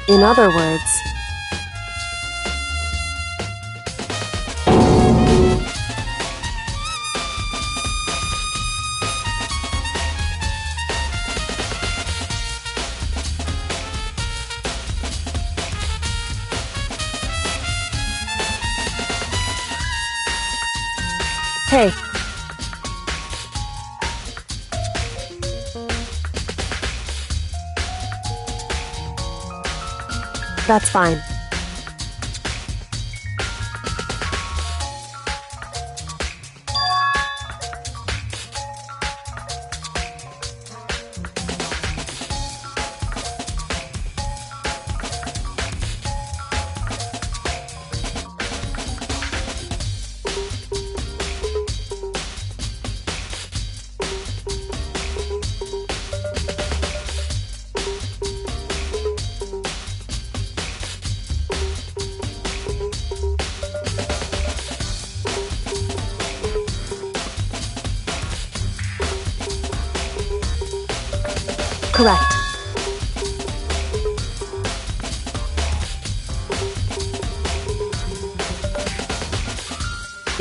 In other words, hey, that's fine. Correct.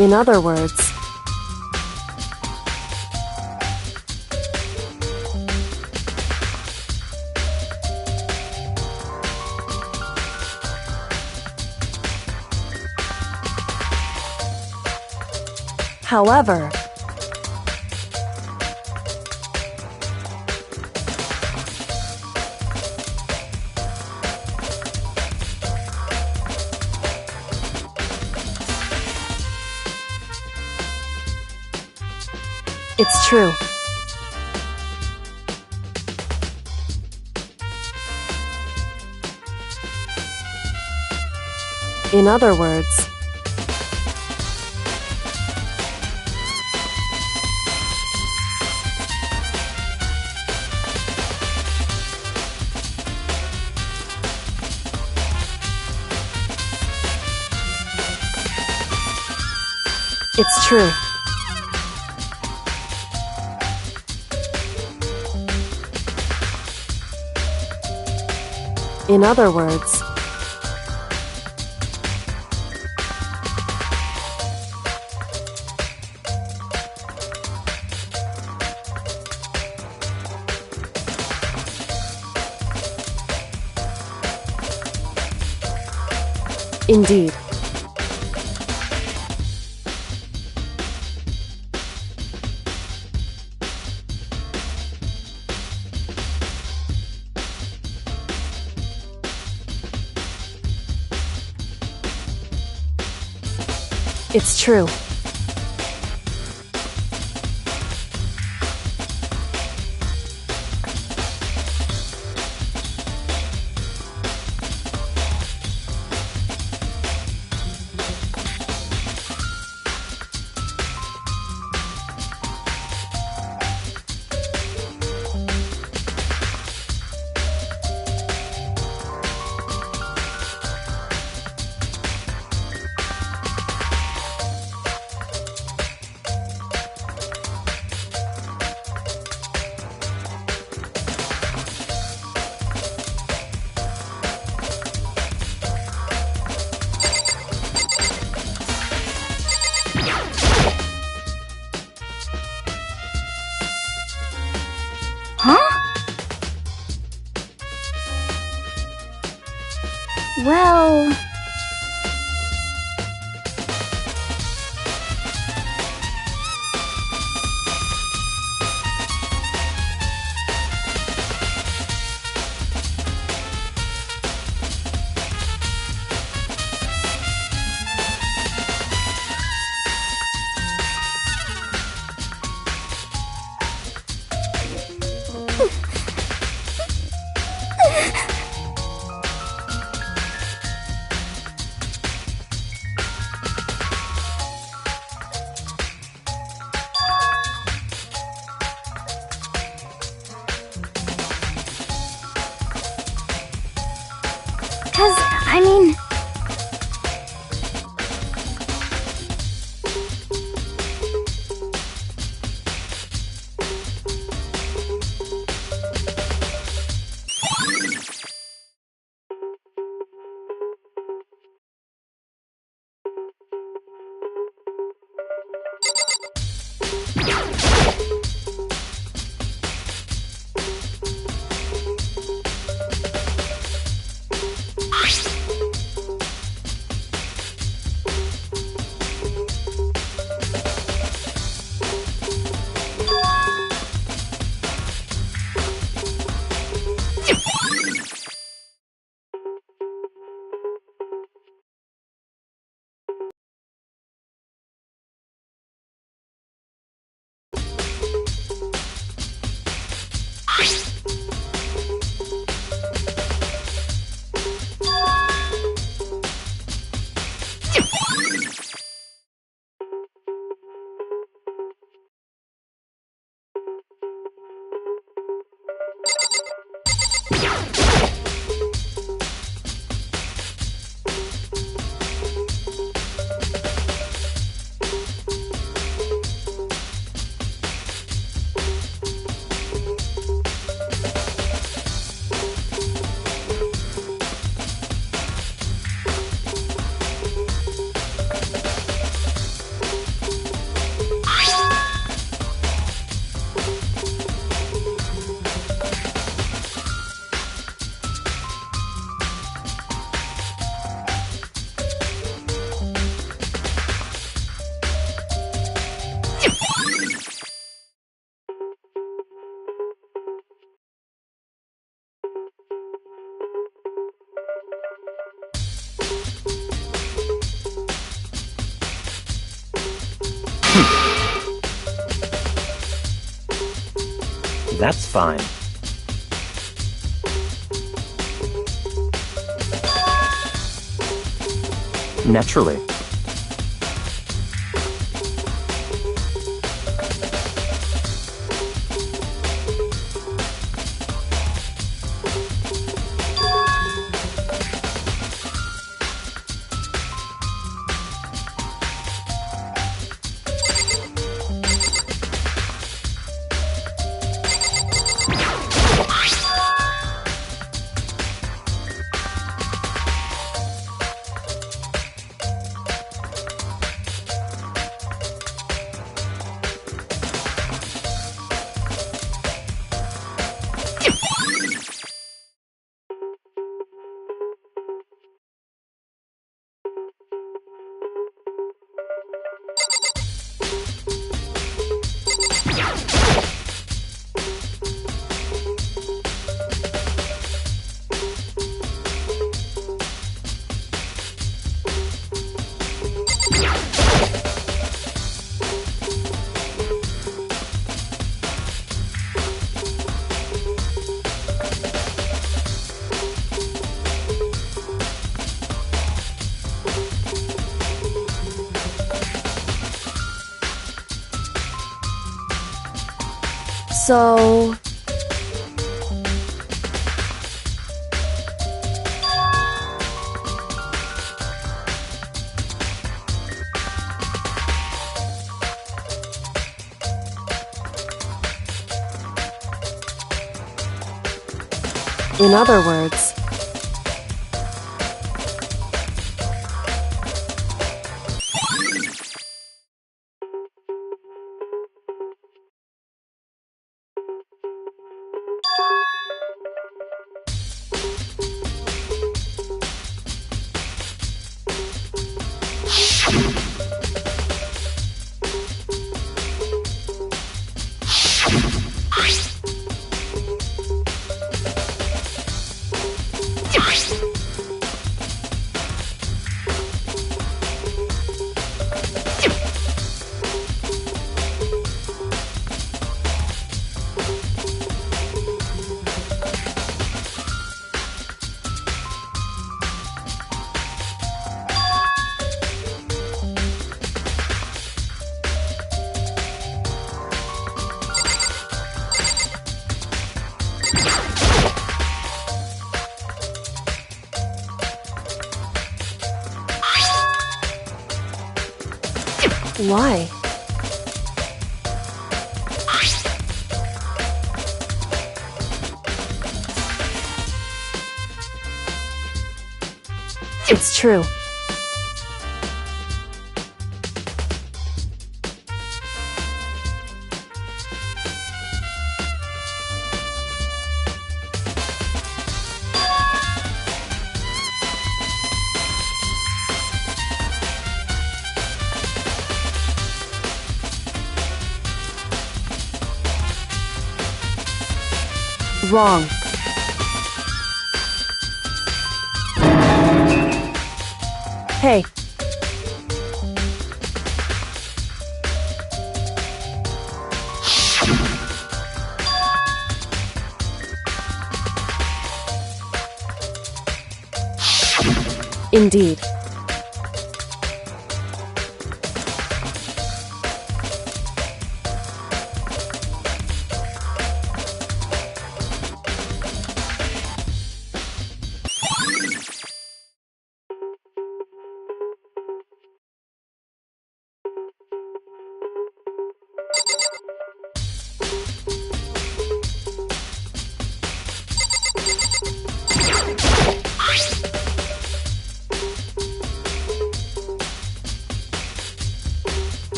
In other words, however, it's true. In other words, it's true. In other words, indeed. It's true. Well... I mean... That's fine. Naturally. So... In other words... Why? It's true. Wrong. Hey. Indeed.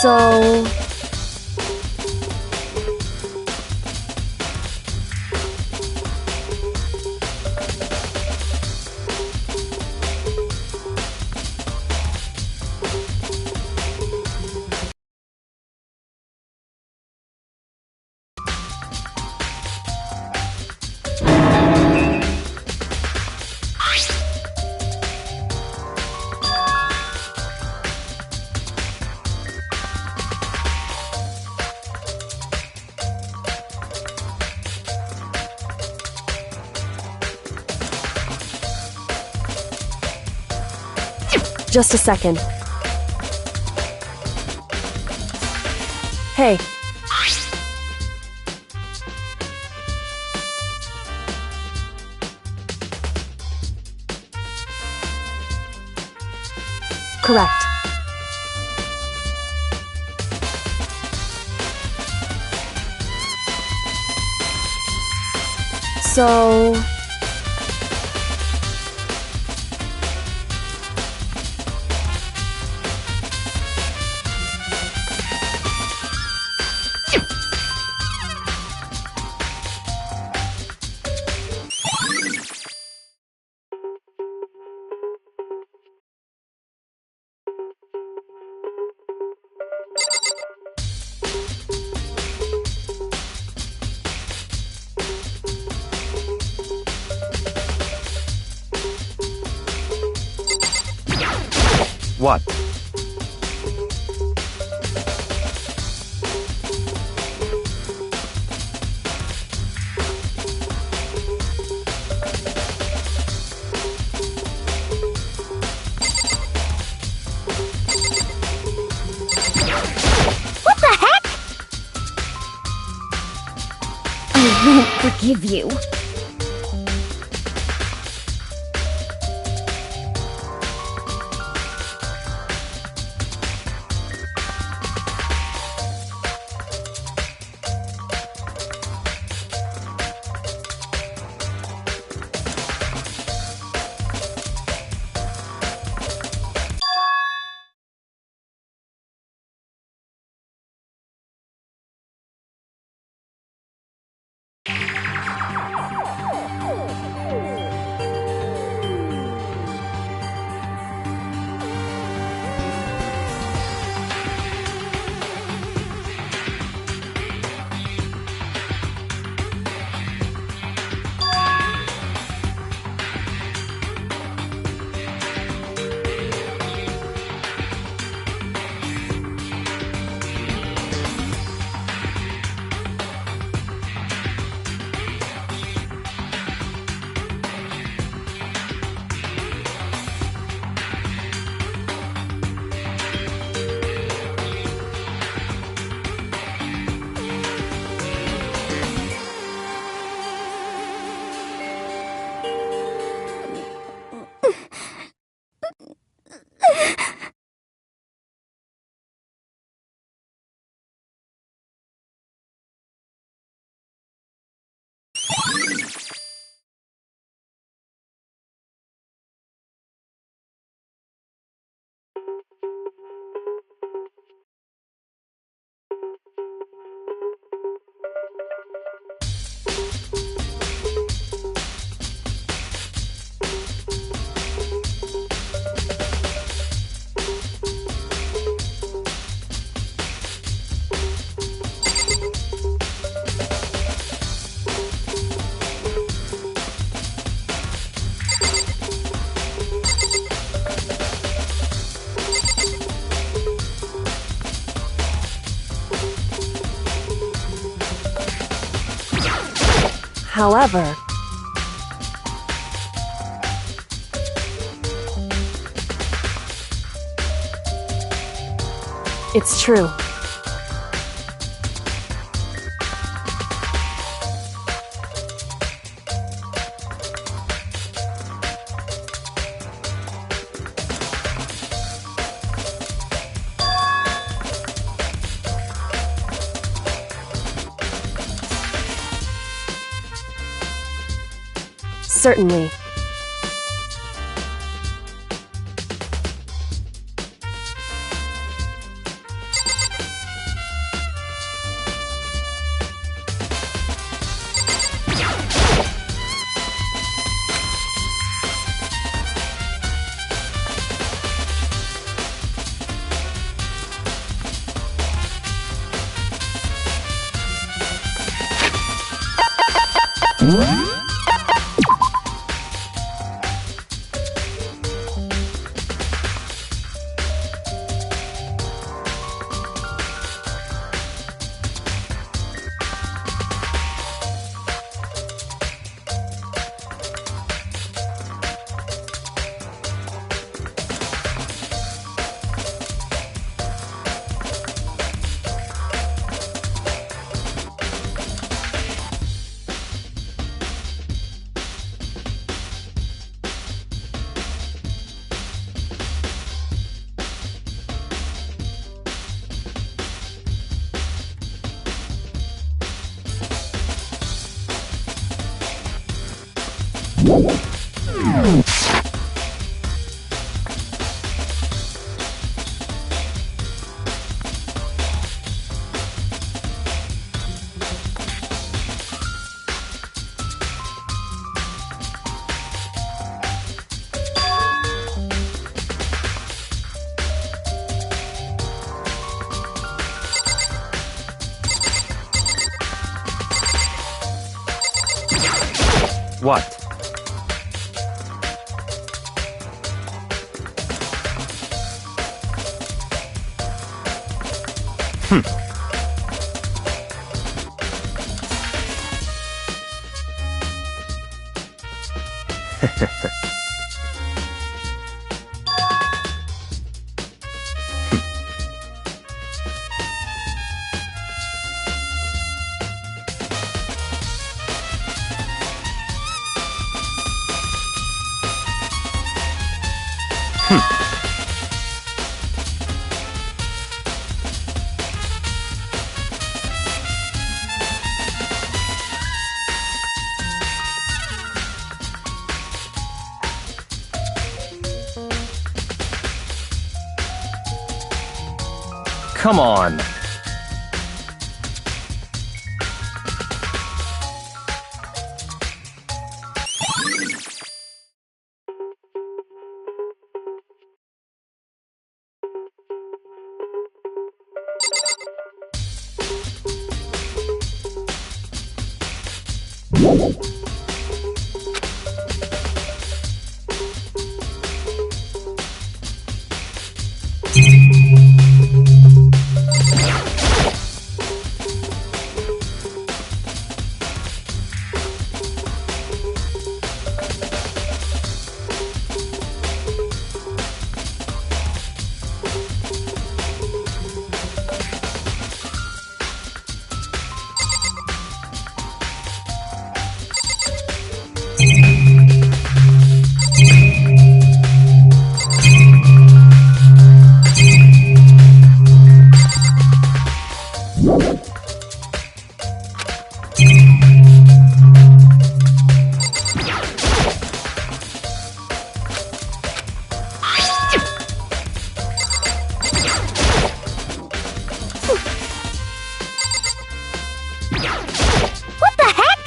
So... Just a second. Hey. Correct. So... What? What the heck? I won't forgive you. However... It's true. Certainly. What? Come on. What the heck?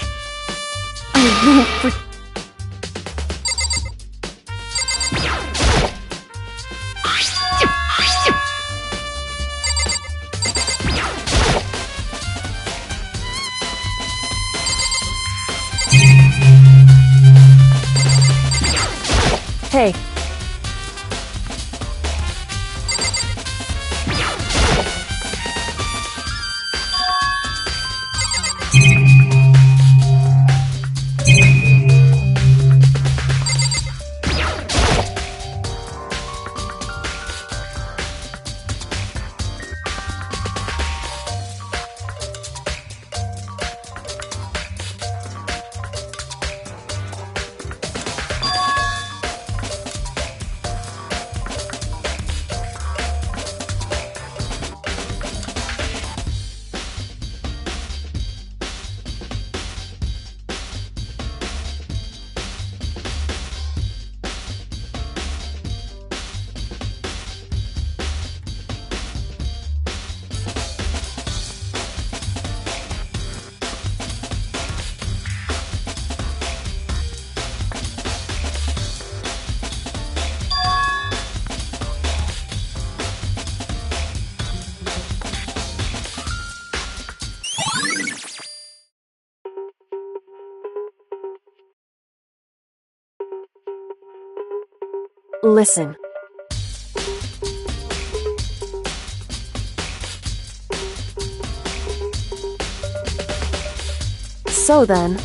I won't for- Hey, listen. So then,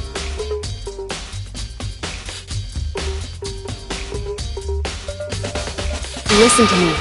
listen to me.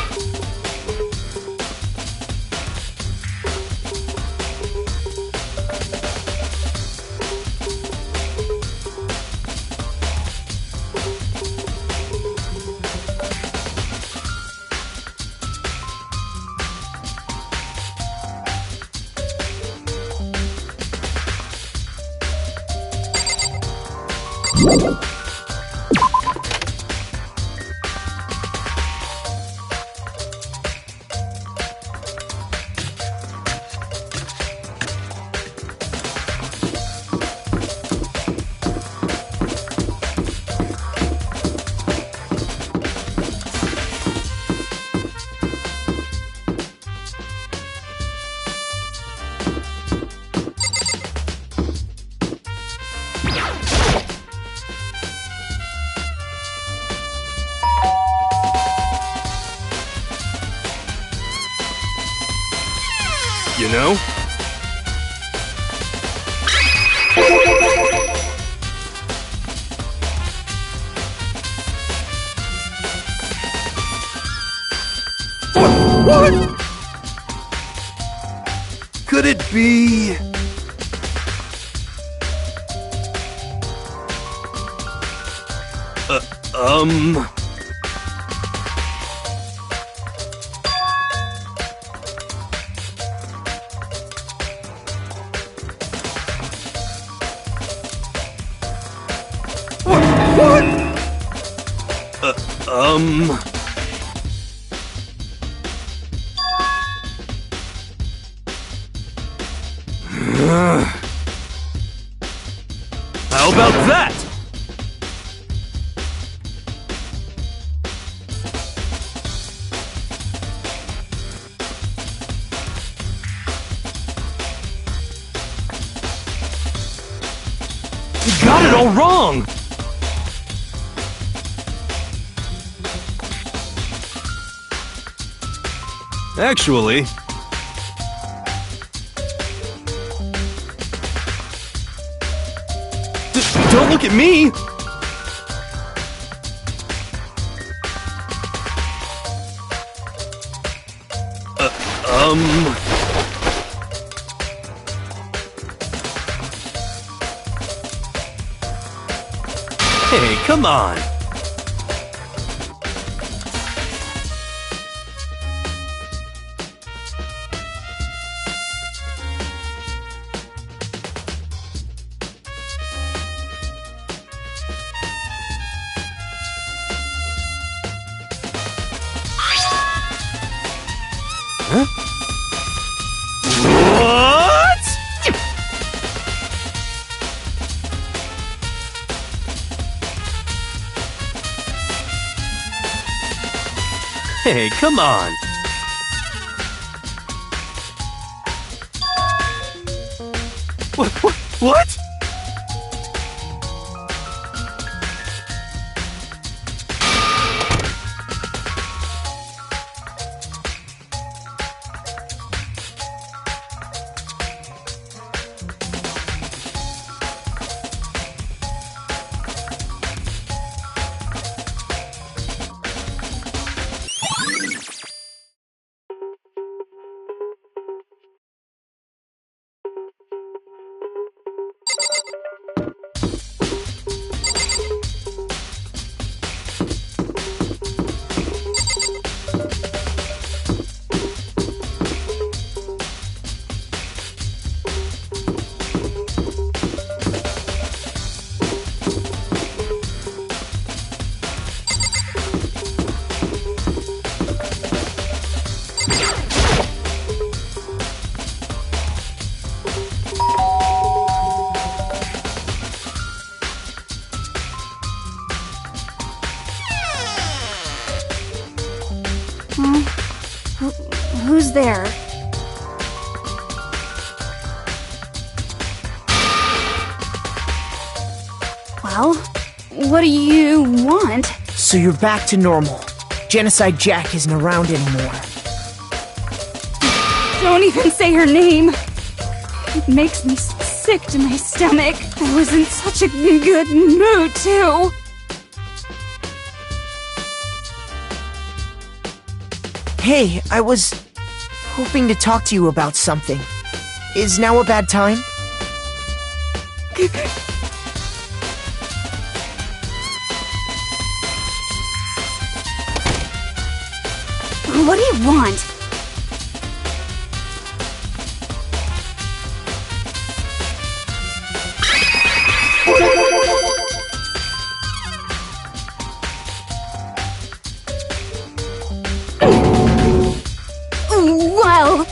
you know? What? Could it be... What? How about that? You got it all wrong! Actually... Don't look at me! Hey, come on! Huh? What? Hey, come on. What? Who's there? Well, what do you want? So you're back to normal. Genocide Jack isn't around anymore. Don't even say her name. It makes me sick to my stomach. I was in such a good mood, too. Hey, I was hoping to talk to you about something. Is now a bad time? What do you want? Well...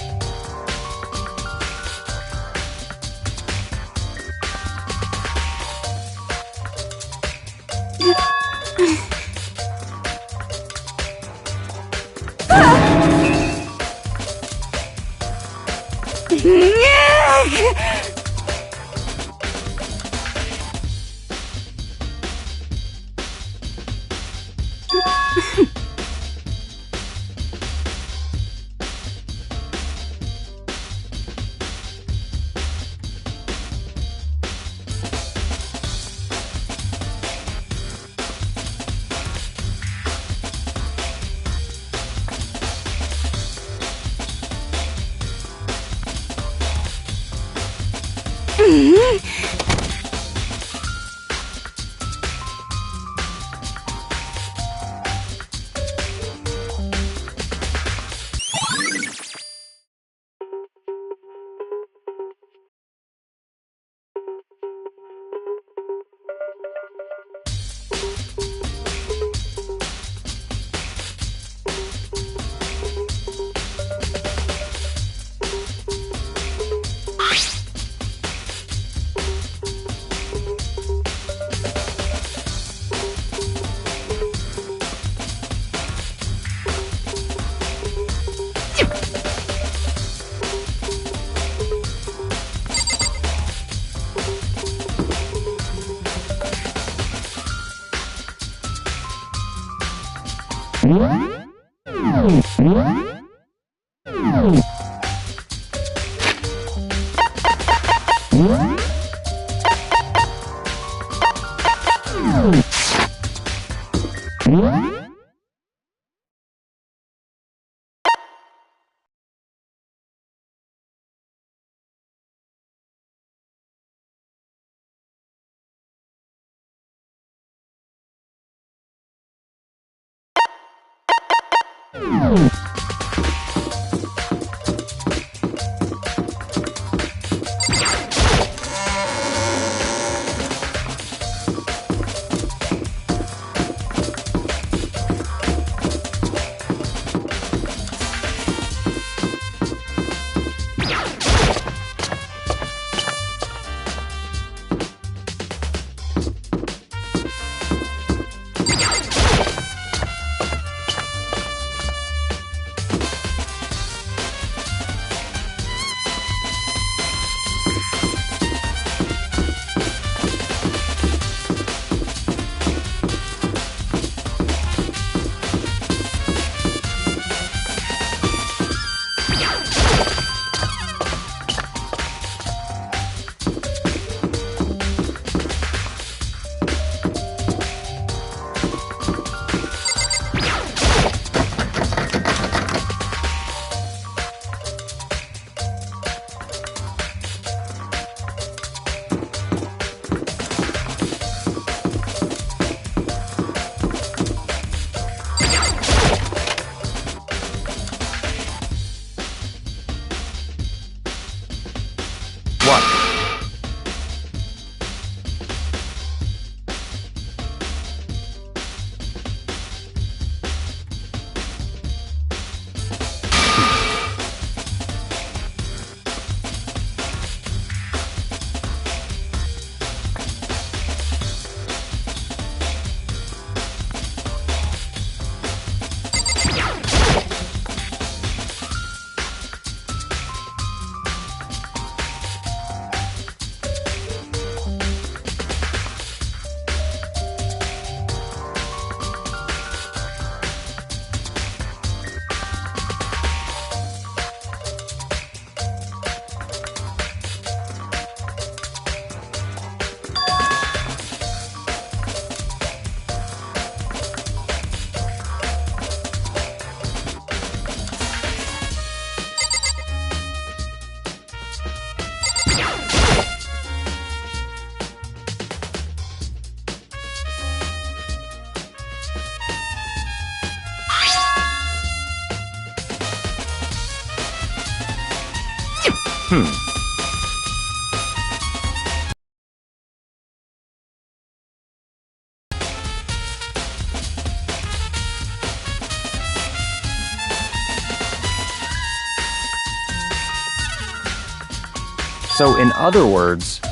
So in other words,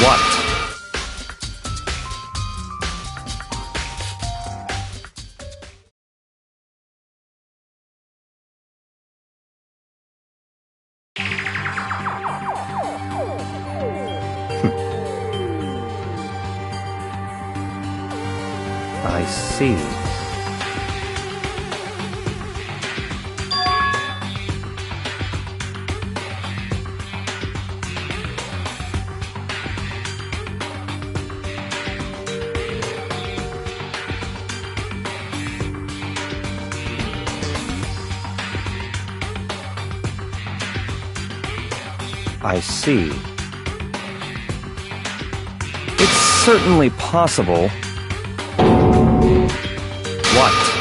What? I see. I see. It's certainly possible. What?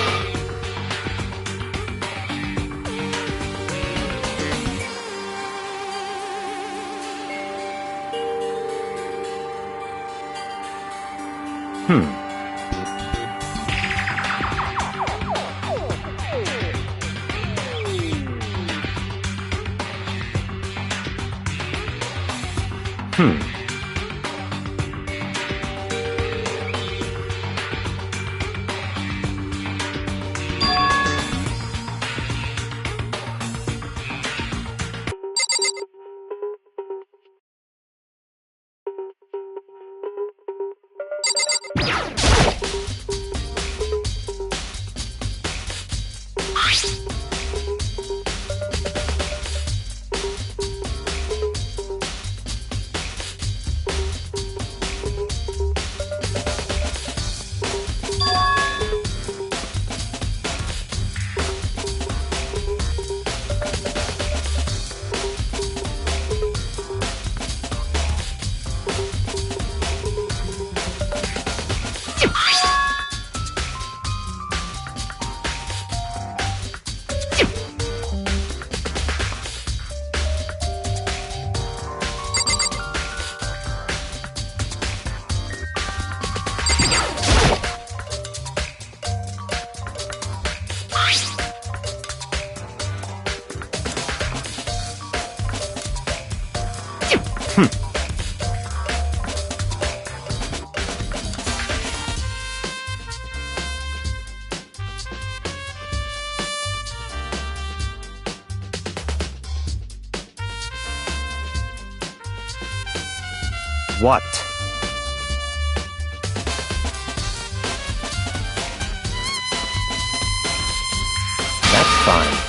What? That's fine.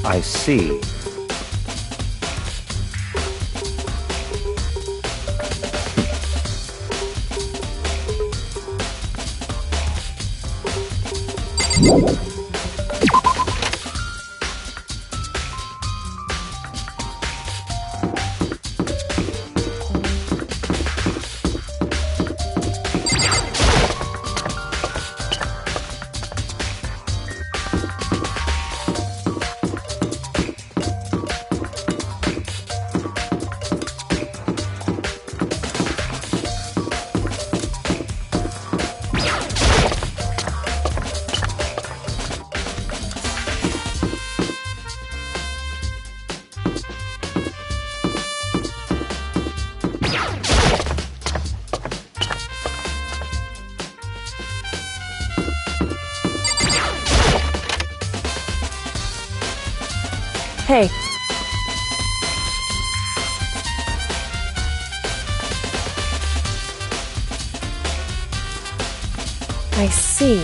I see. Hey. I see.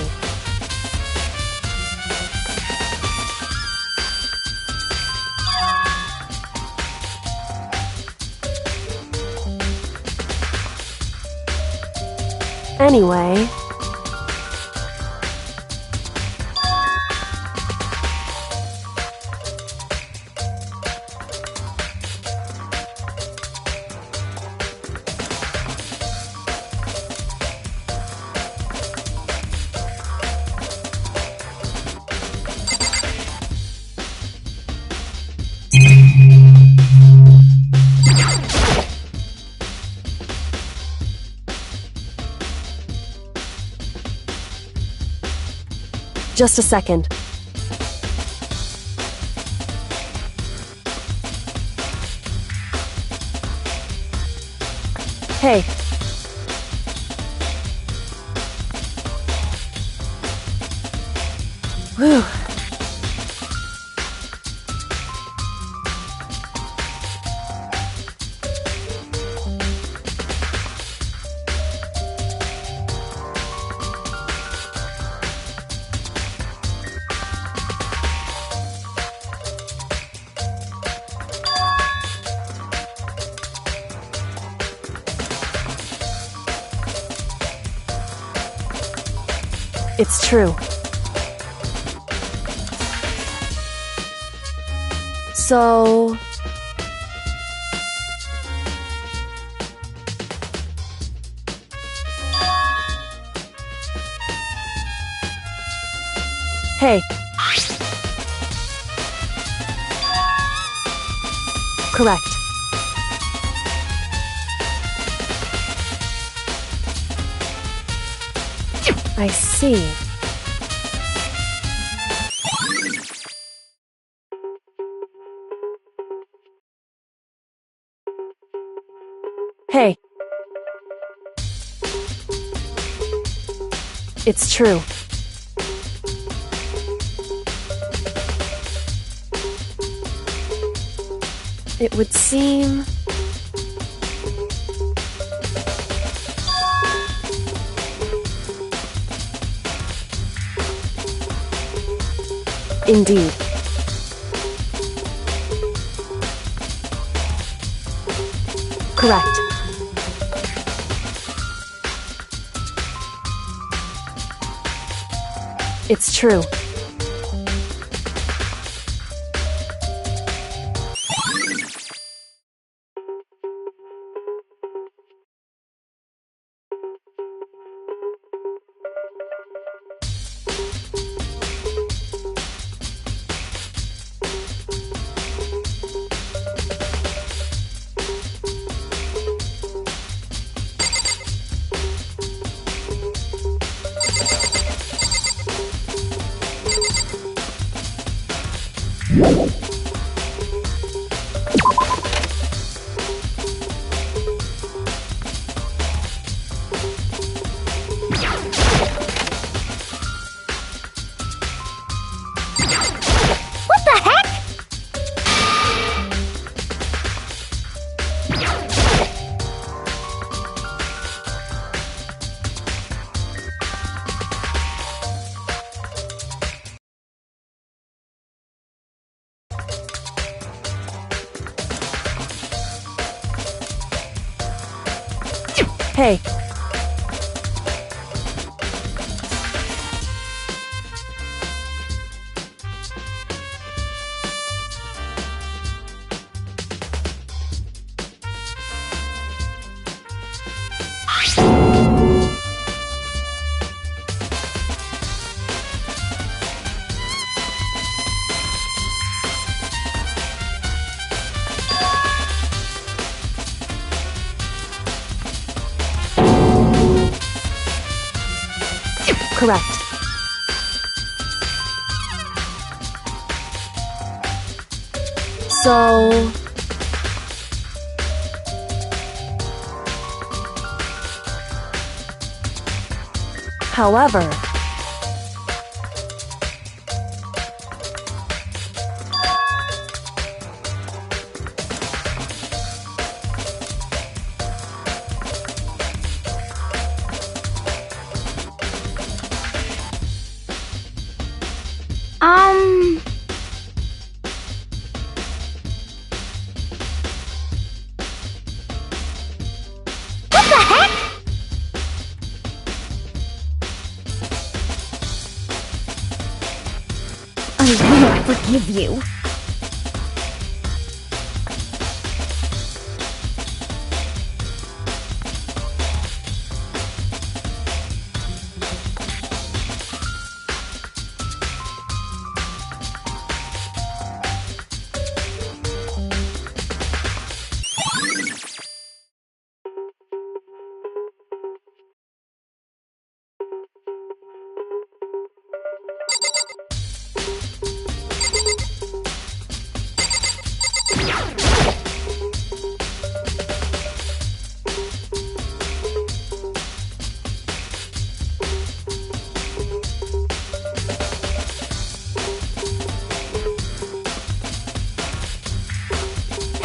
Anyway. Just a second. Hey. Whew. It's true. So... Hey. Correct. I see. Hey. It's true. It would seem... Indeed. Correct. It's true. Hey, correct. So... However... What the heck? I won't forgive you.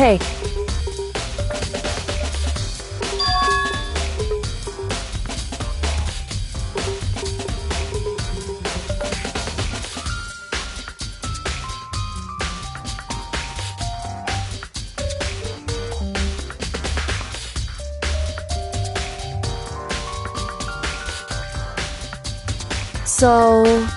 Hey, so...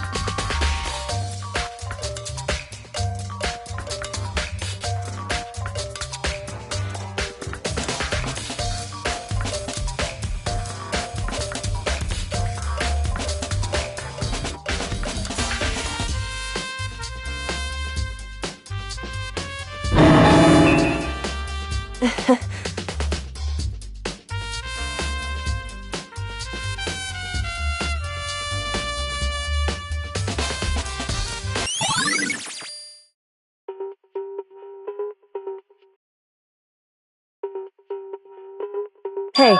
Hey,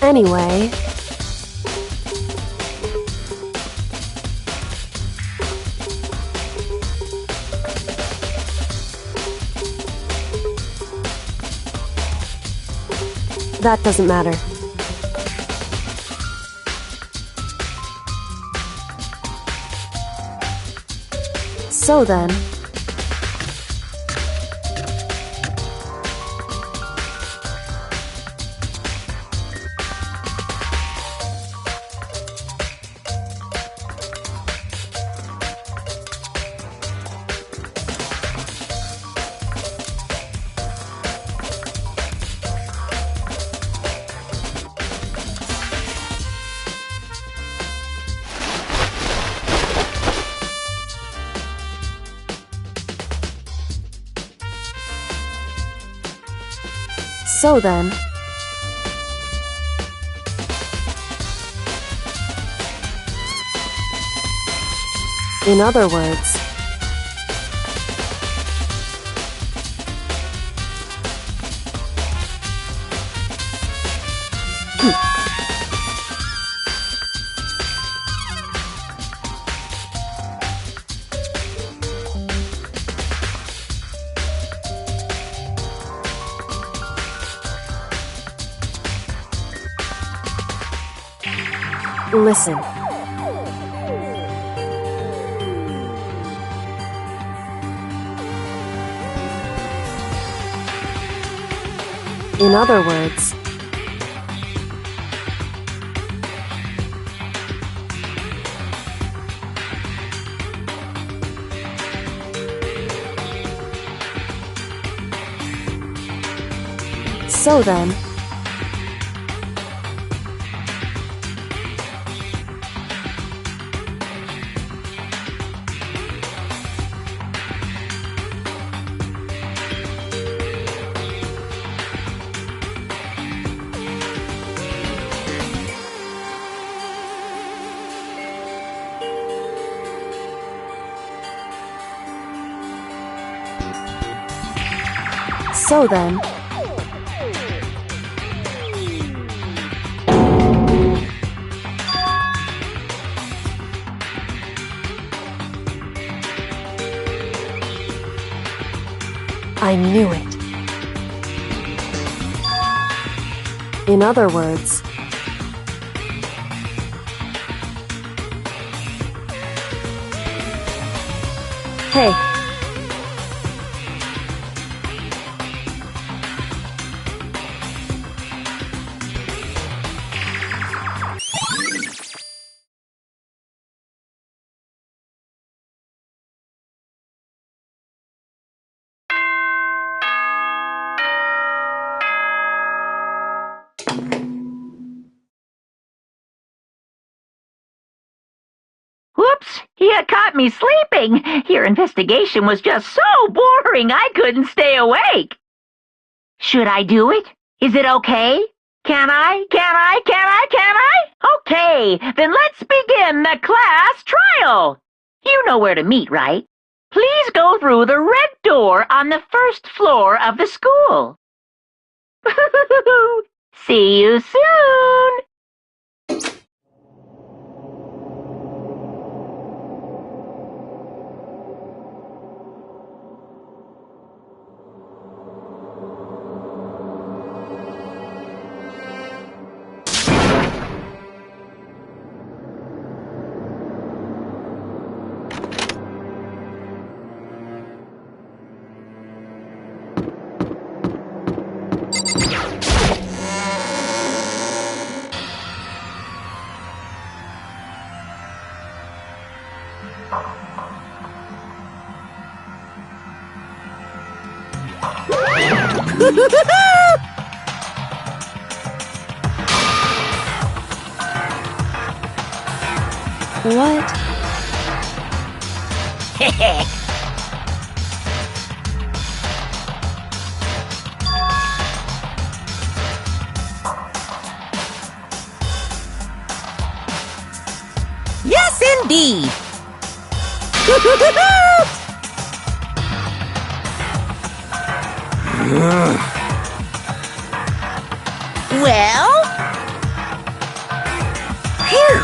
anyway... That doesn't matter. So then... So then... In other words... Listen. In other words, so then, so then, I knew it. In other words, hey. Whoops! You caught me sleeping. Your investigation was just so boring I couldn't stay awake. Should I do it? Is it okay? Can I? Okay, then let's begin the class trial. You know where to meet, right? Please go through the red door on the first floor of the school. See you soon. What? Yes, indeed. Well? Here.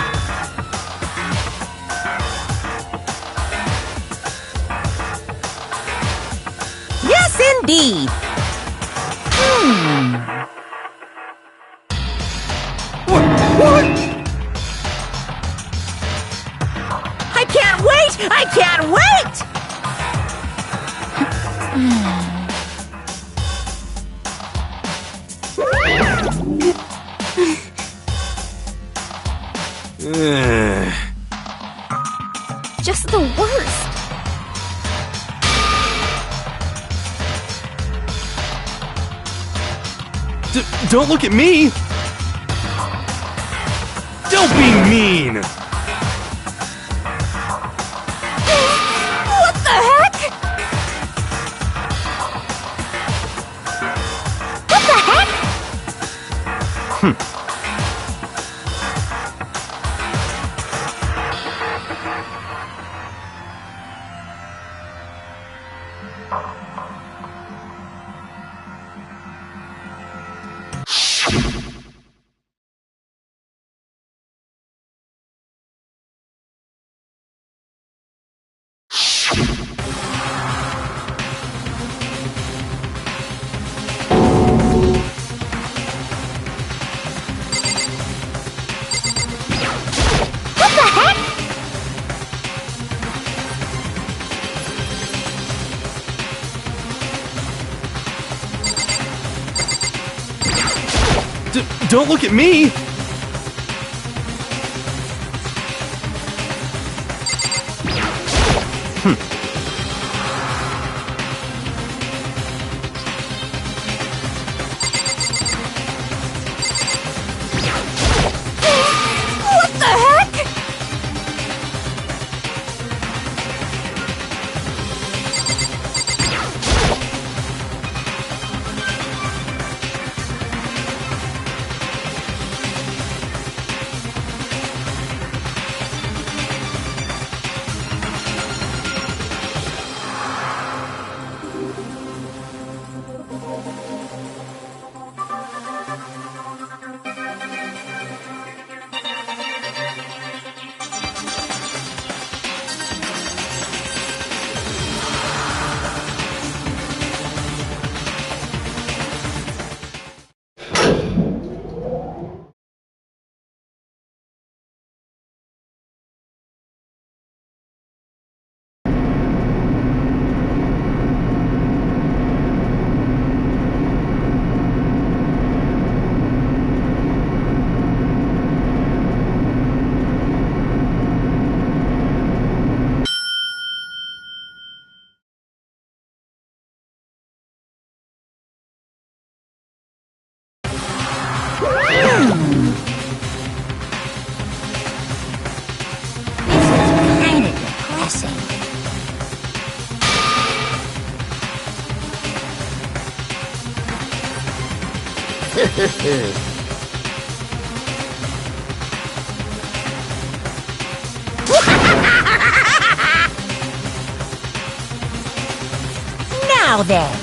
Yes, indeed. What? I can't wait! I can't wait! Just the worst. Don't look at me! Don't be mean! What the heck? What the heck? Don't look at me! What the heck? Kinda depressing. Now then.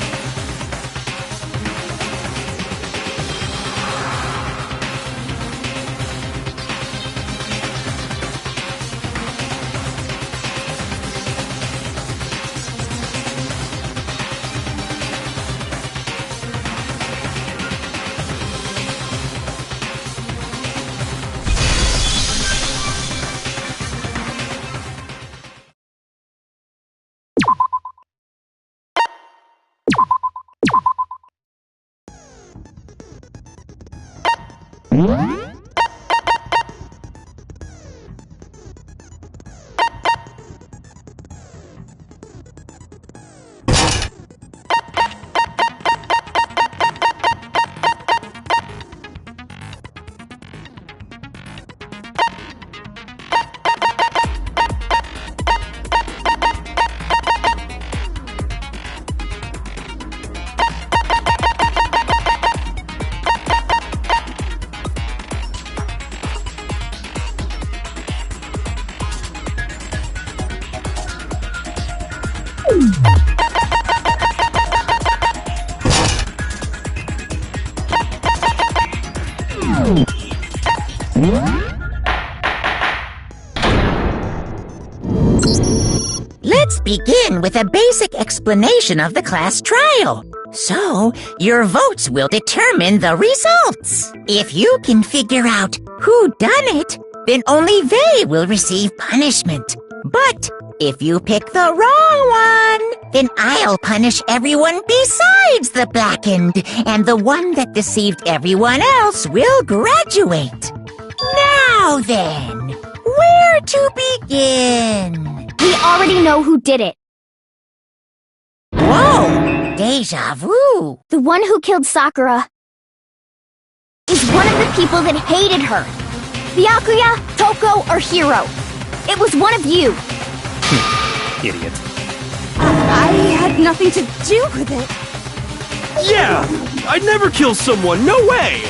Let's begin with a basic explanation of the class trial. So, your votes will determine the results. If you can figure out who done it, then only they will receive punishment. But if you pick the wrong one, then I'll punish everyone besides the blackened, and the one that deceived everyone else will graduate. Now then, where to begin? We already know who did it. Whoa! Deja vu! The one who killed Sakura is one of the people that hated her. Byakuya, Toko, or Hiro. It was one of you. Idiot. I had nothing to do with it. Yeah! I'd never kill someone, no way!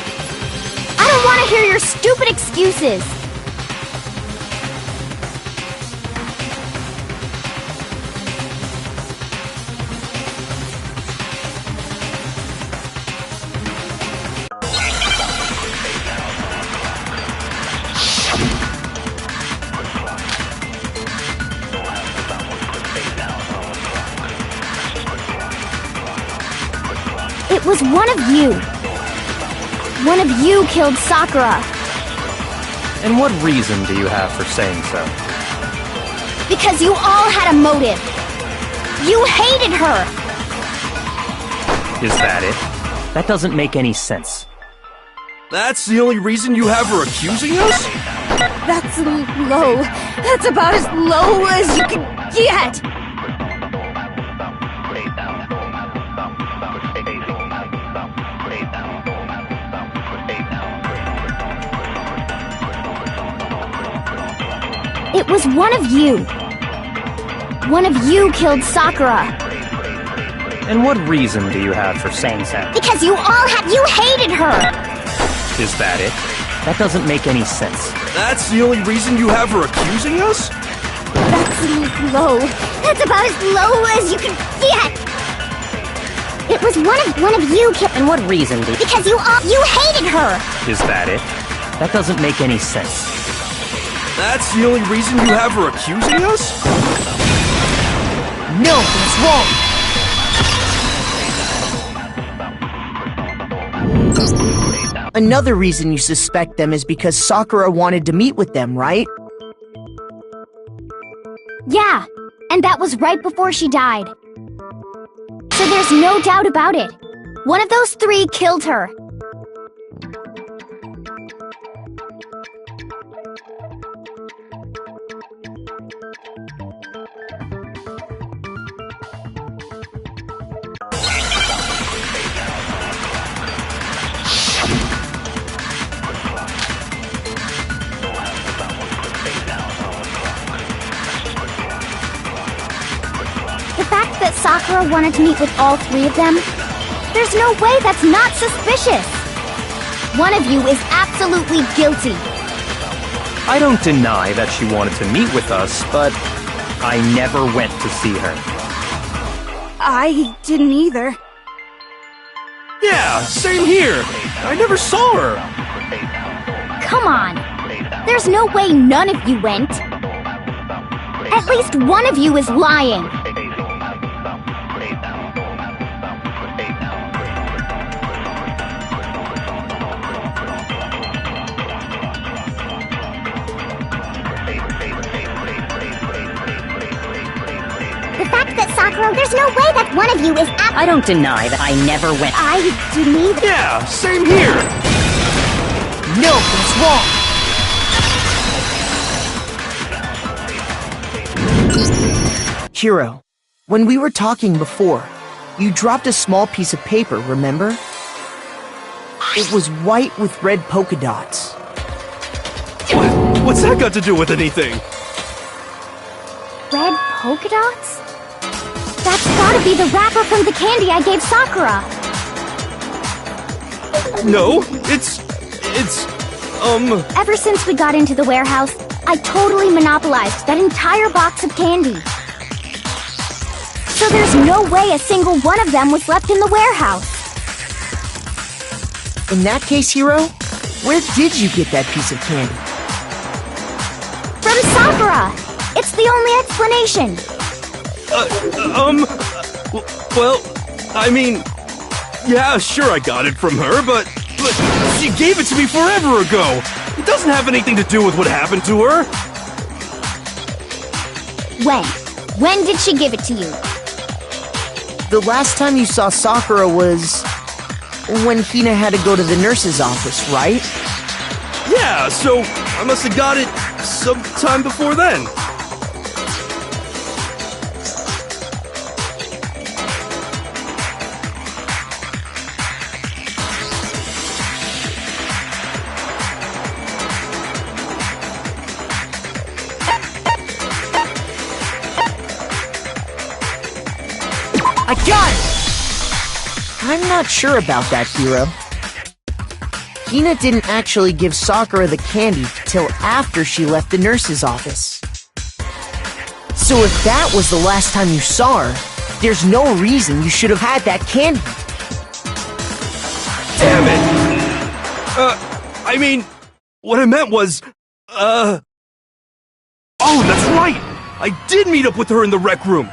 I don't want to hear your stupid excuses. It was one of you. One of you killed Sakura. And what reason do you have for saying so? Because you all had a motive. You hated her. Is that it? That doesn't make any sense. That's the only reason you have her accusing us? That's low. That's about as low as you can get. It was one of you. One of you killed Sakura. And what reason do you have for saying that? Because you hated her! Is that it? That doesn't make any sense. That's the only reason you have her accusing us? That's low. That's about as low as you can get! It was one of you killed. And what reason do you... Because you hated her! Is that it? That doesn't make any sense. That's the only reason you have her accusing us? No, that's wrong! Another reason you suspect them is because Sakura wanted to meet with them, right? Yeah, and that was right before she died. So there's no doubt about it. One of those three killed her. Sakura wanted to meet with all three of them? There's no way that's not suspicious! One of you is absolutely guilty. I don't deny that she wanted to meet with us, but I never went to see her. I didn't either. Yeah, same here. I never saw her. Come on. There's no way none of you went. At least one of you is lying. Sakura, there's no way that one of you is I don't deny that I never went. I didn't either. Yeah, same here. No, that's wrong. Hiro, when we were talking before, you dropped a small piece of paper, remember? It was white with red polka dots. What's that got to do with anything? Red polka dots? That's gotta be the wrapper from the candy I gave Sakura! No, it's... Ever since we got into the warehouse, I totally monopolized that entire box of candy. So there's no way a single one of them was left in the warehouse. In that case, Hiro, where did you get that piece of candy? From Sakura! It's the only explanation! Well, I mean, yeah, sure I got it from her, but she gave it to me forever ago. It doesn't have anything to do with what happened to her. When? When did she give it to you? The last time you saw Sakura was when Hina had to go to the nurse's office, right? Yeah, so I must have got it sometime before then. I got it! I'm not sure about that, Hiro. Hina didn't actually give Sakura the candy till after she left the nurse's office. So if that was the last time you saw her, there's no reason you should have had that candy. Damn it! I mean, what I meant was, Oh, that's right! I did meet up with her in the rec room.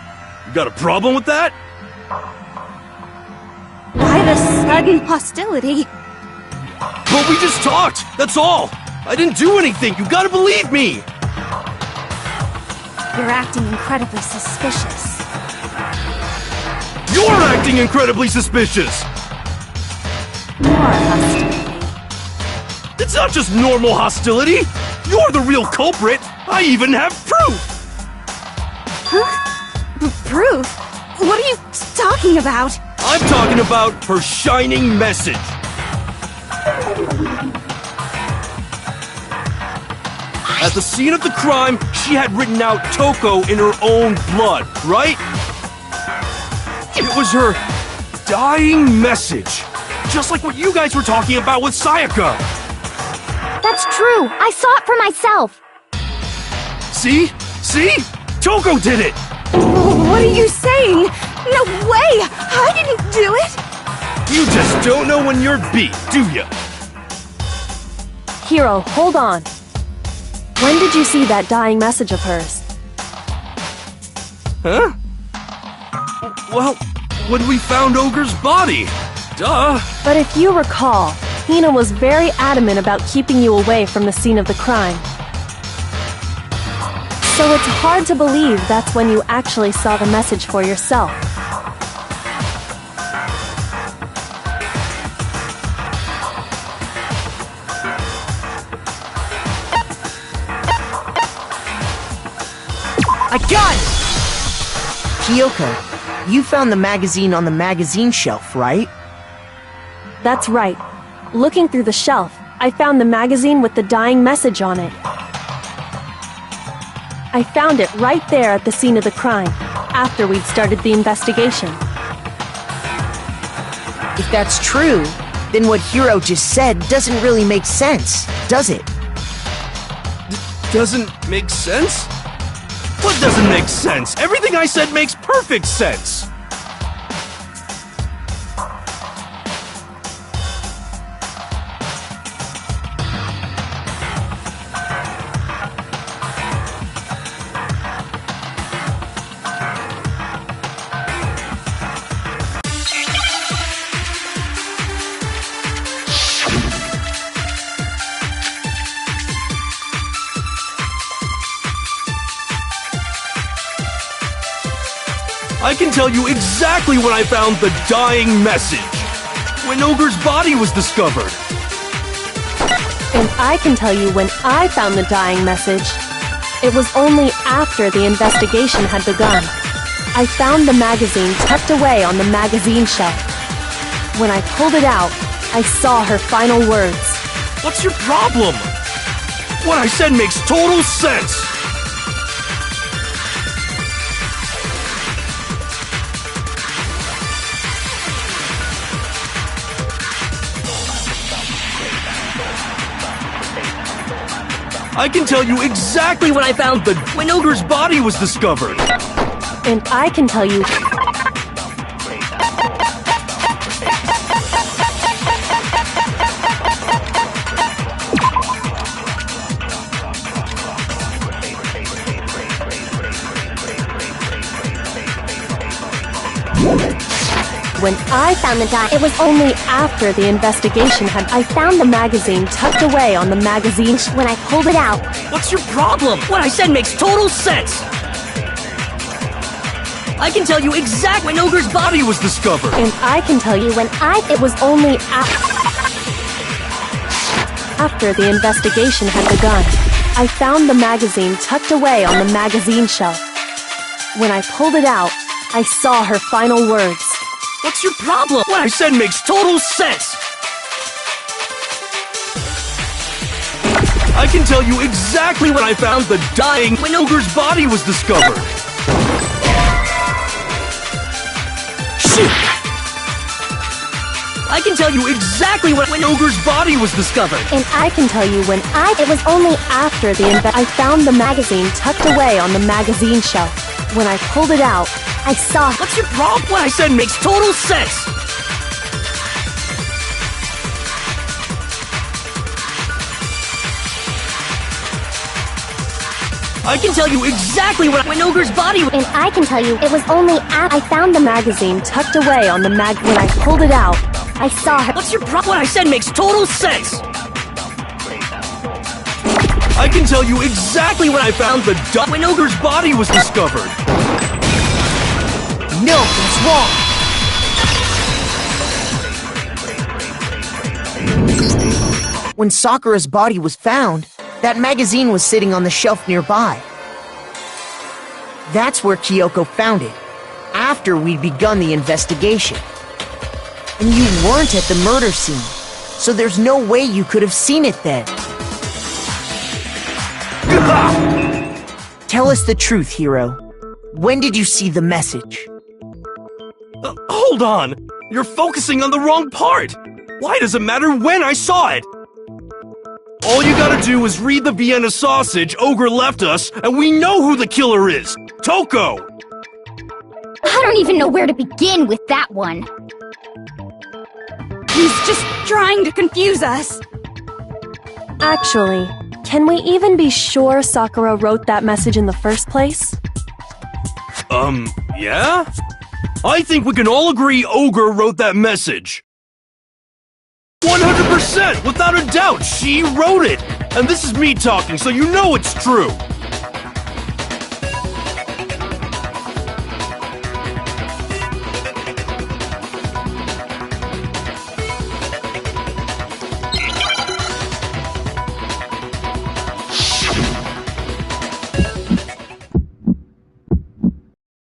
You got a problem with that? Why the sudden hostility? But we just talked, that's all! I didn't do anything, you gotta believe me! You're acting incredibly suspicious. You're acting incredibly suspicious! More hostility. It's not just normal hostility! You're the real culprit! I even have proof! Proof? What are you talking about? I'm talking about her shining message! At the scene of the crime, she had written out Toko in her own blood, right? It was her dying message. Just like what you guys were talking about with Sayaka. That's true. I saw it for myself. See? See? Toko did it! What are you saying? No way! I didn't do it! You just don't know when you're beat, do ya? Hiro, hold on. When did you see that dying message of hers? Huh? Well, when we found Ogre's body. Duh. But if you recall, Hina was very adamant about keeping you away from the scene of the crime. So it's hard to believe that's when you actually saw the message for yourself. I got it! Kyoko, you found the magazine on the magazine shelf, right? That's right. Looking through the shelf, I found the magazine with the dying message on it. I found it right there at the scene of the crime, after we'd started the investigation. If that's true, then what Hiro just said doesn't really make sense, does it? Doesn't make sense? What doesn't make sense? Everything I said makes perfect sense! I can tell you exactly when I found the dying message. When Ogre's body was discovered. And I can tell you when I found the dying message. It was only after the investigation had begun. I found the magazine tucked away on the magazine shelf. When I pulled it out, I saw her final words. What's your problem? What I said makes total sense! I can tell you exactly when I found when Ogre's body was discovered. And I can tell you when I found the it was only after the investigation had I found the magazine tucked away on the magazine when I pulled it out. What's your problem? What I said makes total sense! I can tell you exactly when Ogre's body was discovered! And I can tell you when it was only after the investigation had begun. I found the magazine tucked away on the magazine shelf. When I pulled it out, I saw her final words. What's your problem? What I said makes total sense! I can tell you exactly when I found the dying when Ogre's body was discovered. Shoot! I can tell you exactly when Ogre's body was discovered. And I can tell you when it was only after the I found the magazine tucked away on the magazine shelf. When I pulled it out, I saw. What's your problem? What I said makes total sense! I can tell you exactly when Ogre's body. And I can tell you it was only I found the magazine tucked away on the when I pulled it out, I saw her. What's your problem? What I said makes total sense! I can tell you exactly when I found the when Ogre's body was discovered. No, it's wrong! When Sakura's body was found, that magazine was sitting on the shelf nearby. That's where Kyoko found it, after we'd begun the investigation. And you weren't at the murder scene, so there's no way you could have seen it then. Tell us the truth, Hiro. When did you see the message? Hold on! You're focusing on the wrong part! Why does it matter when I saw it? All you gotta do is read the Vienna sausage Ogre left us, and we know who the killer is! Toko! I don't even know where to begin with that one. He's just trying to confuse us. Actually, can we even be sure Sakura wrote that message in the first place? Yeah? I think we can all agree Ogre wrote that message. 100%! Without a doubt, she wrote it! And this is me talking, so you know it's true!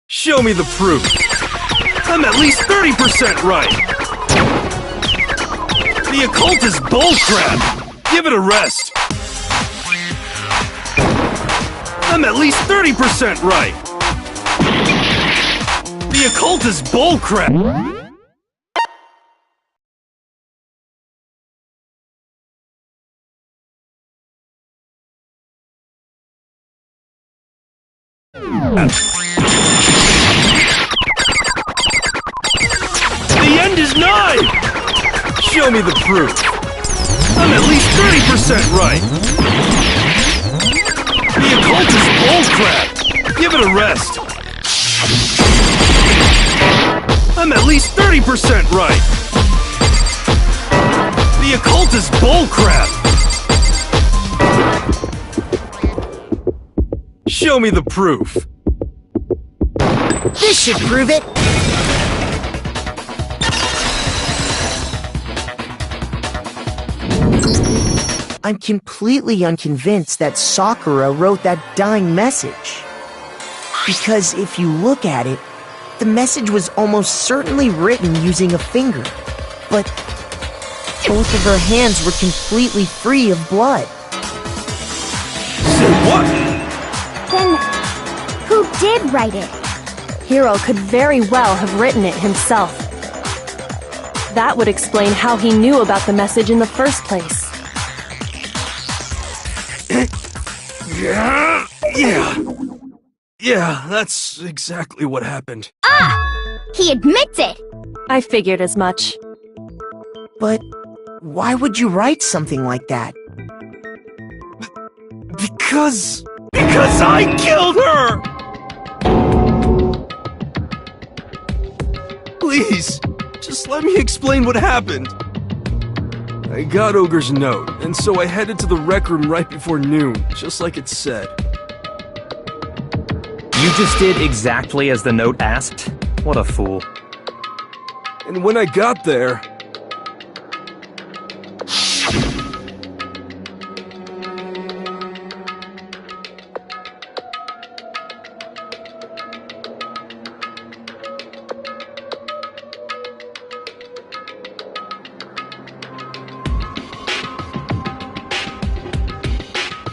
Show me the proof. I'm at least 30% right. The occult is bullcrap. Give it a rest. I'm at least 30% right. The occult is bullcrap. The end is nigh! Show me the proof. I'm at least 30% right. The occult is bullcrap. Give it a rest. I'm at least 30% right. The occult is bullcrap. Show me the proof. This should prove it. I'm completely unconvinced that Sakura wrote that dying message. Because if you look at it, the message was almost certainly written using a finger. But both of her hands were completely free of blood. Say what? Then, who did write it? Hiro could very well have written it himself. That would explain how he knew about the message in the first place. Yeah, that's exactly what happened. Ah! He admits it! I figured as much. But why would you write something like that? Because I killed her! Please, just let me explain what happened. I got Ogre's note, and so I headed to the rec room right before noon, just like it said. You just did exactly as the note asked? What a fool. And when I got there...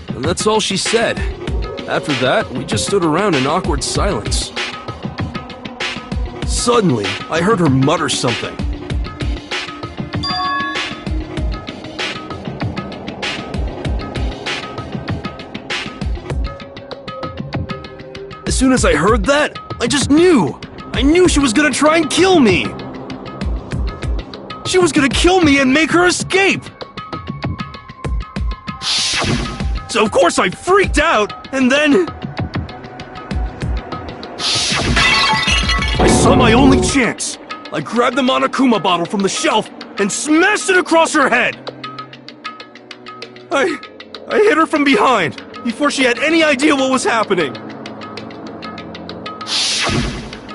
And that's all she said. After that, we just stood around in awkward silence. Suddenly, I heard her mutter something. As soon as I heard that, I just knew! I knew she was gonna try and kill me! She was gonna kill me and make her escape! So of course I freaked out, and then... I saw my only chance. I grabbed the Monokuma bottle from the shelf and smashed it across her head. I hit her from behind, before she had any idea what was happening.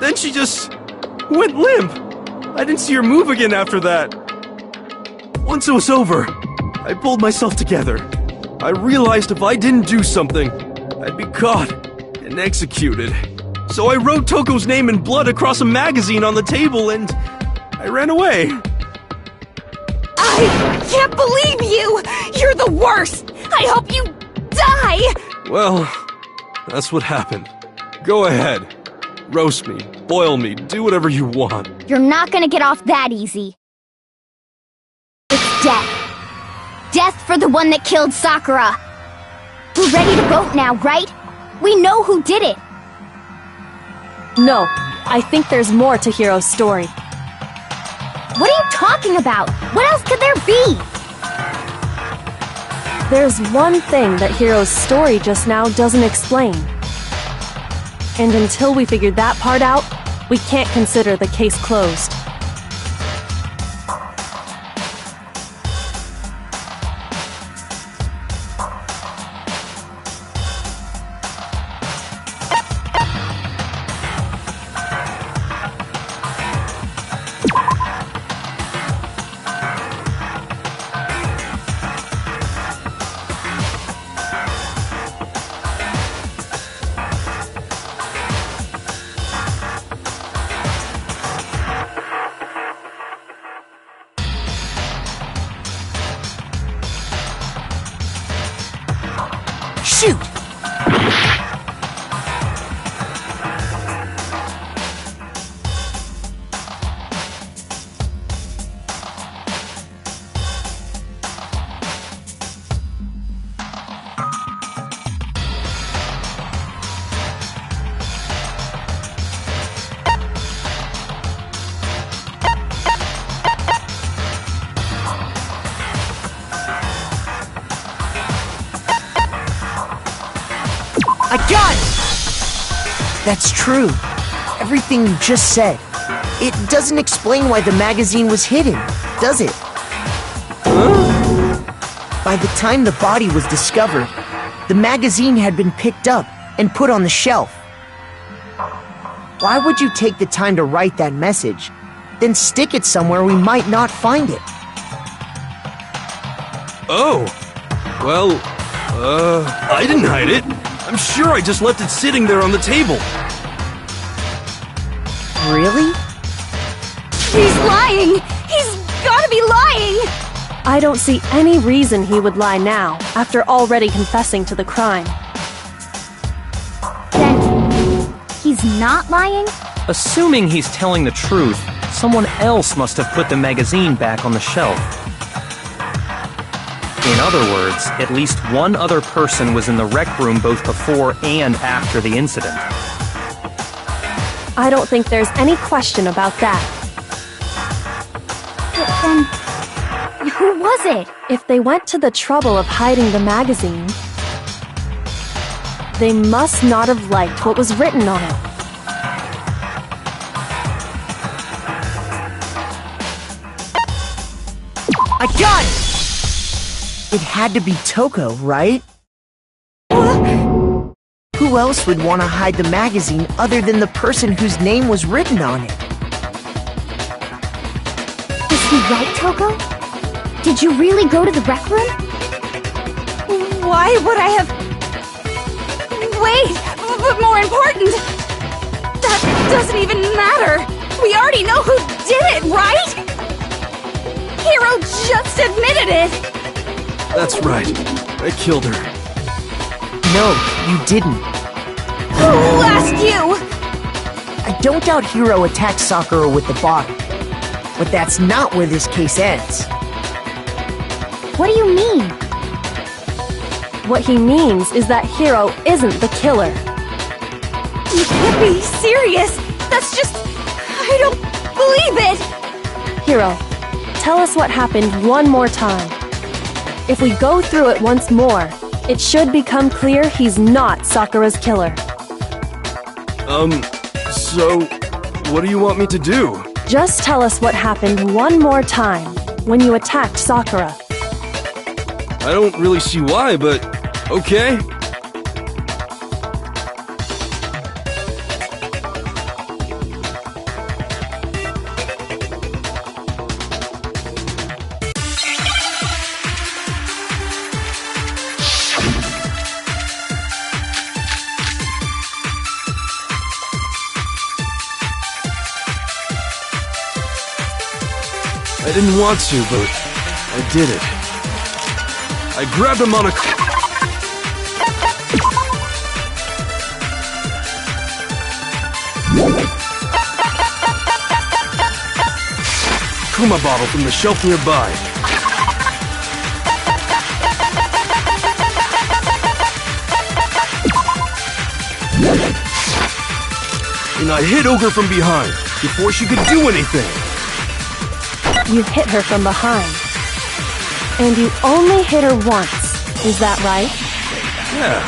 Then she just went limp. I didn't see her move again after that. Once it was over, I pulled myself together. I realized if I didn't do something, I'd be caught and executed. So I wrote Toko's name in blood across a magazine on the table and I ran away. I can't believe you! You're the worst! I hope you die! Well, that's what happened. Go ahead. Roast me, boil me, do whatever you want. You're not gonna get off that easy. It's death. Death for the one that killed Sakura. We're ready to vote now, right? We know who did it. No, I think there's more to Hiro's story. What are you talking about? What else could there be? There's one thing that Hiro's story just now doesn't explain. And until we figure that part out, we can't consider the case closed. Shoot! I got it! That's true. Everything you just said. It doesn't explain why the magazine was hidden, does it? By the time the body was discovered, the magazine had been picked up and put on the shelf. Why would you take the time to write that message, then stick it somewhere we might not find it? Oh. Well, I didn't hide it. I'm sure I just left it sitting there on the table. Really? He's lying! He's gotta be lying! I don't see any reason he would lie now, after already confessing to the crime. Then, he's not lying? Assuming he's telling the truth, someone else must have put the magazine back on the shelf. In other words, at least one other person was in the rec room both before and after the incident. I don't think there's any question about that. But then, who was it? If they went to the trouble of hiding the magazine, they must not have liked what was written on it. I got it! It had to be Toko, right? Who else would want to hide the magazine other than the person whose name was written on it? Is he right, Toko? Did you really go to the rec room? Why would I have... Wait! But more important... That doesn't even matter! We already know who did it, right? Hiro just admitted it! That's right. I killed her. No, you didn't. Who asked you? I don't doubt Hiro attacked Sakura with the bottle. But that's not where this case ends. What do you mean? What he means is that Hiro isn't the killer. You can't be serious! That's just... I don't believe it! Hiro, tell us what happened one more time. If we go through it once more, it should become clear he's not Sakura's killer. So, what do you want me to do? Just tell us what happened one more time when you attacked Sakura. I don't really see why, but okay. I didn't want to, but I did it. I grabbed him on a... Kuma bottle from the shelf nearby. And I hit Ogre from behind before she could do anything. You hit her from behind. And you only hit her once. Is that right? Yeah.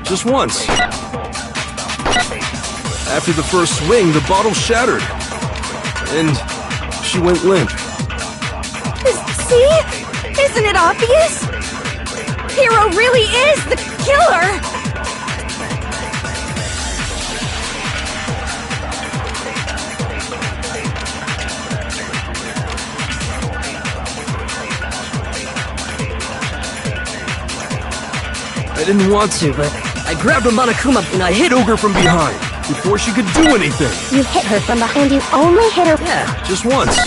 Just once. After the first swing, the bottle shattered. And she went limp. See? Isn't it obvious? Hero really is the killer! I didn't want to, but I grabbed a Monokuma and I hit Ogre from behind before she could do anything. You hit her from behind. You only hit her. Yeah, just once.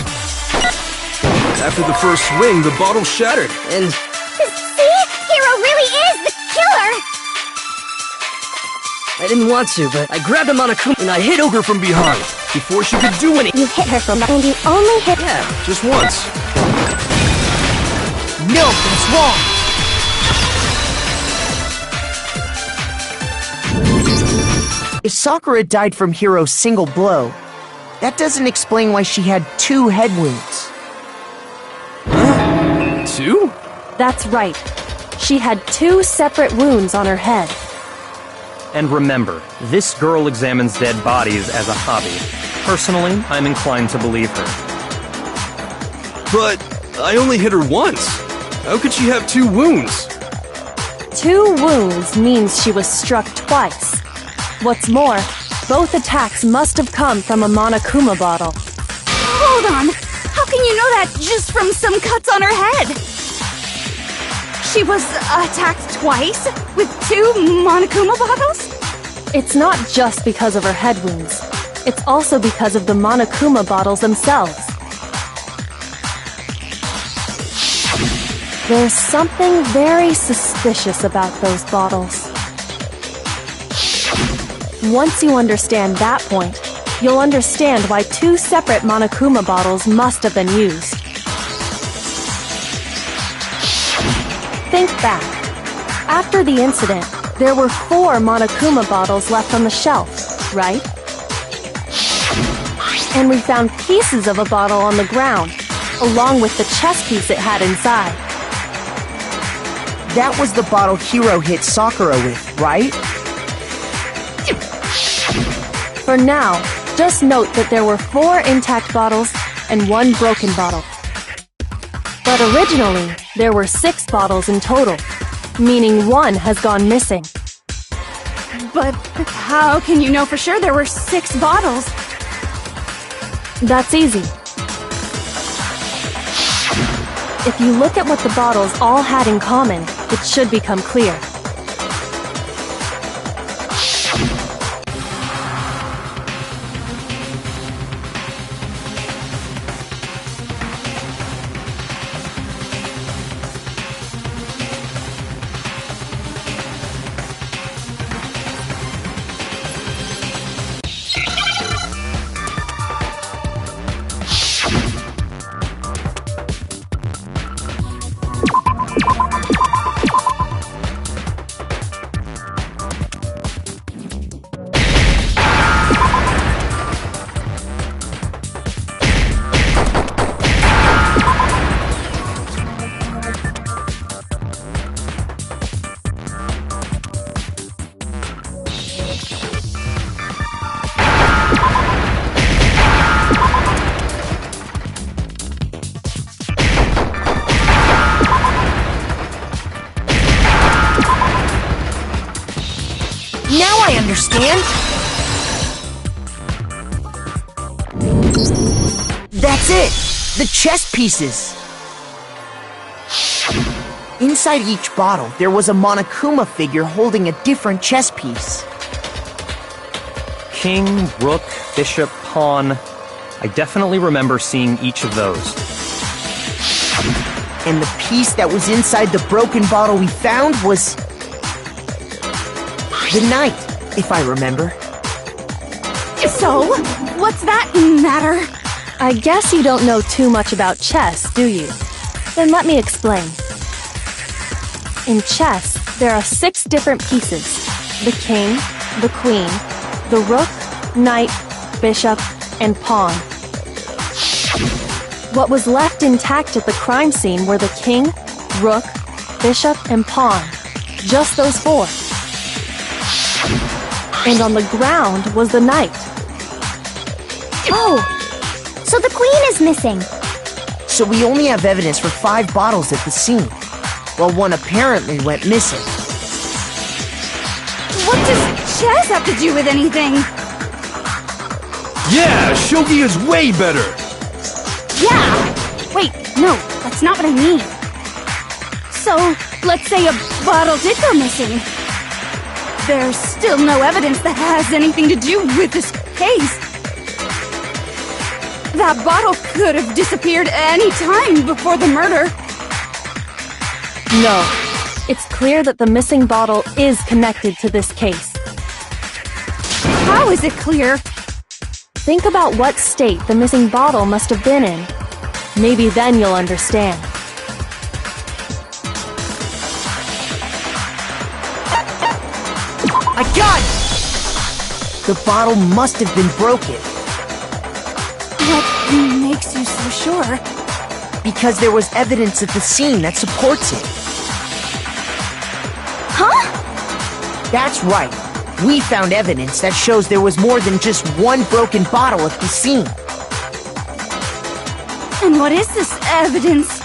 After the first swing, the bottle shattered, and... See? Hero really is the killer! I didn't want to, but I grabbed a Monokuma and I hit Ogre from behind before she could do anything. You hit her from behind. You only hit... Yeah, just once. No, that's wrong! If Sakura died from Hiro's single blow, that doesn't explain why she had 2 head wounds. Huh? 2? That's right. She had 2 separate wounds on her head. And remember, this girl examines dead bodies as a hobby. Personally, I'm inclined to believe her. But I only hit her once. How could she have 2 wounds? 2 wounds means she was struck twice. What's more, both attacks must have come from a Monokuma bottle. Hold on! How can you know that just from some cuts on her head? She was attacked twice with 2 Monokuma bottles? It's not just because of her head wounds. It's also because of the Monokuma bottles themselves. There's something very suspicious about those bottles. Once you understand that point, you'll understand why 2 separate Monokuma bottles must have been used. Think back. After the incident, there were 4 Monokuma bottles left on the shelf, right? And we found pieces of a bottle on the ground, along with the chess piece it had inside. That was the bottle Hiro hit Sakura with, right? For now, just note that there were 4 intact bottles and 1 broken bottle. But originally, there were 6 bottles in total, meaning 1 has gone missing. But how can you know for sure there were 6 bottles? That's easy. If you look at what the bottles all had in common, it should become clear. Now I understand! That's it! The chess pieces! Inside each bottle, there was a Monokuma figure holding a different chess piece. King, rook, bishop, pawn. I definitely remember seeing each of those. And the piece that was inside the broken bottle we found was... the knight, if I remember. So, what's that matter? I guess you don't know too much about chess, do you? Then let me explain. In chess, there are 6 different pieces. The king, the queen, the rook, knight, bishop, and pawn. What was left intact at the crime scene were the king, rook, bishop, and pawn. Just those 4. And on the ground was the knight. Oh, so the queen is missing. So we only have evidence for 5 bottles at the scene, while one apparently went missing. What does chess have to do with anything? Yeah, shogi is way better. Yeah! Wait, no, that's not what I mean. So, let's say a bottle did go missing. There's still no evidence that has anything to do with this case. That bottle could have disappeared any time before the murder. No. It's clear that the missing bottle is connected to this case. How is it clear? Think about what state the missing bottle must have been in. Maybe then you'll understand. I got it! The bottle must have been broken. What makes you so sure? Because there was evidence at the scene that supports it. Huh? That's right. We found evidence that shows there was more than just one broken bottle at the scene. And what is this evidence?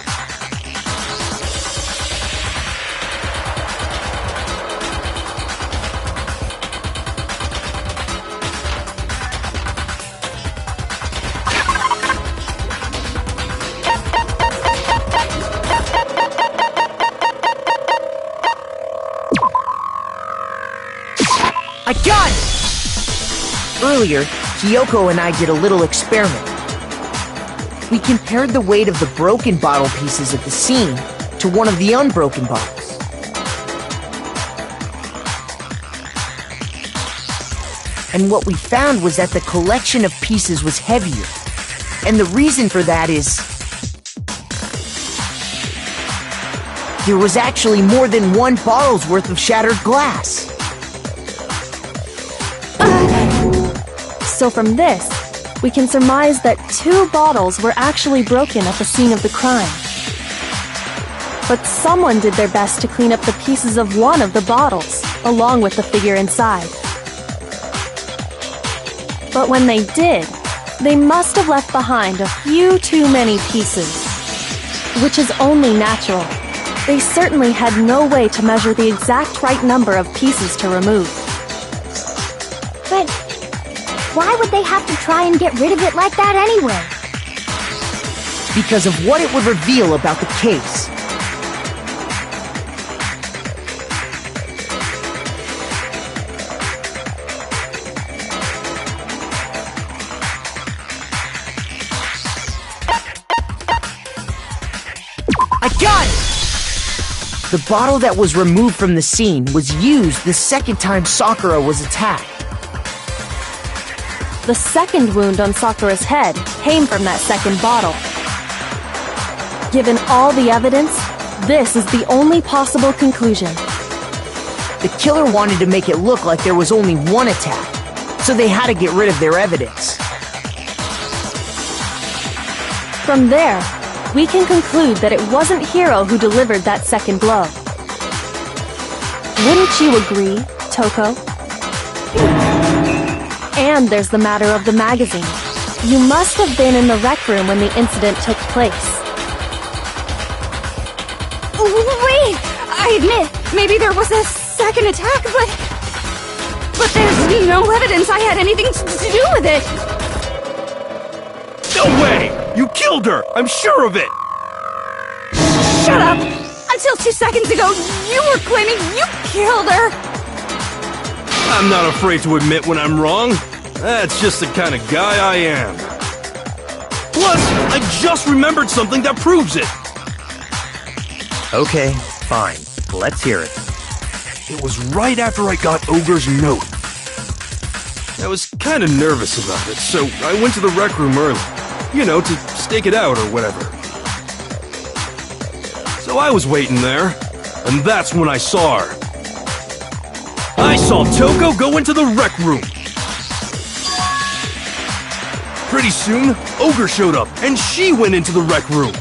I got it! Earlier, Kyoko and I did a little experiment. We compared the weight of the broken bottle pieces at the scene to one of the unbroken bottles. And what we found was that the collection of pieces was heavier. And the reason for that is... there was actually more than one bottle's worth of shattered glass. So from this, we can surmise that 2 bottles were actually broken at the scene of the crime. But someone did their best to clean up the pieces of one of the bottles, along with the figure inside. But when they did, they must have left behind a few too many pieces. Which is only natural. They certainly had no way to measure the exact right number of pieces to remove. But why would they have to try and get rid of it like that anyway? Because of what it would reveal about the case. I got it! The bottle that was removed from the scene was used the second time Sakura was attacked. The second wound on Sakura's head came from that second bottle. Given all the evidence, this is the only possible conclusion. The killer wanted to make it look like there was only one attack, so they had to get rid of their evidence. From there, we can conclude that it wasn't Hiro who delivered that second blow. Wouldn't you agree, Toko? And there's the matter of the magazine. You must have been in the rec room when the incident took place. Wait! I admit, maybe there was a second attack, but there's no evidence I had anything to do with it! No way! You killed her! I'm sure of it! Shut up! Until 2 seconds ago, you were claiming you killed her! I'm not afraid to admit when I'm wrong. That's just the kind of guy I am. Plus, I just remembered something that proves it. Okay, fine. Let's hear it. It was right after I got Ogre's note. I was kind of nervous about it, so I went to the rec room early. You know, to stake it out or whatever. So I was waiting there, and that's when I saw her. I saw Toko go into the rec room. Pretty soon, Ogre showed up, and she went into the rec room.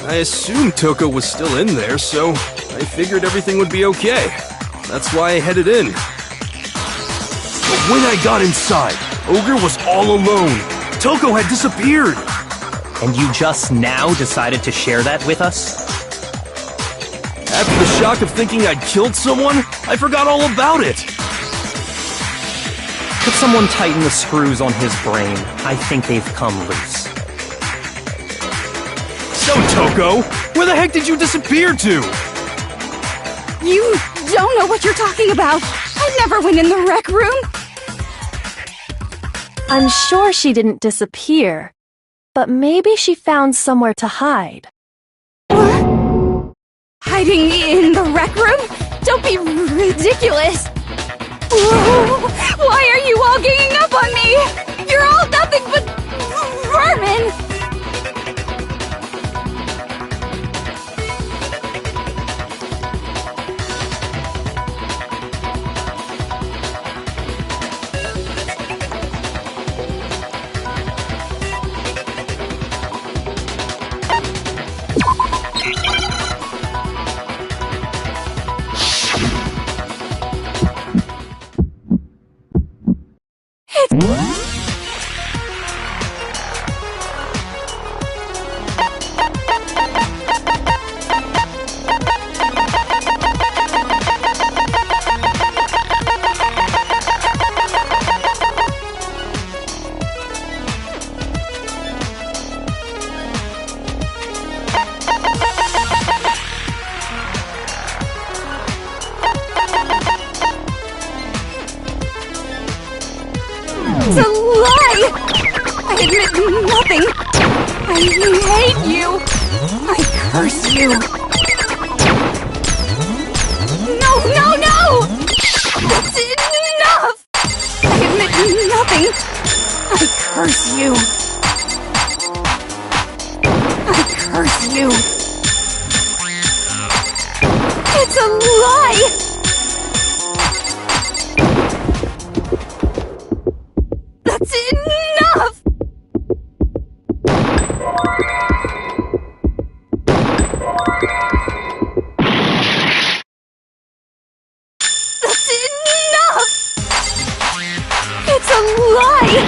I assumed Toko was still in there, so I figured everything would be okay. That's why I headed in. But when I got inside, Ogre was all alone. Toko had disappeared. And you just now decided to share that with us? After the shock of thinking I'd killed someone, I forgot all about it. Could someone tighten the screws on his brain? I think they've come loose. So, Toko, where the heck did you disappear to? You don't know what you're talking about! I never went in the rec room! I'm sure she didn't disappear, but maybe she found somewhere to hide. What? Hiding in the rec room? Don't be ridiculous! Whoa, why are you all ganging up on me? You're all nothing but vermin! It's a lie! I admit nothing! I hate you! I curse you! No, no, no! That's enough! I admit nothing! I curse you! I curse you! It's a lie! That's enough! That's enough! It's a lie!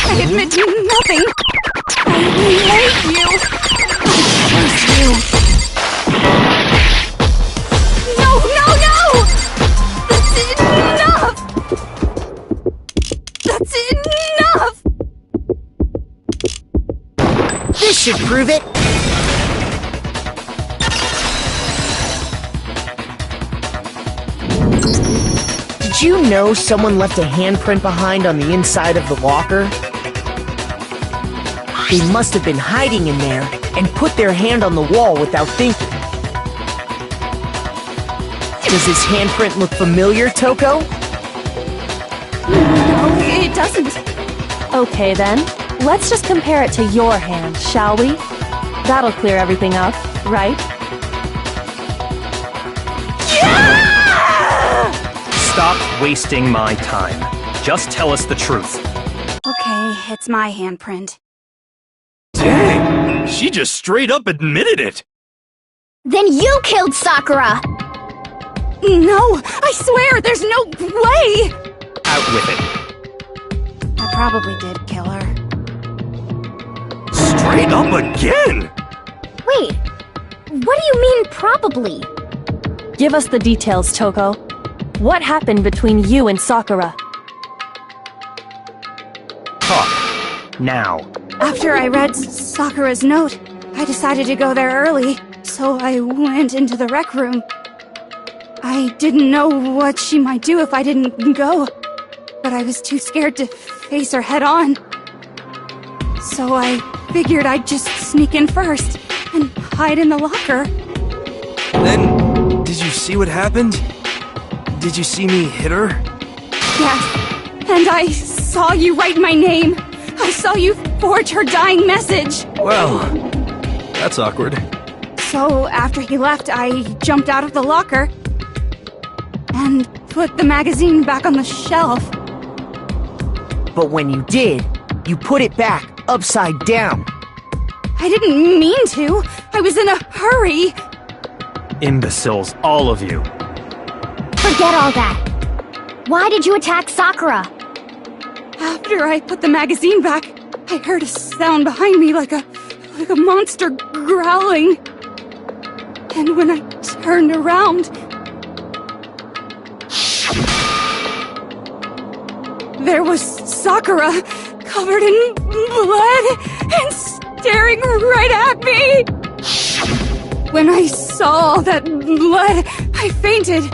I admit nothing! I hate you! I curse you! No, no, no! That's enough! That's enough! This should prove it. Did you know someone left a handprint behind on the inside of the locker? They must have been hiding in there and put their hand on the wall without thinking. Does this handprint look familiar, Toko? No, it doesn't. Okay then, let's just compare it to your hand, shall we? That'll clear everything up, right? Stop wasting my time. Just tell us the truth. Okay, it's my handprint. Dang, she just straight up admitted it. Then you killed Sakura! No, I swear, there's no way! Out with it. I probably did kill her. Straight up again? Wait, what do you mean probably? Give us the details, Toko. What happened between you and Sakura? Talk. Now. After I read Sakura's note, I decided to go there early, So I went into the rec room. I didn't know what she might do if I didn't go, but I was too scared to face her head on. So I figured I'd just sneak in first and hide in the locker. Then, did you see what happened? Did you see me hit her? Yes, and I saw you write my name. I saw you forge her dying message. Well, that's awkward. So after he left, I jumped out of the locker and put the magazine back on the shelf. But when you did, you put it back upside down. I didn't mean to. I was in a hurry. Imbeciles, all of you. Forget all that. Why did you attack Sakura? After I put the magazine back, I heard a sound behind me like a monster growling. And when I turned around, there was Sakura, covered in blood and staring right at me. When I saw all that blood, I fainted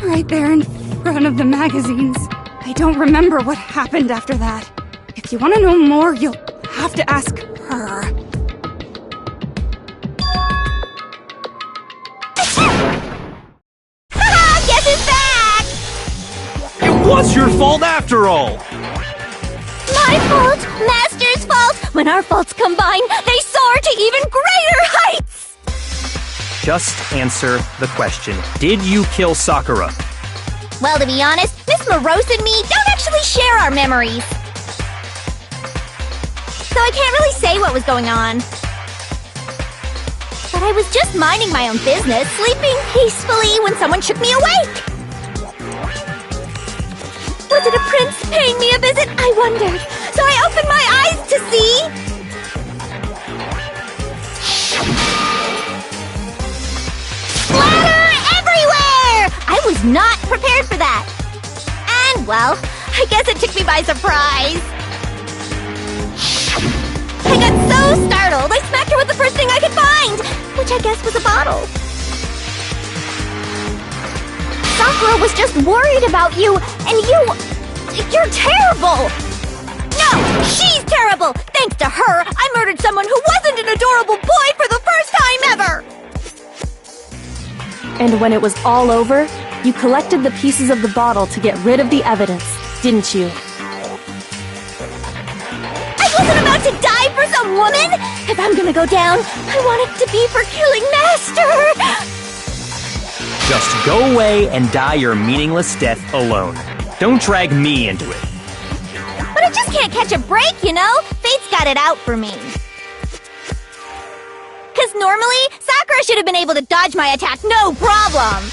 right there in front of the magazines. I don't remember what happened after that. If you want to know more, you'll have to ask her. Guess who's back? It was your fault after all! My fault, Master's fault. When our faults combine, they soar to even greater heights. Just answer the question. Did you kill Sakura? Well, to be honest, Miss Morose and me don't actually share our memories. So I can't really say what was going on. But I was just minding my own business, sleeping peacefully when someone shook me awake. Was it a prince paying me a visit? I wondered. So I opened my eyes to see... splatter everywhere! I was not prepared for that. And, well, I guess it took me by surprise. I got so startled, I smacked her with the first thing I could find, which I guess was a bottle. Sakura was just worried about you, and you're terrible! No, she's terrible! Thanks to her, I murdered someone who wasn't an adorable boy for the first time ever! And when it was all over, you collected the pieces of the bottle to get rid of the evidence, didn't you? I wasn't about to die for some woman! If I'm gonna go down, I want it to be for killing Master! Just go away and die your meaningless death alone. Don't drag me into it. But I just can't catch a break, you know? Fate's got it out for me. Cause normally, Sakura should have been able to dodge my attack, no problem!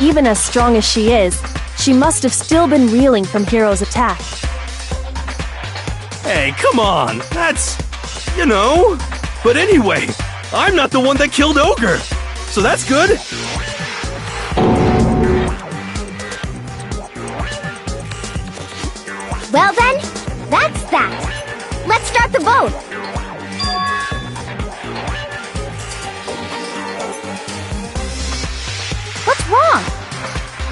Even as strong as she is, she must have still been reeling from Hiro's attack. Hey, come on! That's... you know... But anyway, I'm not the one that killed Ogre! So that's good! Well then, that's that. Let's start the vote. What's wrong?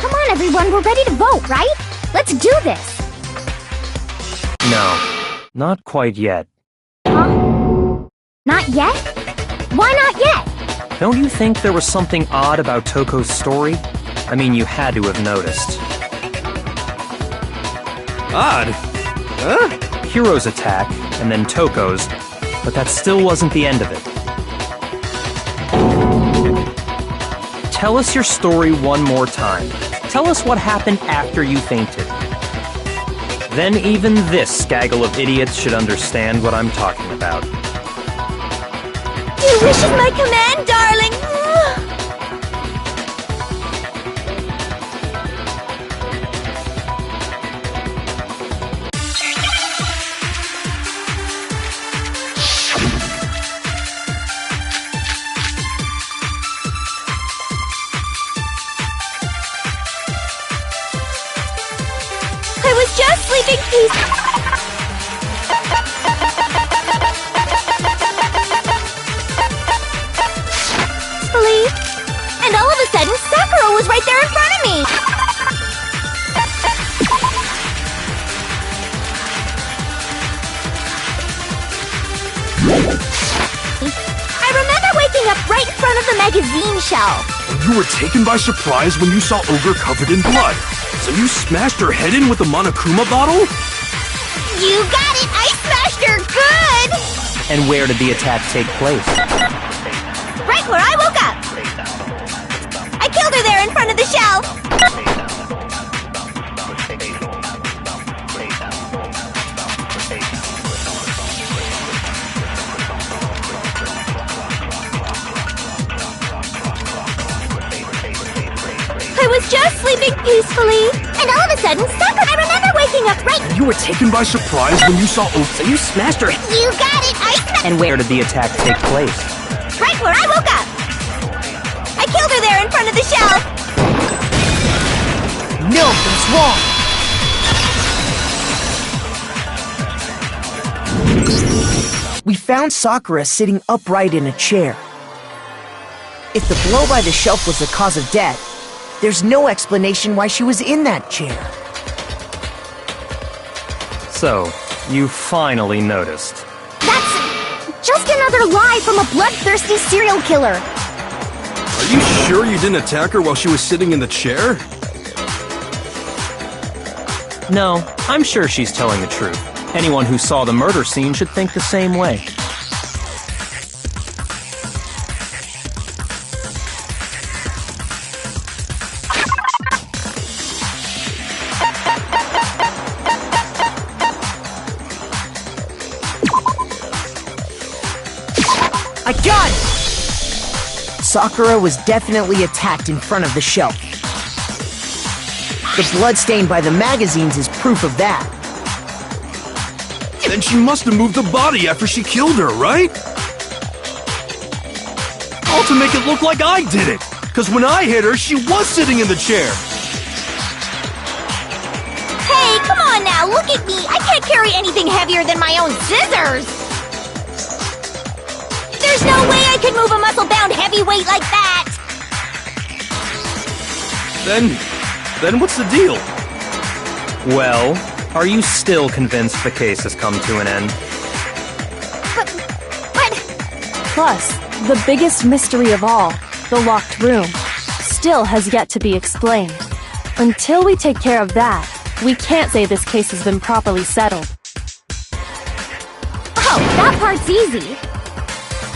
Come on, everyone, we're ready to vote, right? Let's do this. No, not quite yet. Huh? Not yet? Why not yet? Don't you think there was something odd about Toko's story? I mean, you had to have noticed. Odd? Huh? Hiro's attack, and then Toko's, but that still wasn't the end of it. Tell us your story one more time. Tell us what happened after you fainted. Then even this gaggle of idiots should understand what I'm talking about. Your wish is my command, darling! I was just sleeping peacefully. And all of a sudden, Sakura was right there in front of me! I remember waking up right in front of the magazine shelf. And you were taken by surprise when you saw Ogre covered in blood. So you smashed her head in with the Monokuma bottle? You got it! I smashed her good! And where did the attack take place? Right where I woke up! I killed her there in front of the shelf! I was just sleeping peacefully, and all of a sudden, Sakura, I remember waking up right... And you were taken by surprise when you saw Ogre. So you smashed her. You got it! I smashed... And where did the attack take place? Right where I woke up! I killed her there in front of the shelf! No, that's wrong! We found Sakura sitting upright in a chair. If the blow by the shelf was the cause of death, there's no explanation why she was in that chair. So, you finally noticed. That's just another lie from a bloodthirsty serial killer. Are you sure you didn't attack her while she was sitting in the chair? No, I'm sure she's telling the truth. Anyone who saw the murder scene should think the same way. I got it! Sakura was definitely attacked in front of the shelf. The blood stained by the magazines is proof of that. Then she must have moved the body after she killed her, right? All to make it look like I did it! Because when I hit her, she was sitting in the chair! Hey, come on now, look at me! I can't carry anything heavier than my own scissors! There's no way I could move a muscle-bound heavyweight like that! Then what's the deal? Well, are you still convinced the case has come to an end? But... Plus, the biggest mystery of all, the locked room, still has yet to be explained. Until we take care of that, we can't say this case has been properly settled. Oh, that part's easy.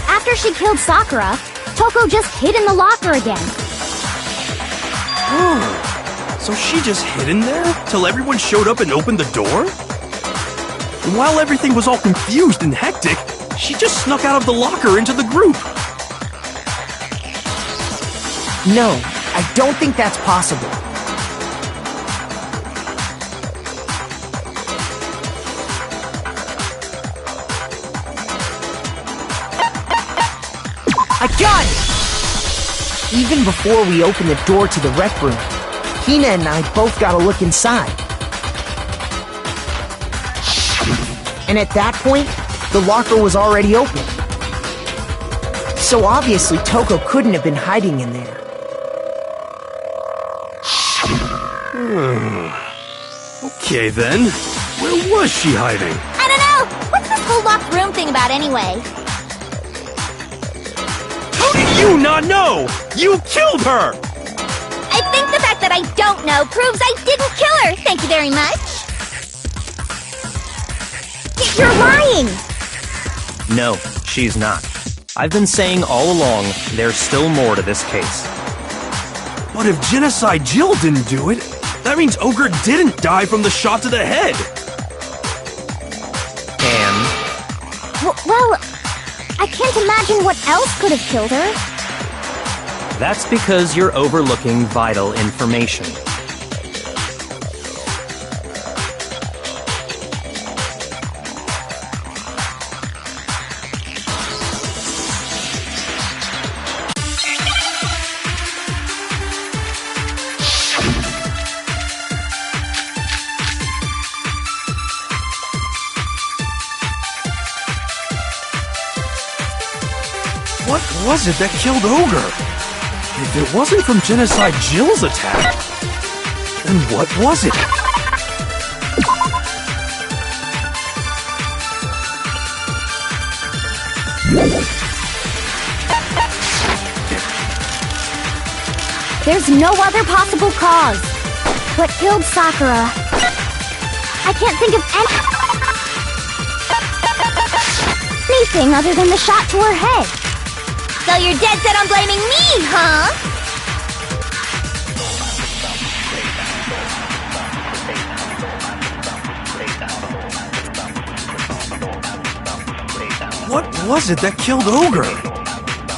After she killed Sakura, Toko just hid in the locker again. So she just hid in there till everyone showed up and opened the door? And while everything was all confused and hectic, she just snuck out of the locker into the group. No, I don't think that's possible. I got it! Even before we opened the door to the rec room, Hina and I both got a look inside. And at that point, the locker was already open. So obviously Toko couldn't have been hiding in there. Okay then, where was she hiding? I don't know! What's this whole locked room thing about anyway? How do you not know? You killed her! I think the fact that I don't know proves I didn't kill her! Thank you very much! You're lying! No, she's not. I've been saying all along, there's still more to this case. But if Genocide Jill didn't do it, that means Ogre didn't die from the shot to the head! And? Well, I can't imagine what else could have killed her. That's because you're overlooking vital information. What was it that killed Ogre? If it wasn't from Genocide Jill's attack, then what was it? There's no other possible cause. What killed Sakura? I can't think of anything other than the shot to her head. So you're dead set on blaming me, huh? What was it that killed Ogre?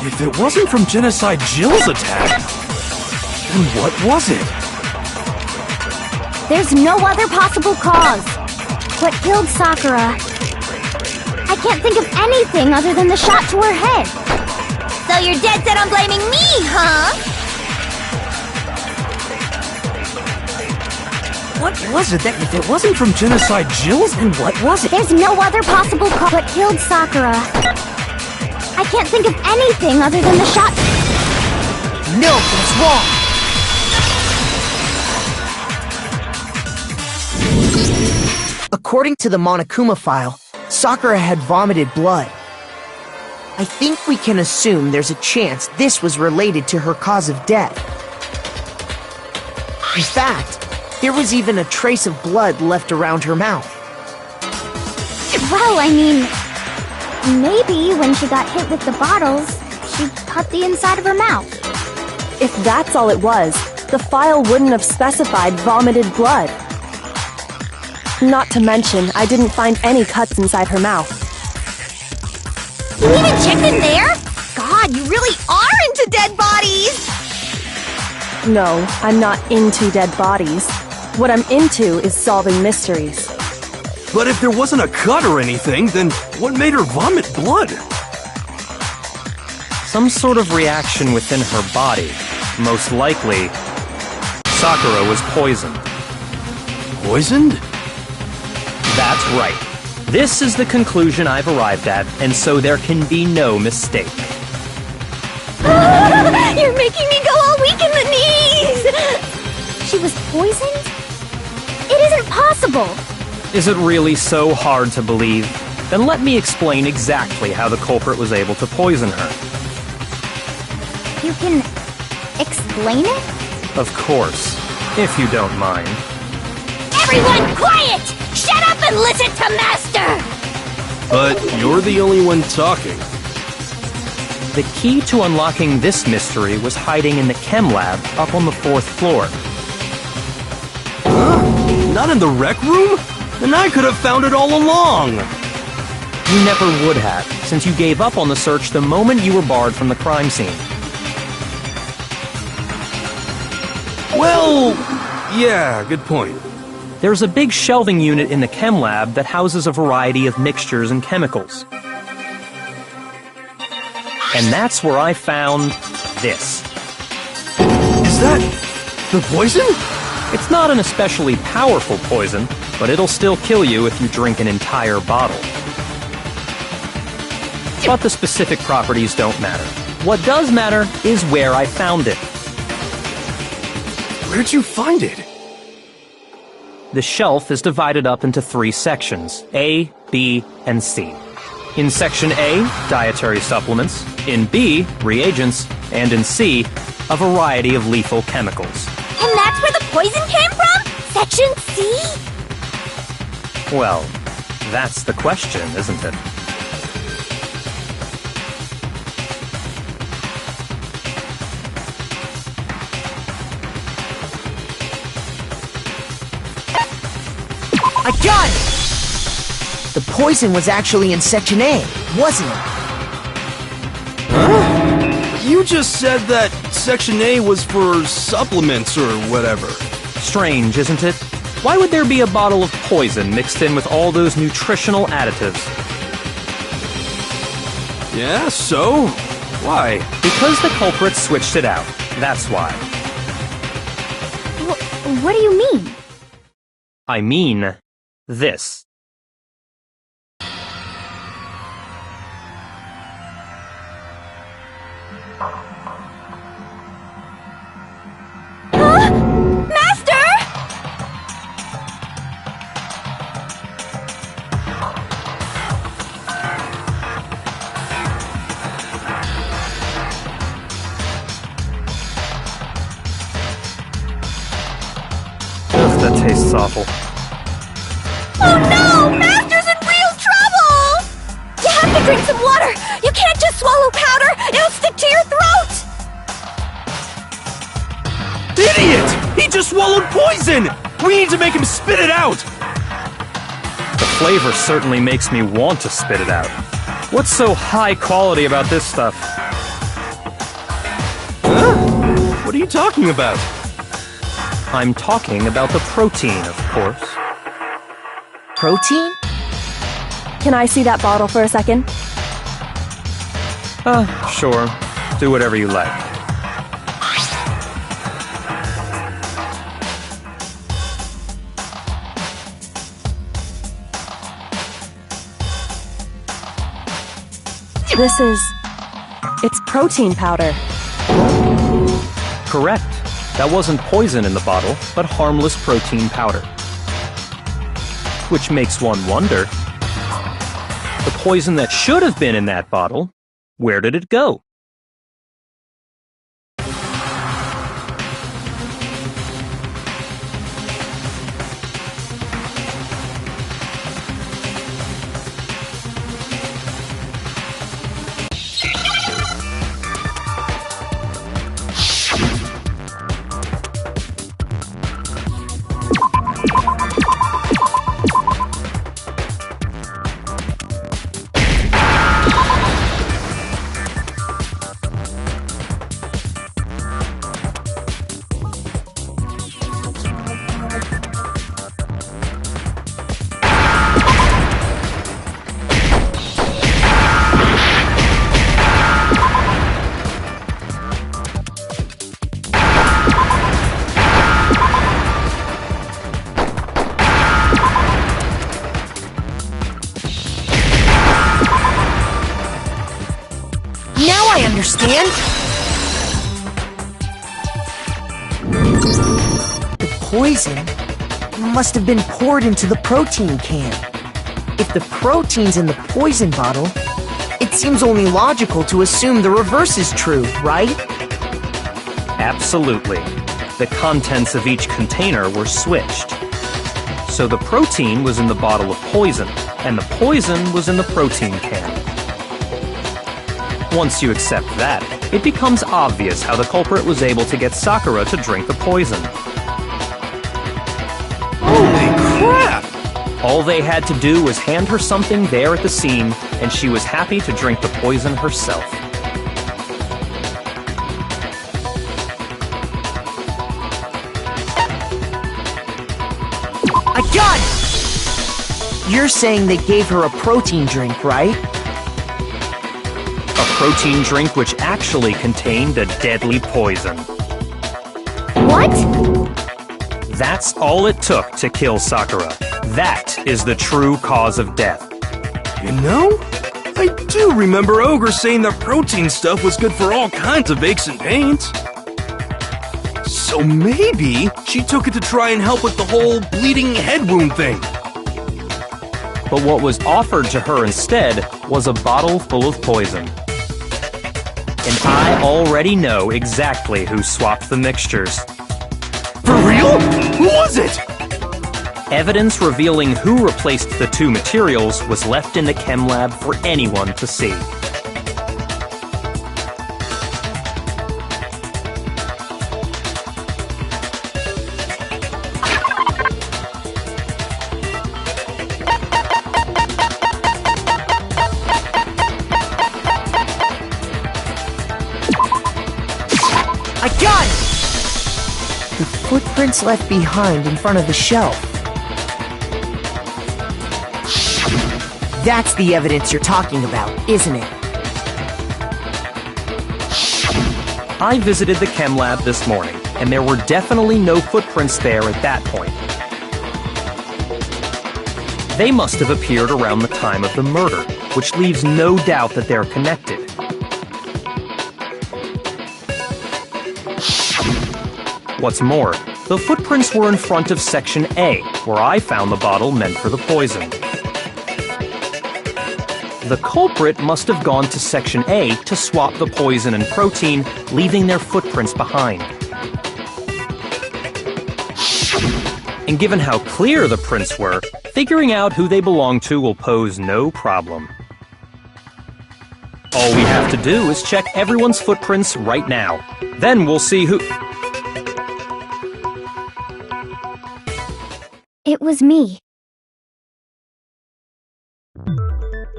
If it wasn't from Genocide Jill's attack, then what was it? There's no other possible cause. What killed Sakura? I can't think of anything other than the shot to her head. So you're dead set on blaming me, huh? What was it that if it wasn't from Genocide Jill's, then what was it? There's no other possible cause. What killed Sakura? I can't think of anything other than the shot. No, that's wrong. According to the Monokuma file, Sakura had vomited blood. I think we can assume there's a chance this was related to her cause of death. In fact, there was even a trace of blood left around her mouth. Well, I mean, maybe when she got hit with the bottles, she cut the inside of her mouth. If that's all it was, the file wouldn't have specified vomited blood. Not to mention, I didn't find any cuts inside her mouth. You even checked in there? God, you really are into dead bodies! No, I'm not into dead bodies. What I'm into is solving mysteries. But if there wasn't a cut or anything, then what made her vomit blood? Some sort of reaction within her body. Most likely, Sakura was poisoned. Poisoned? That's right. This is the conclusion I've arrived at, and so there can be no mistake. You're making me go all weak in the knees! She was poisoned? It isn't possible! Is it really so hard to believe? Then let me explain exactly how the culprit was able to poison her. You can explain it? Of course, if you don't mind. Everyone quiet! Shut up and listen to Master! But you're the only one talking. The key to unlocking this mystery was hiding in the chem lab up on the 4th floor. Huh? Not in the rec room? Then I could have found it all along! You never would have, since you gave up on the search the moment you were barred from the crime scene. Well, yeah, good point. There's a big shelving unit in the chem lab that houses a variety of mixtures and chemicals. And that's where I found this. Is that the poison? It's not an especially powerful poison, but it'll still kill you if you drink an entire bottle. But the specific properties don't matter. What does matter is where I found it. Where'd you find it? The shelf is divided up into 3 sections, A, B, and C. In Section A, dietary supplements. In B, reagents. And in C, a variety of lethal chemicals. And that's where the poison came from? Section C? Well, that's the question, isn't it? I got it! The poison was actually in Section A, wasn't it? Huh? You just said that Section A was for supplements or whatever. Strange, isn't it? Why would there be a bottle of poison mixed in with all those nutritional additives? Yeah, so? Why? Because the culprit switched it out. That's why. What do you mean? I mean this. tastes awful. Oh no! Master's in real trouble! You have to drink some water! You can't just swallow powder! It'll stick to your throat! Idiot! He just swallowed poison! We need to make him spit it out! The flavor certainly makes me want to spit it out. What's so high quality about this stuff? Huh? What are you talking about? I'm talking about the protein, of course. Protein? Can I see that bottle for a second? Sure. Do whatever you like. It's protein powder. Correct. That wasn't poison in the bottle, but harmless protein powder. Which makes one wonder, the poison that should have been in that bottle, where did it go? Now I understand! The poison must have been poured into the protein can. If the protein's in the poison bottle, it seems only logical to assume the reverse is true, right? Absolutely. The contents of each container were switched. So the protein was in the bottle of poison, and the poison was in the protein can. Once you accept that, it becomes obvious how the culprit was able to get Sakura to drink the poison. Holy crap! All they had to do was hand her something there at the scene, and she was happy to drink the poison herself. I got it! You're saying they gave her a protein drink, right? A protein drink which actually contained a deadly poison. What? That's all it took to kill Sakura. That is the true cause of death. You know, I do remember Ogre saying that protein stuff was good for all kinds of aches and pains. So maybe she took it to try and help with the whole bleeding head wound thing. But what was offered to her instead was a bottle full of poison. And I already know exactly who swapped the mixtures. For real? Who was it? Evidence revealing who replaced the two materials was left in the chem lab for anyone to see. I got it! The footprints left behind in front of the shelf. That's the evidence you're talking about, isn't it? I visited the chem lab this morning, and there were definitely no footprints there at that point. They must have appeared around the time of the murder, which leaves no doubt that they're connected. What's more, the footprints were in front of Section A, where I found the bottle meant for the poison. The culprit must have gone to Section A to swap the poison and protein, leaving their footprints behind. And given how clear the prints were, figuring out who they belong to will pose no problem. All we have to do is check everyone's footprints right now. Then we'll see who... It was me.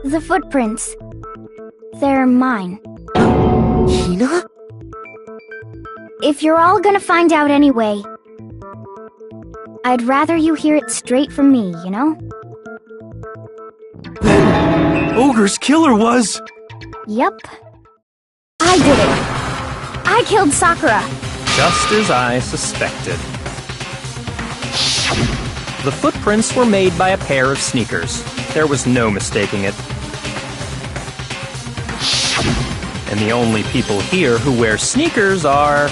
The footprints. They're mine. Hina? If you're all gonna find out anyway, I'd rather you hear it straight from me, you know? Ogre's killer was... Yep. I did it. I killed Sakura. Just as I suspected. The footprints were made by a pair of sneakers. There was no mistaking it. And the only people here who wear sneakers are...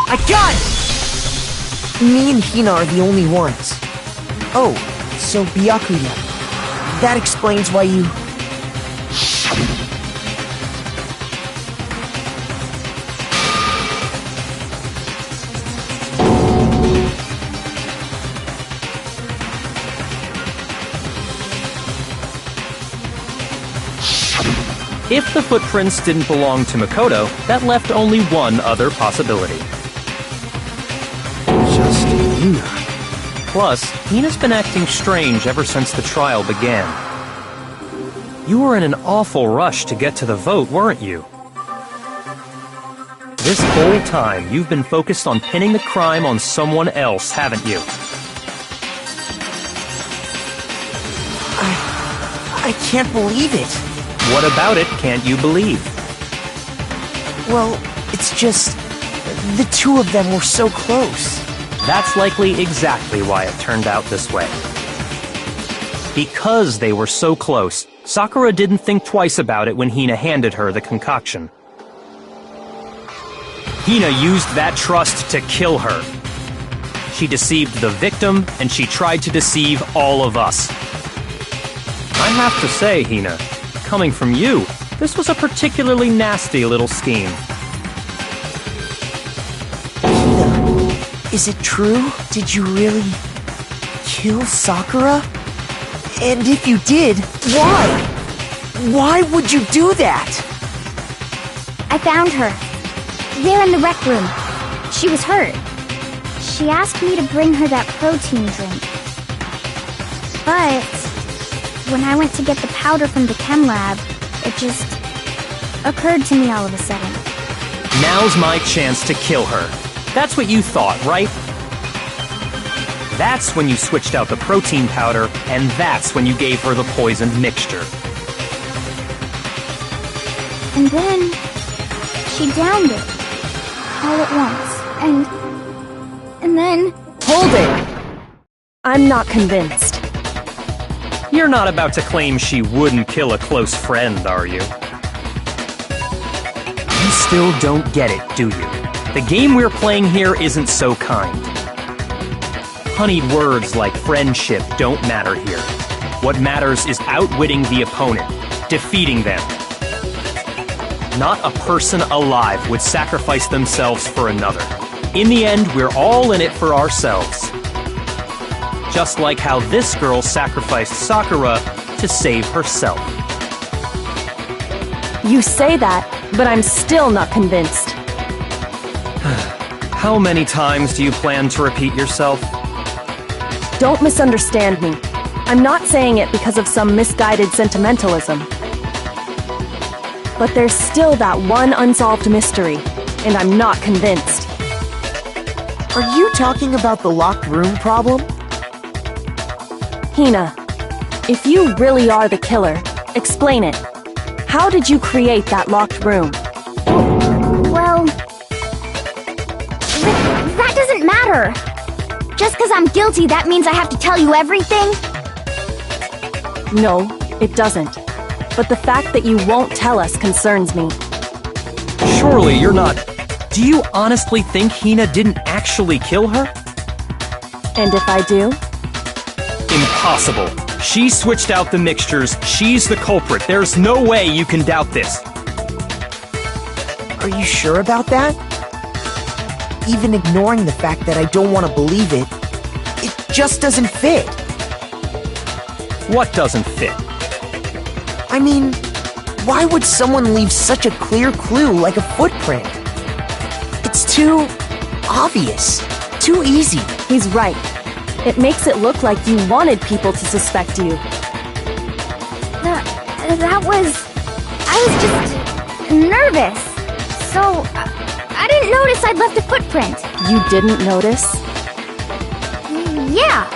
I got it! Me and Hina are the only ones. Oh, so Byakuya. That explains why you... If the footprints didn't belong to Makoto, that left only one other possibility. Just Hina. Plus, Hina's been acting strange ever since the trial began. You were in an awful rush to get to the vote, weren't you? This whole time, you've been focused on pinning the crime on someone else, haven't you? I can't believe it. What about it can't you believe? Well, it's just... the two of them were so close. That's likely exactly why it turned out this way. Because they were so close, Sakura didn't think twice about it when Hina handed her the concoction. Hina used that trust to kill her. She deceived the victim, and she tried to deceive all of us. I have to say, Hina, coming from you, this was a particularly nasty little scheme. Hina, is it true? Did you really... kill Sakura? And if you did, why? Why would you do that? I found her. There in the rec room. She was hurt. She asked me to bring her that protein drink. But when I went to get the powder from the chem lab, it just occurred to me all of a sudden. Now's my chance to kill her. That's what you thought, right? That's when you switched out the protein powder, and that's when you gave her the poisoned mixture. And then she downed it all at once. And then... Hold it! I'm not convinced. You're not about to claim she wouldn't kill a close friend, are you? You still don't get it, do you? The game we're playing here isn't so kind. Honeyed words like friendship don't matter here. What matters is outwitting the opponent, defeating them. Not a person alive would sacrifice themselves for another. In the end, we're all in it for ourselves. Just like how this girl sacrificed Sakura to save herself. You say that, but I'm still not convinced. How many times do you plan to repeat yourself? Don't misunderstand me. I'm not saying it because of some misguided sentimentalism. But there's still that one unsolved mystery, and I'm not convinced. Are you talking about the locked room problem? Hina, if you really are the killer, explain it. How did you create that locked room? Well... that doesn't matter. Just because I'm guilty, that means I have to tell you everything? No, it doesn't. But the fact that you won't tell us concerns me. Surely you're not... Do you honestly think Hina didn't actually kill her? And if I do? Impossible. She switched out the mixtures. She's the culprit. There's no way you can doubt this. Are you sure about that? Even ignoring the fact that I don't want to believe it, it just doesn't fit. What doesn't fit? I mean, why would someone leave such a clear clue like a footprint? It's too obvious, too easy. He's right. It makes it look like you wanted people to suspect you. I was just nervous. So, I didn't notice I'd left a footprint. You didn't notice? Yeah,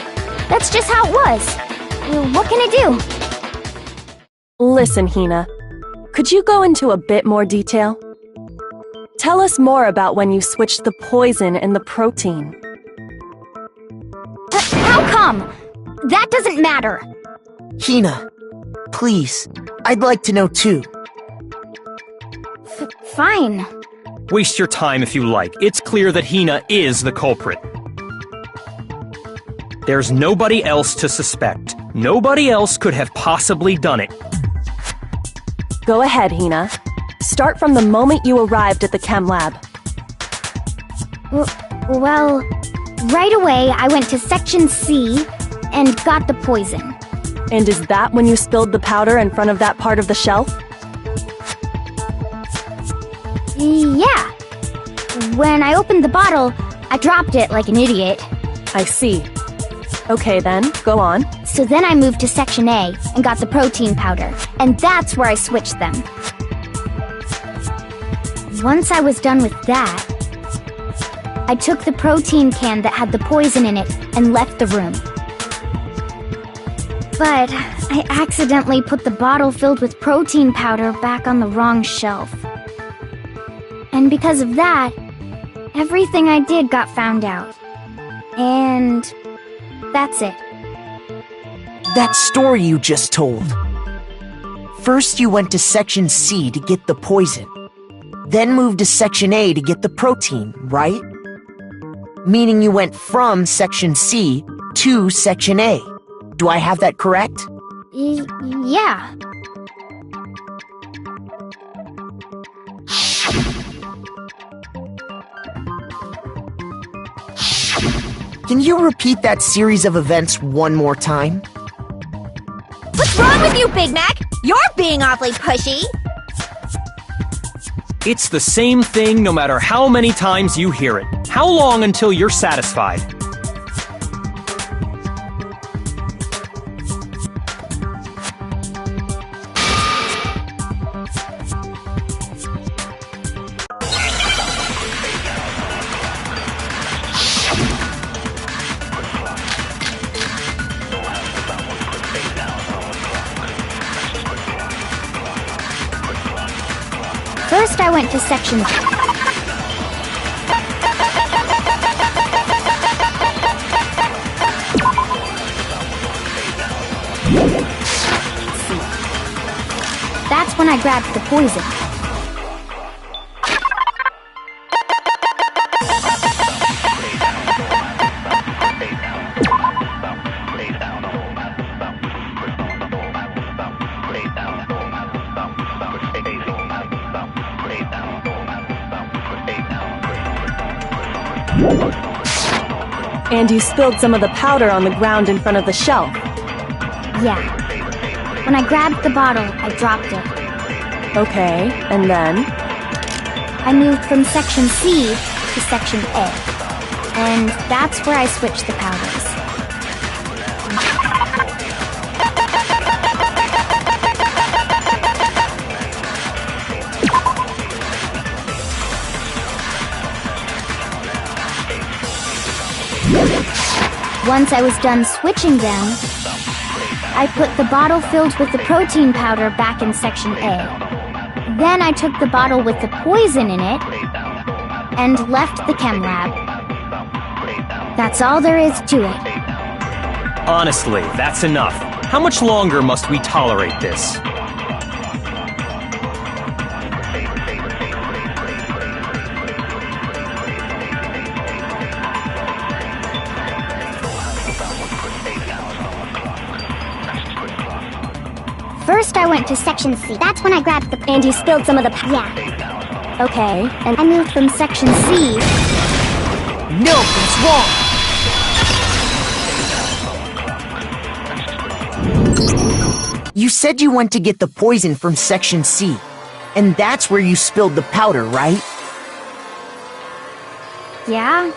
that's just how it was. What can I do? Listen, Hina. Could you go into a bit more detail? Tell us more about when you switched the poison and the protein. How come? That doesn't matter. Hina, please, I'd like to know too. Fine. Waste your time if you like. It's clear that Hina is the culprit. There's nobody else to suspect. Nobody else could have possibly done it. Go ahead, Hina. Start from the moment you arrived at the chem lab. Well, right away I went to Section C and got the poison. And is that when you spilled the powder in front of that part of the shelf? Yeah. When I opened the bottle, I dropped it like an idiot. I see. Okay then, go on. So then I moved to Section A and got the protein powder, and that's where I switched them. Once I was done with that, I took the protein can that had the poison in it and left the room. But I accidentally put the bottle filled with protein powder back on the wrong shelf. And because of that, everything I did got found out. And that's it. That story you just told. First you went to Section C to get the poison, then moved to Section A to get the protein, right? Meaning you went from Section C to Section A. Do I have that correct? Yeah. Can you repeat that series of events one more time? What's wrong with you, Big Mac? You're being awfully pushy. It's the same thing no matter how many times you hear it. How long until you're satisfied? First, I went to Section C. That's when I grabbed the poison. And you spilled some of the powder on the ground in front of the shelf. Yeah. When I grabbed the bottle, I dropped it. Okay, and then? I moved from Section C to Section A. And that's where I switched the powders. Once I was done switching them, I put the bottle filled with the protein powder back in Section A. Then I took the bottle with the poison in it and left the chem lab. That's all there is to it. Honestly, that's enough. How much longer must we tolerate this? First, I went to Section C. That's when I grabbed the... And you spilled some of the... Yeah. Okay, and I moved from section C. No, that's wrong! You said you went to get the poison from section C, and that's where you spilled the powder, right? Yeah?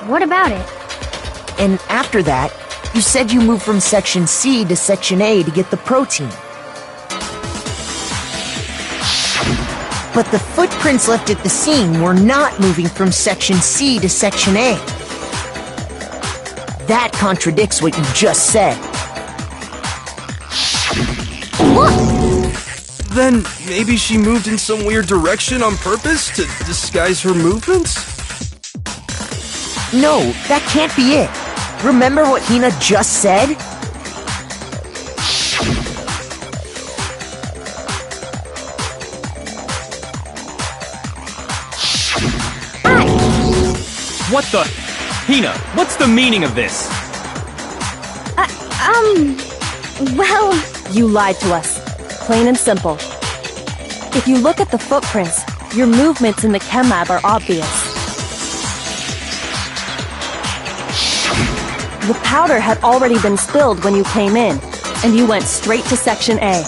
What about it? And after that, you said you moved from section C to section A to get the protein. But the footprints left at the scene were not moving from section C to section A. That contradicts what you just said. Then maybe she moved in some weird direction on purpose to disguise her movements? No, that can't be it. Remember what Hina just said? What the? Hina, what's the meaning of this? Well... You lied to us. Plain and simple. If you look at the footprints, your movements in the chem lab are obvious. The powder had already been spilled when you came in, and you went straight to Section A.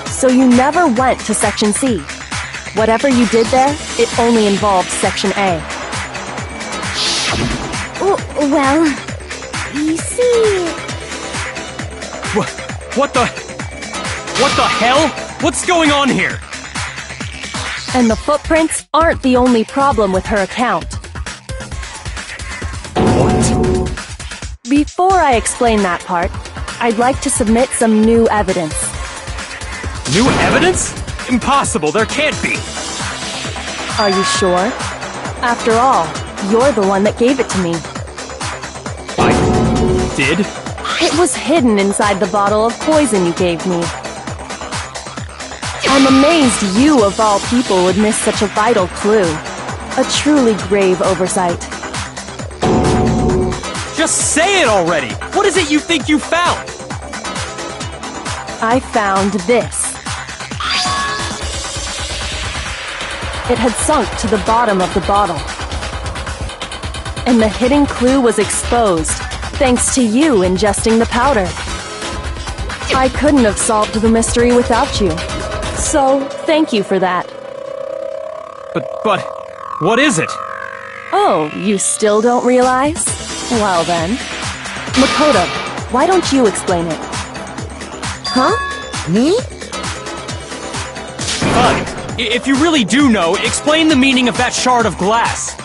So you never went to Section C. Whatever you did there, it only involved Section A. Well... You see... What the hell? What's going on here? And the footprints aren't the only problem with her account. What? Before I explain that part, I'd like to submit some new evidence. New evidence? Impossible, there can't be. Are you sure? After all, you're the one that gave it to me. I did? It was hidden inside the bottle of poison you gave me. I'm amazed you, of all people, would miss such a vital clue. A truly grave oversight. Just say it already! What is it you think you found? I found this. It had sunk to the bottom of the bottle. And the hidden clue was exposed, thanks to you ingesting the powder. I couldn't have solved the mystery without you. So, thank you for that. But, what is it? Oh, you still don't realize? Well then. Makoto, why don't you explain it? Huh? Me? Fine. If you really do know, explain the meaning of that shard of glass.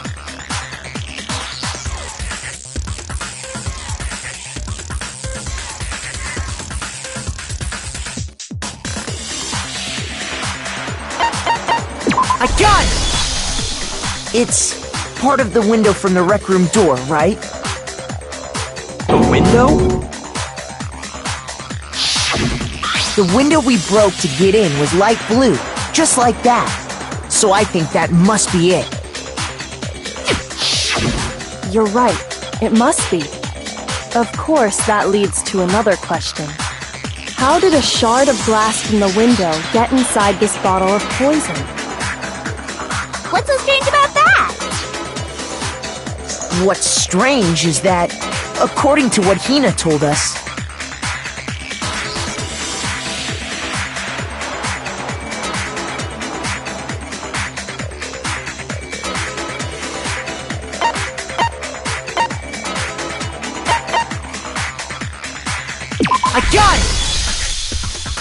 I got it! It's part of the window from the rec room door, right? The window? The window we broke to get in was light blue, just like that. So I think that must be it. You're right. It must be. Of course, that leads to another question. How did a shard of glass from the window get inside this bottle of poison? What's so strange about that? What's strange is that, according to what Hina told us, I got it!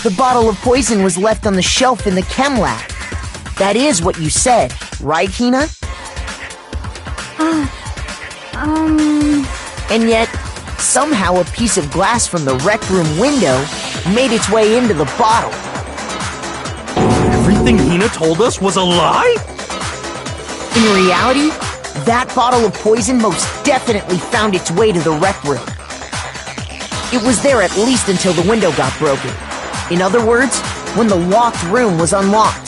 The bottle of poison was left on the shelf in the chem lab. That is what you said, right, Hina? And yet, somehow a piece of glass from the rec room window made its way into the bottle. Everything Hina told us was a lie? In reality, that bottle of poison most definitely found its way to the rec room. It was there at least until the window got broken. In other words, when the locked room was unlocked.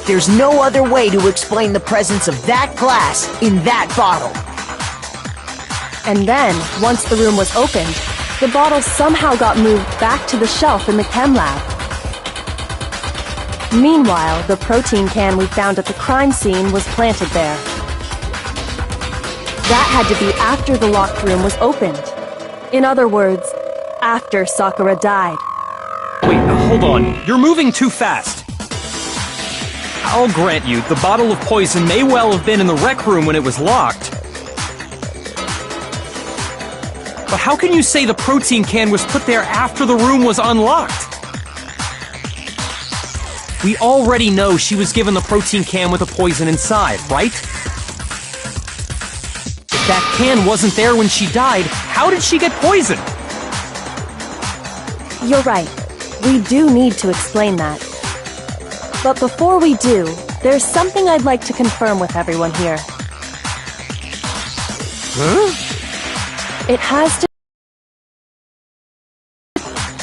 There's no other way to explain the presence of that glass in that bottle. And then, once the room was opened, the bottle somehow got moved back to the shelf in the chem lab. Meanwhile, the protein can we found at the crime scene was planted there. That had to be after the locked room was opened. In other words, after Sakura died. Wait, hold on. You're moving too fast. I'll grant you, the bottle of poison may well have been in the rec room when it was locked. But how can you say the protein can was put there after the room was unlocked? We already know she was given the protein can with the poison inside, right? If that can wasn't there when she died, how did she get poisoned? You're right. We do need to explain that. But before we do, there's something I'd like to confirm with everyone here. Huh? It has to...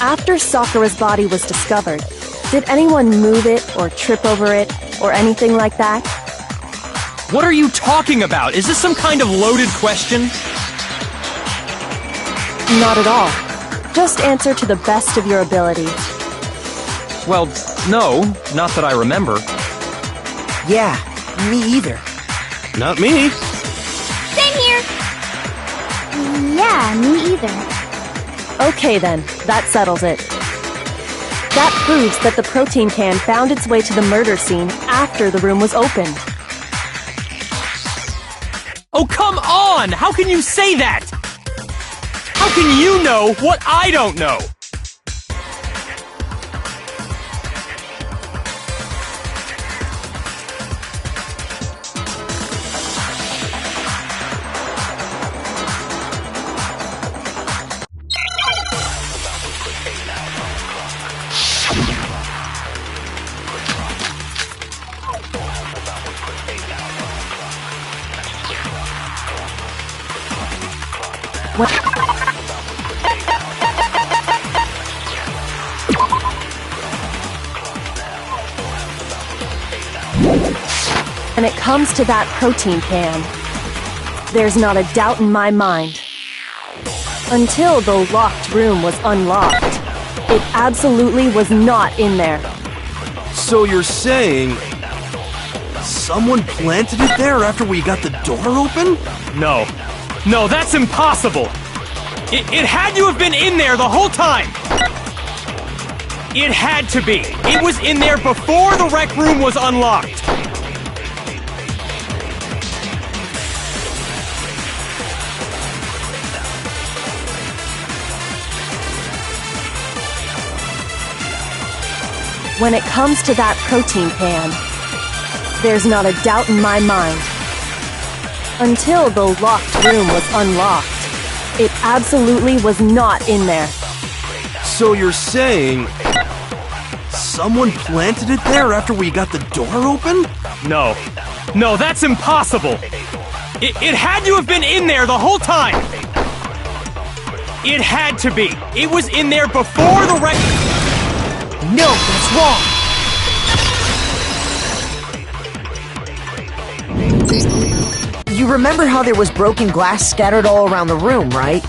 After Sakura's body was discovered, did anyone move it or trip over it or anything like that? What are you talking about? Is this some kind of loaded question? Not at all. Just answer to the best of your ability. Well, no, not that I remember. Yeah, me either. Not me. Same here. Yeah, me either. Okay then, that settles it. That proves that the protein can found its way to the murder scene after the room was opened. Oh, come on! How can you say that? How can you know what I don't know? When it comes to that protein can, there's not a doubt in my mind. Until the locked room was unlocked, it absolutely was not in there. So you're saying... someone planted it there after we got the door open? No. No, that's impossible! It had to have been in there the whole time! It had to be! It was in there before the rec room was unlocked! When it comes to that protein can, there's not a doubt in my mind. Until the locked room was unlocked, it absolutely was not in there. So you're saying... someone planted it there after we got the door open? No. No, that's impossible! It had to have been in there the whole time! It had to be! It was in there before the rec... No, that's wrong! You remember how there was broken glass scattered all around the room, right?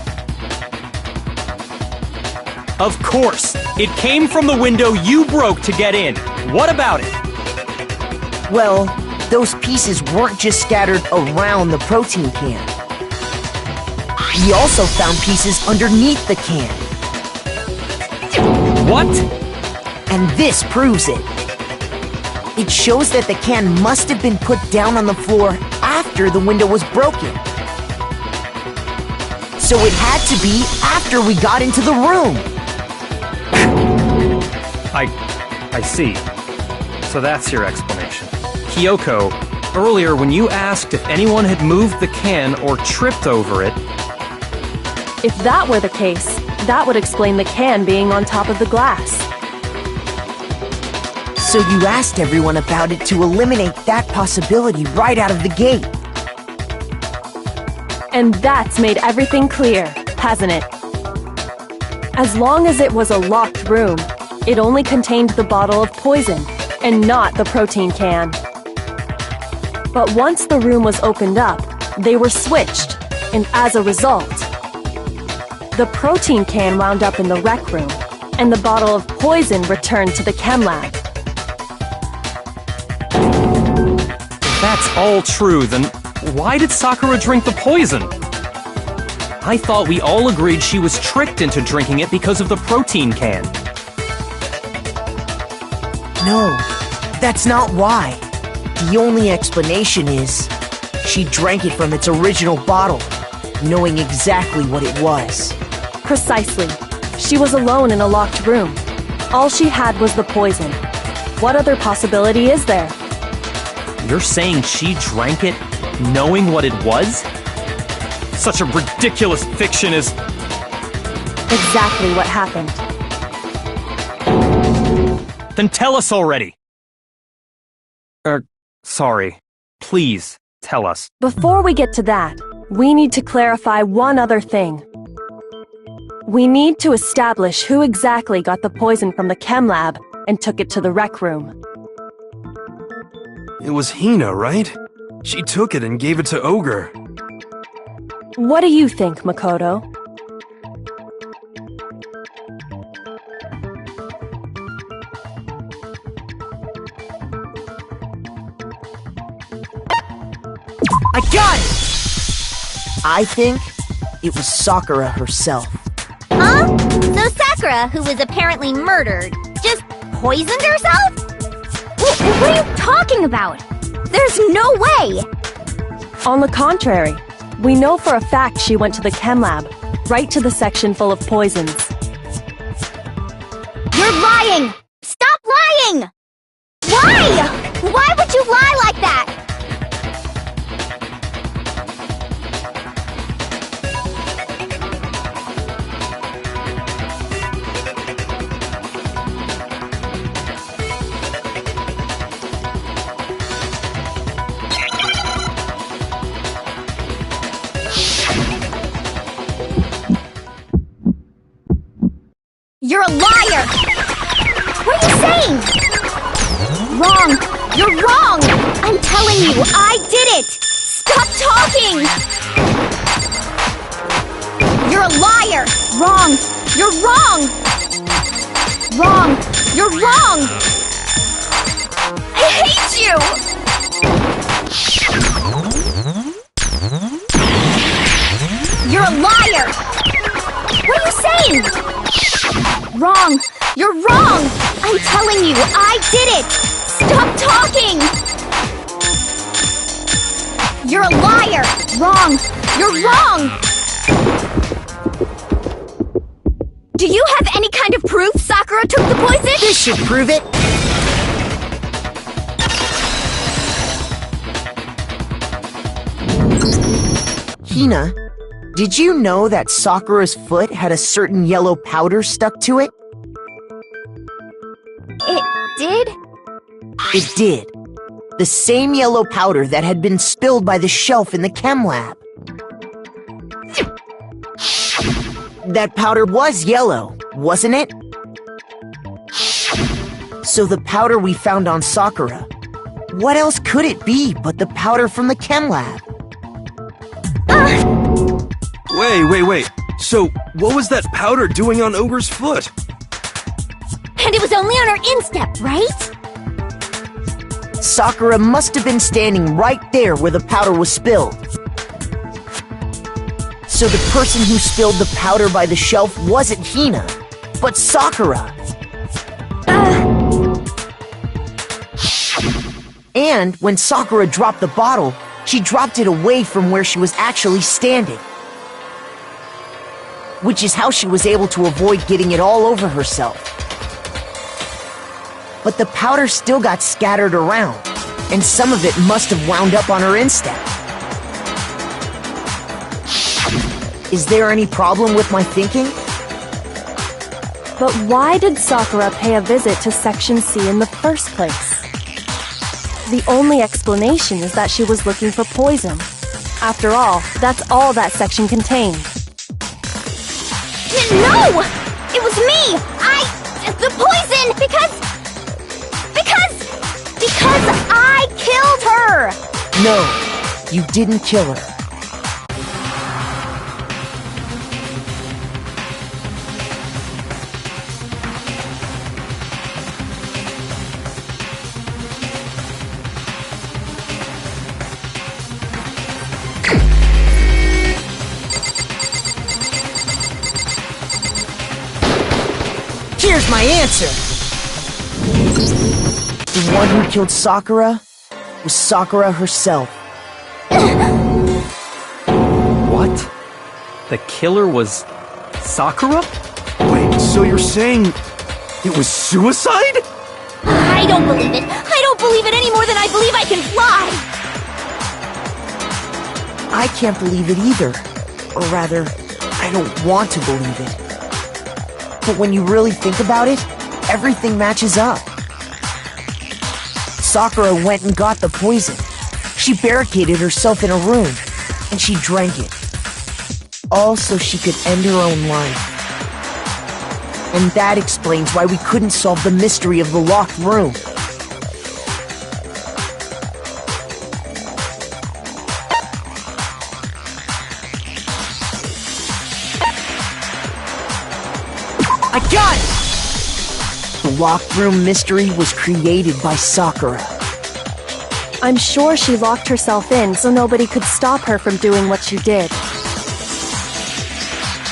Of course! It came from the window you broke to get in. What about it? Well, those pieces weren't just scattered around the protein can. We also found pieces underneath the can. What? And this proves it. It shows that the can must have been put down on the floor after the window was broken. So it had to be after we got into the room. I see. So that's your explanation. Kyoko, earlier when you asked if anyone had moved the can or tripped over it... If that were the case, that would explain the can being on top of the glass. So you asked everyone about it to eliminate that possibility right out of the gate. And that's made everything clear, hasn't it? As long as it was a locked room, it only contained the bottle of poison, and not the protein can. But once the room was opened up, they were switched, and as a result, the protein can wound up in the rec room, and the bottle of poison returned to the chem lab. If that's all true, then why did Sakura drink the poison? I thought we all agreed she was tricked into drinking it because of the protein can. No, that's not why. The only explanation is she drank it from its original bottle, knowing exactly what it was. Precisely. She was alone in a locked room. All she had was the poison. What other possibility is there? You're saying she drank it knowing what it was? Such a ridiculous fiction is... Exactly what happened. Then tell us already! Sorry. Please, tell us. Before we get to that, we need to clarify one other thing. We need to establish who exactly got the poison from the chem lab and took it to the rec room. It was Hina, right? She took it and gave it to Ogre. What do you think, Makoto? I got it! I think it was Sakura herself. Huh? So Sakura, who was apparently murdered, just poisoned herself? What are you talking about? There's no way! On the contrary, we know for a fact she went to the chem lab, right to the section full of poisons. You're lying! Stop lying! Why? Why would you lie like that? You're a liar! What are you saying? Wrong! You're wrong! I'm telling you, I did it! Stop talking! You're a liar! Wrong! You're wrong! Wrong! You're wrong! I hate you! You're a liar! What are you saying? Wrong! You're wrong! I'm telling you, I did it! Stop talking! You're a liar! Wrong! You're wrong! Do you have any kind of proof Sakura took the poison? This should prove it! Hina, did you know that Sakura's foot had a certain yellow powder stuck to it? It did? It did. The same yellow powder that had been spilled by the shelf in the chem lab. That powder was yellow, wasn't it? So the powder we found on Sakura, what else could it be but the powder from the chem lab? Wait. So, what was that powder doing on Ogre's foot? And it was only on her instep, right? Sakura must have been standing right there where the powder was spilled. So the person who spilled the powder by the shelf wasn't Hina, but Sakura. And when Sakura dropped the bottle, she dropped it away from where she was actually standing. Which is how she was able to avoid getting it all over herself. But the powder still got scattered around, and some of it must have wound up on her instep. Is there any problem with my thinking? But why did Sakura pay a visit to Section C in the first place? The only explanation is that she was looking for poison. After all, that's all that section contained. No! It was me! The poison! Because I killed her! No, you didn't kill her. Here's my answer. The one who killed Sakura was Sakura herself. What? The killer was Sakura? Wait, so you're saying it was suicide? I don't believe it. I don't believe it any more than I believe I can fly. I can't believe it either. Or rather, I don't want to believe it. But when you really think about it, everything matches up. Sakura went and got the poison. She barricaded herself in a room, and she drank it. All so she could end her own life. And that explains why we couldn't solve the mystery of the locked room. I got it! The locked room mystery was created by Sakura. I'm sure she locked herself in so nobody could stop her from doing what she did.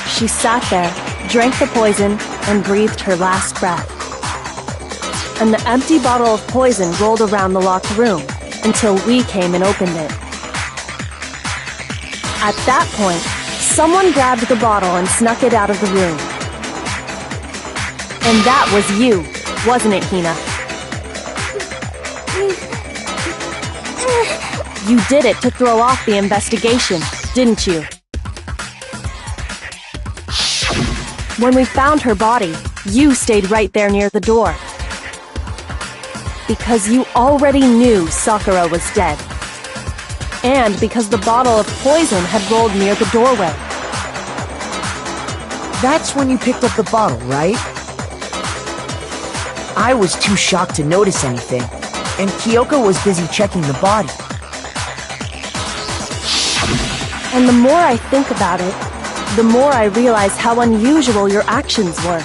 She sat there, drank the poison, and breathed her last breath. And the empty bottle of poison rolled around the locked room until we came and opened it. At that point, someone grabbed the bottle and snuck it out of the room. And that was you, wasn't it, Hina? You did it to throw off the investigation, didn't you? When we found her body, you stayed right there near the door. Because you already knew Sakura was dead. And because the bottle of poison had rolled near the doorway. That's when you picked up the bottle, right? I was too shocked to notice anything, and Kyoko was busy checking the body. And the more I think about it, the more I realize how unusual your actions were.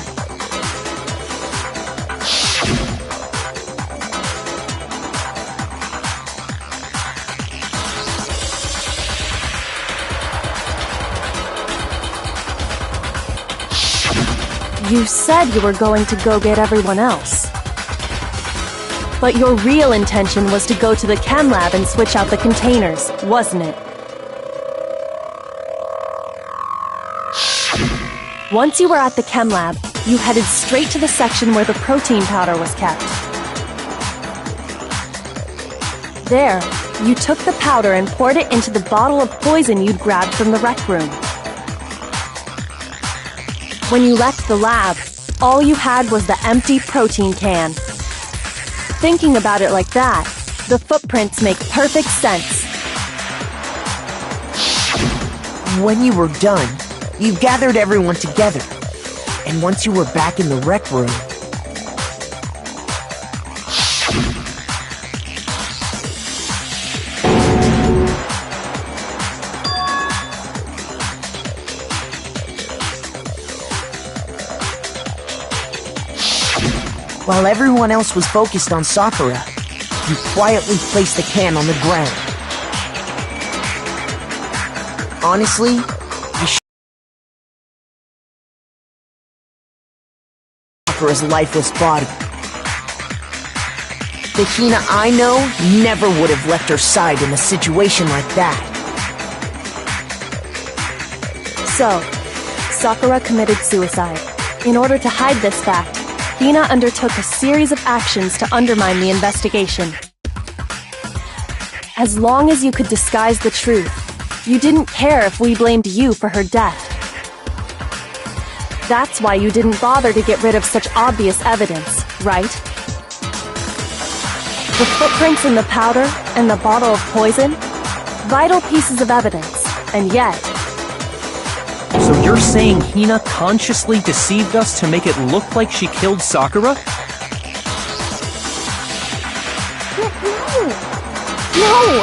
You said you were going to go get everyone else. But your real intention was to go to the chem lab and switch out the containers, wasn't it? Once you were at the chem lab, you headed straight to the section where the protein powder was kept. There, you took the powder and poured it into the bottle of poison you'd grabbed from the rec room. When you left the lab, all you had was the empty protein can. Thinking about it like that, the footprints make perfect sense. When you were done, you gathered everyone together. And once you were back in the rec room, while everyone else was focused on Sakura, you quietly placed the can on the ground. Honestly, Sakura's lifeless body. The Hina I know never would have left her side in a situation like that. So, Sakura committed suicide. In order to hide this fact, Hina undertook a series of actions to undermine the investigation. As long as you could disguise the truth, you didn't care if we blamed you for her death. That's why you didn't bother to get rid of such obvious evidence, right? The footprints in the powder and the bottle of poison? Vital pieces of evidence, and yet... So you're saying Hina consciously deceived us to make it look like she killed Sakura? No!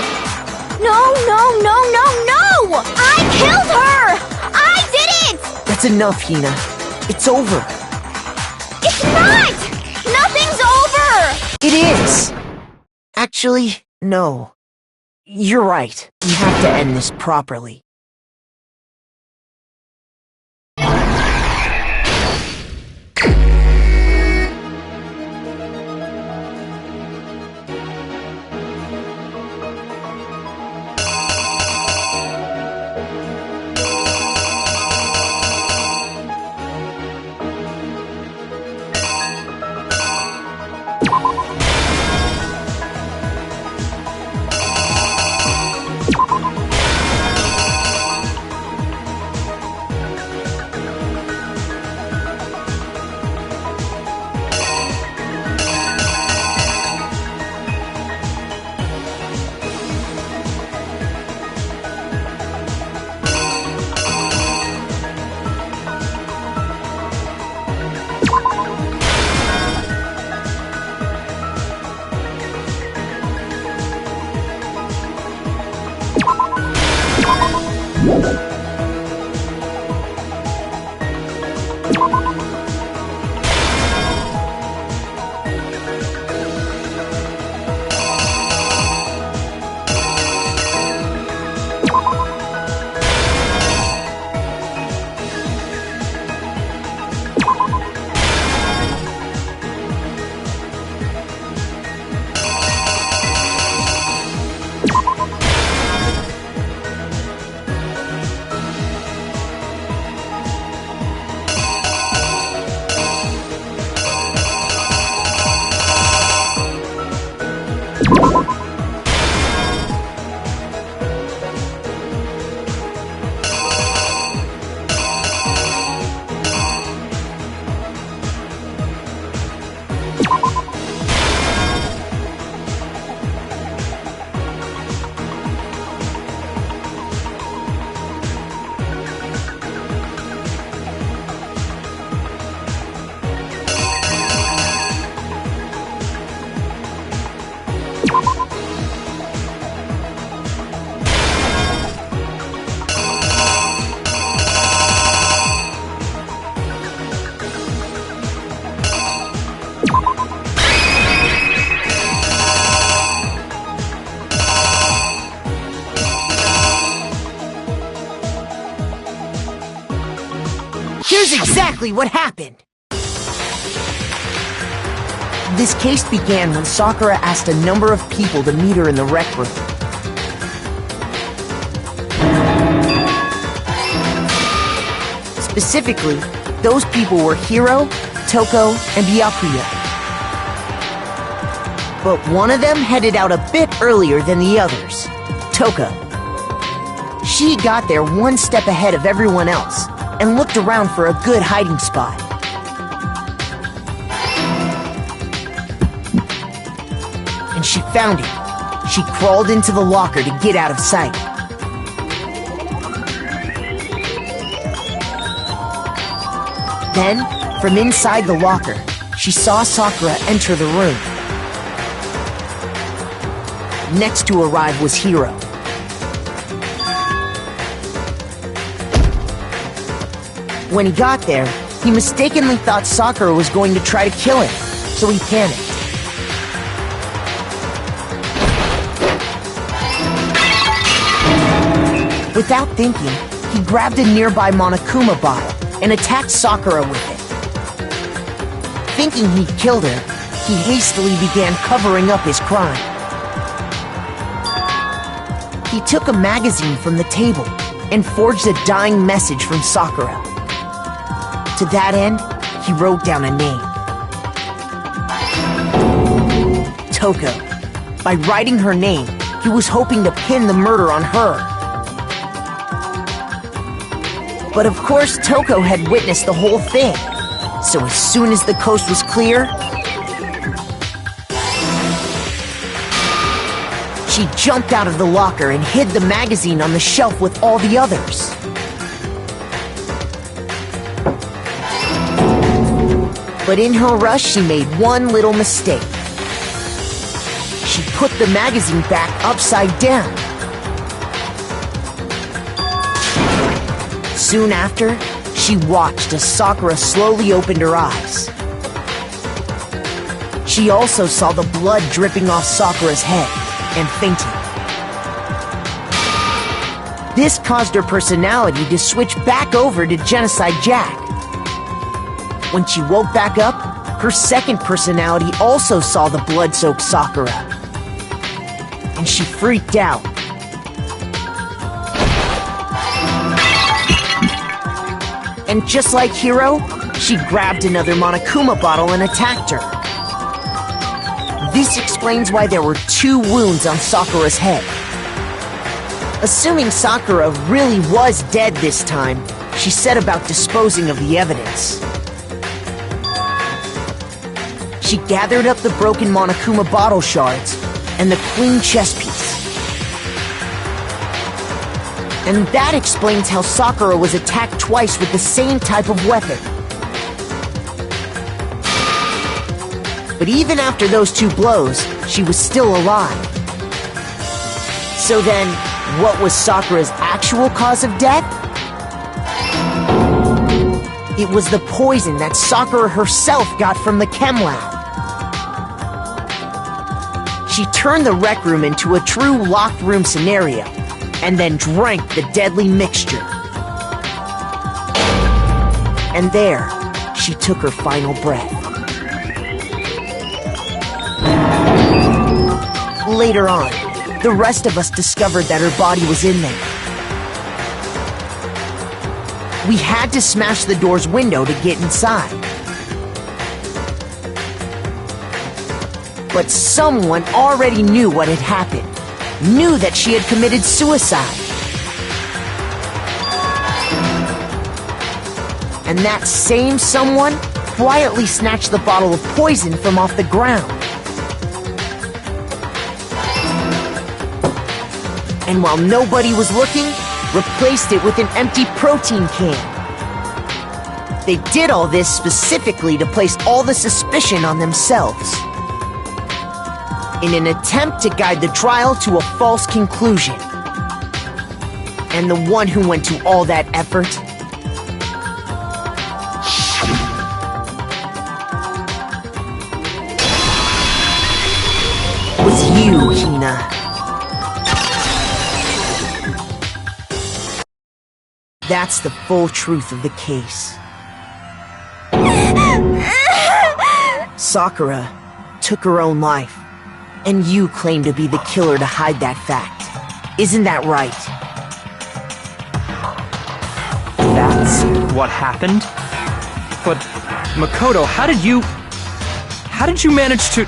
I killed her! I did it! That's enough, Hina. It's over. It's not! Nothing's over! It is! Actually, no. You're right. We have to end this properly. Here's exactly what happened. This case began when Sakura asked a number of people to meet her in the rec room. Specifically, those people were Hiro, Toko, and Byakuya. But one of them headed out a bit earlier than the others, Toko. She got there one step ahead of everyone else and looked around for a good hiding spot. And she found it. She crawled into the locker to get out of sight. Then, from inside the locker, she saw Sakura enter the room. Next to arrive was Hiro. When he got there, he mistakenly thought Sakura was going to try to kill him, so he panicked. Without thinking, he grabbed a nearby Monokuma bottle and attacked Sakura with it. Thinking he'd killed her, he hastily began covering up his crime. He took a magazine from the table and forged a dying message from Sakura. To that end, he wrote down a name. Toko. By writing her name, he was hoping to pin the murder on her. But of course, Toko had witnessed the whole thing. So as soon as the coast was clear, she jumped out of the locker and hid the magazine on the shelf with all the others. But in her rush, she made one little mistake. She put the magazine back upside down. Soon after, she watched as Sakura slowly opened her eyes. She also saw the blood dripping off Sakura's head and fainted. This caused her personality to switch back over to Genocide Jack. When she woke back up, her second personality also saw the blood-soaked Sakura. And she freaked out. And just like Hiro, she grabbed another Monokuma bottle and attacked her. This explains why there were 2 wounds on Sakura's head. Assuming Sakura really was dead this time, she set about disposing of the evidence. She gathered up the broken Monokuma bottle shards and the clean chess piece. And that explains how Sakura was attacked twice with the same type of weapon. But even after those 2 blows, she was still alive. So then, what was Sakura's actual cause of death? It was the poison that Sakura herself got from the chem lab. She turned the rec room into a true locked room scenario, and then drank the deadly mixture. And there, she took her final breath. Later on, the rest of us discovered that her body was in there. We had to smash the door's window to get inside. But someone already knew what had happened, knew that she had committed suicide. And that same someone quietly snatched the bottle of poison from off the ground. And while nobody was looking, replaced it with an empty protein can. They did all this specifically to place all the suspicion on themselves, in an attempt to guide the trial to a false conclusion. And the one who went to all that effort was you, Hina. That's the full truth of the case. Sakura took her own life, and you claim to be the killer to hide that fact. Isn't that right? That's what happened? But, Makoto, how did you manage to...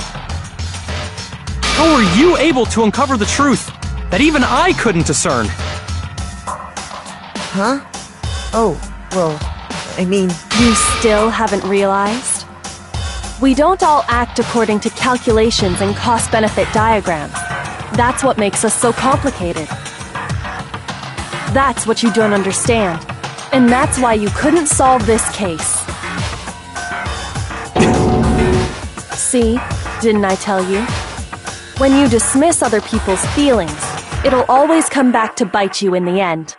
How were you able to uncover the truth that even I couldn't discern? Huh? Oh, well, I mean... You still haven't realized? We don't all act according to calculations and cost-benefit diagrams. That's what makes us so complicated. That's what you don't understand. And that's why you couldn't solve this case. See? Didn't I tell you? When you dismiss other people's feelings, it'll always come back to bite you in the end.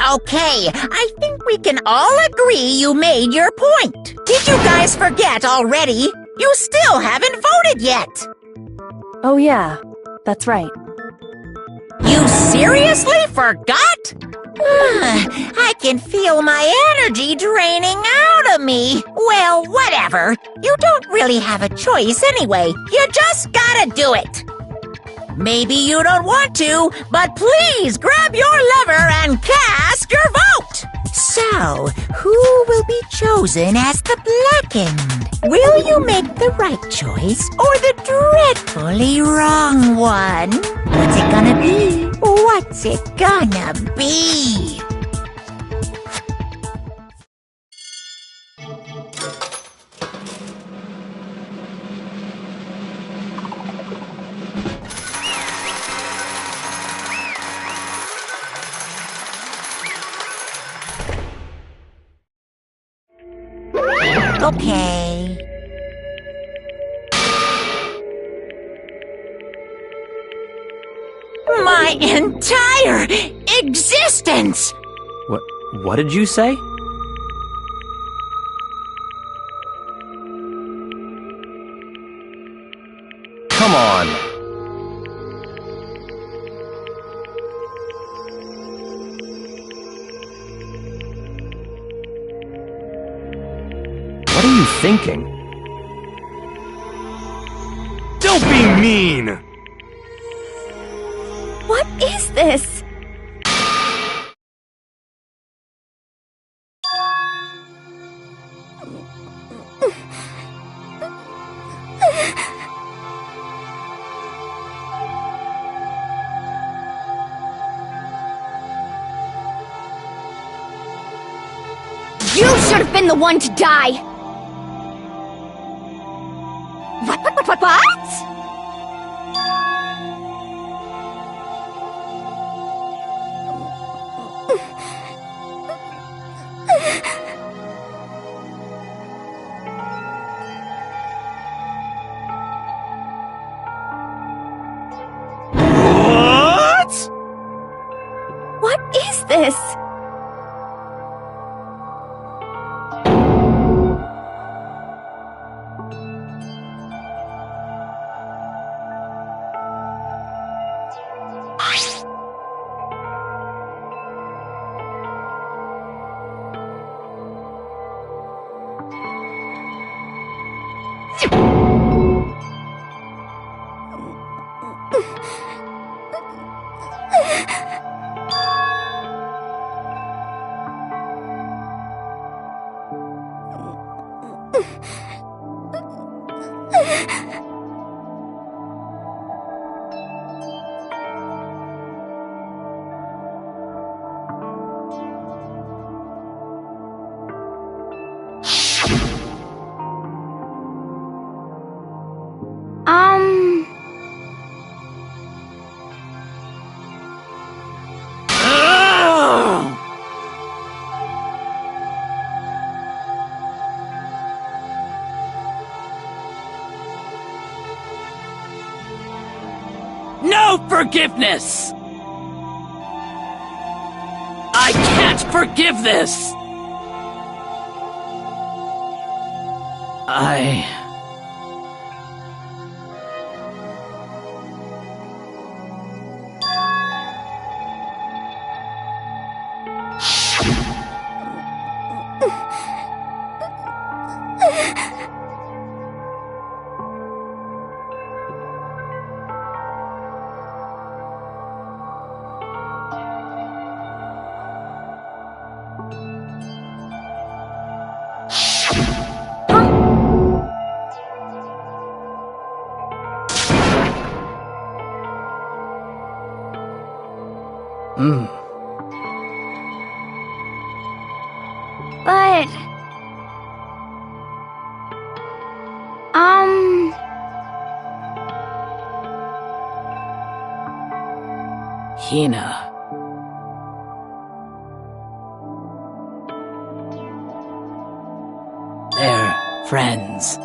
Okay. I think we can all agree you made your point. Did you guys forget already? You still haven't voted yet. Oh yeah, that's right. You seriously forgot? I can feel my energy draining out of me. Well, whatever. You don't really have a choice anyway. You just gotta do it. Maybe you don't want to, but please grab your lever and cast your vote! So, who will be chosen as the blackened? Will you make the right choice or the dreadfully wrong one? What's it gonna be? What's it gonna be? Okay. My entire existence! What did you say? Come on. What are you thinking? Don't be mean! What is this? You should have been the one to die! What? What is this? No forgiveness! I can't forgive this! But... Hina. They're friends.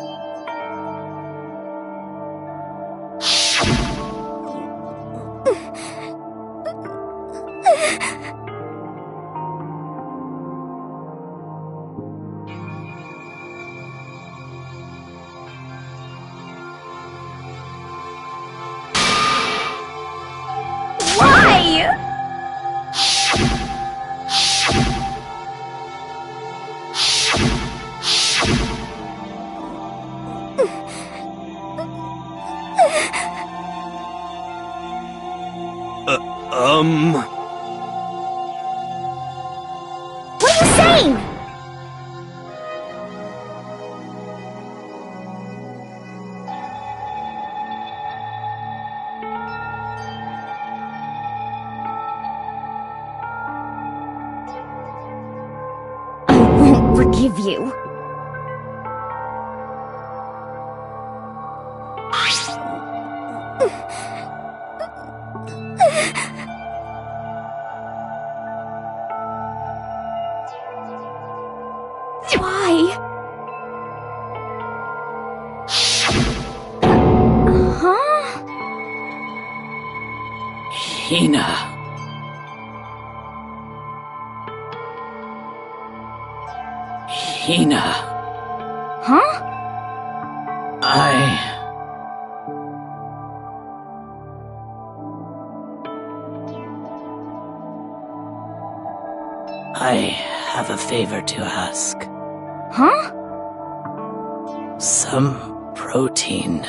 Why? What are you saying? I won't forgive you. Why? Huh? Hina. Hina. Huh? I have a favor to ask. Huh? Some protein.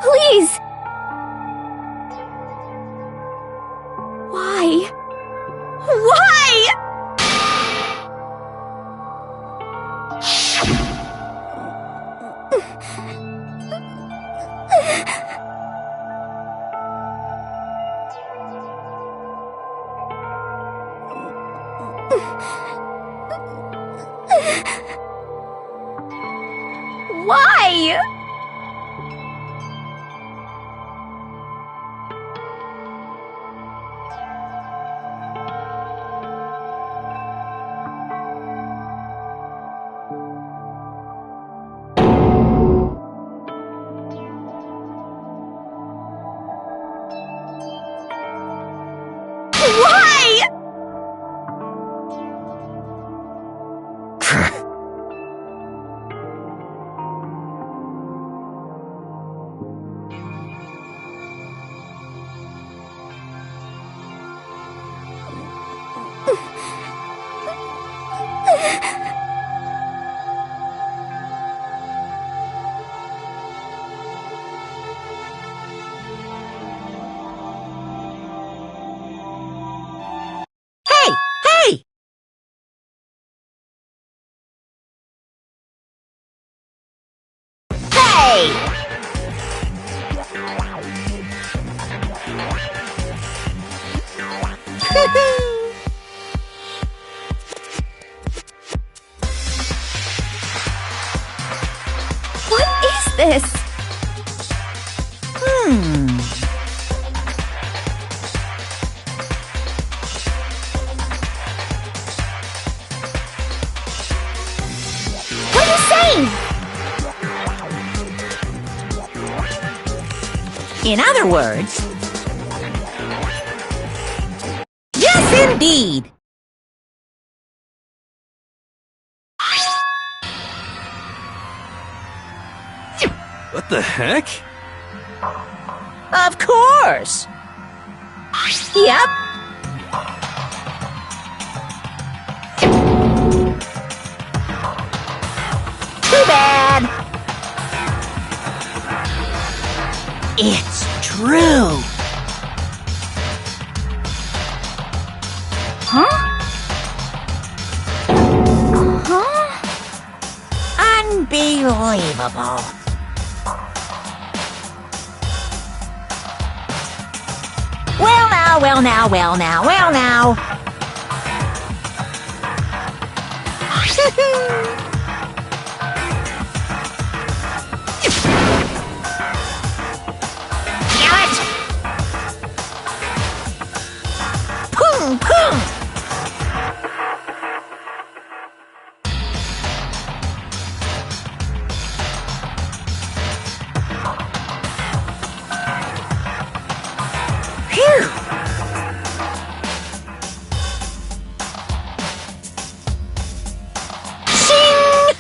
Please! Why? Why? Why? Why? Hey! Hey! Hey! What is this? What are you saying? In other words, yes, indeed. What the heck? Of course. Yep. Too bad. It's true. Huh? Huh? Unbelievable. Well now, well now, well now, well now. Damn it! Pung, pung. Phew. Shing!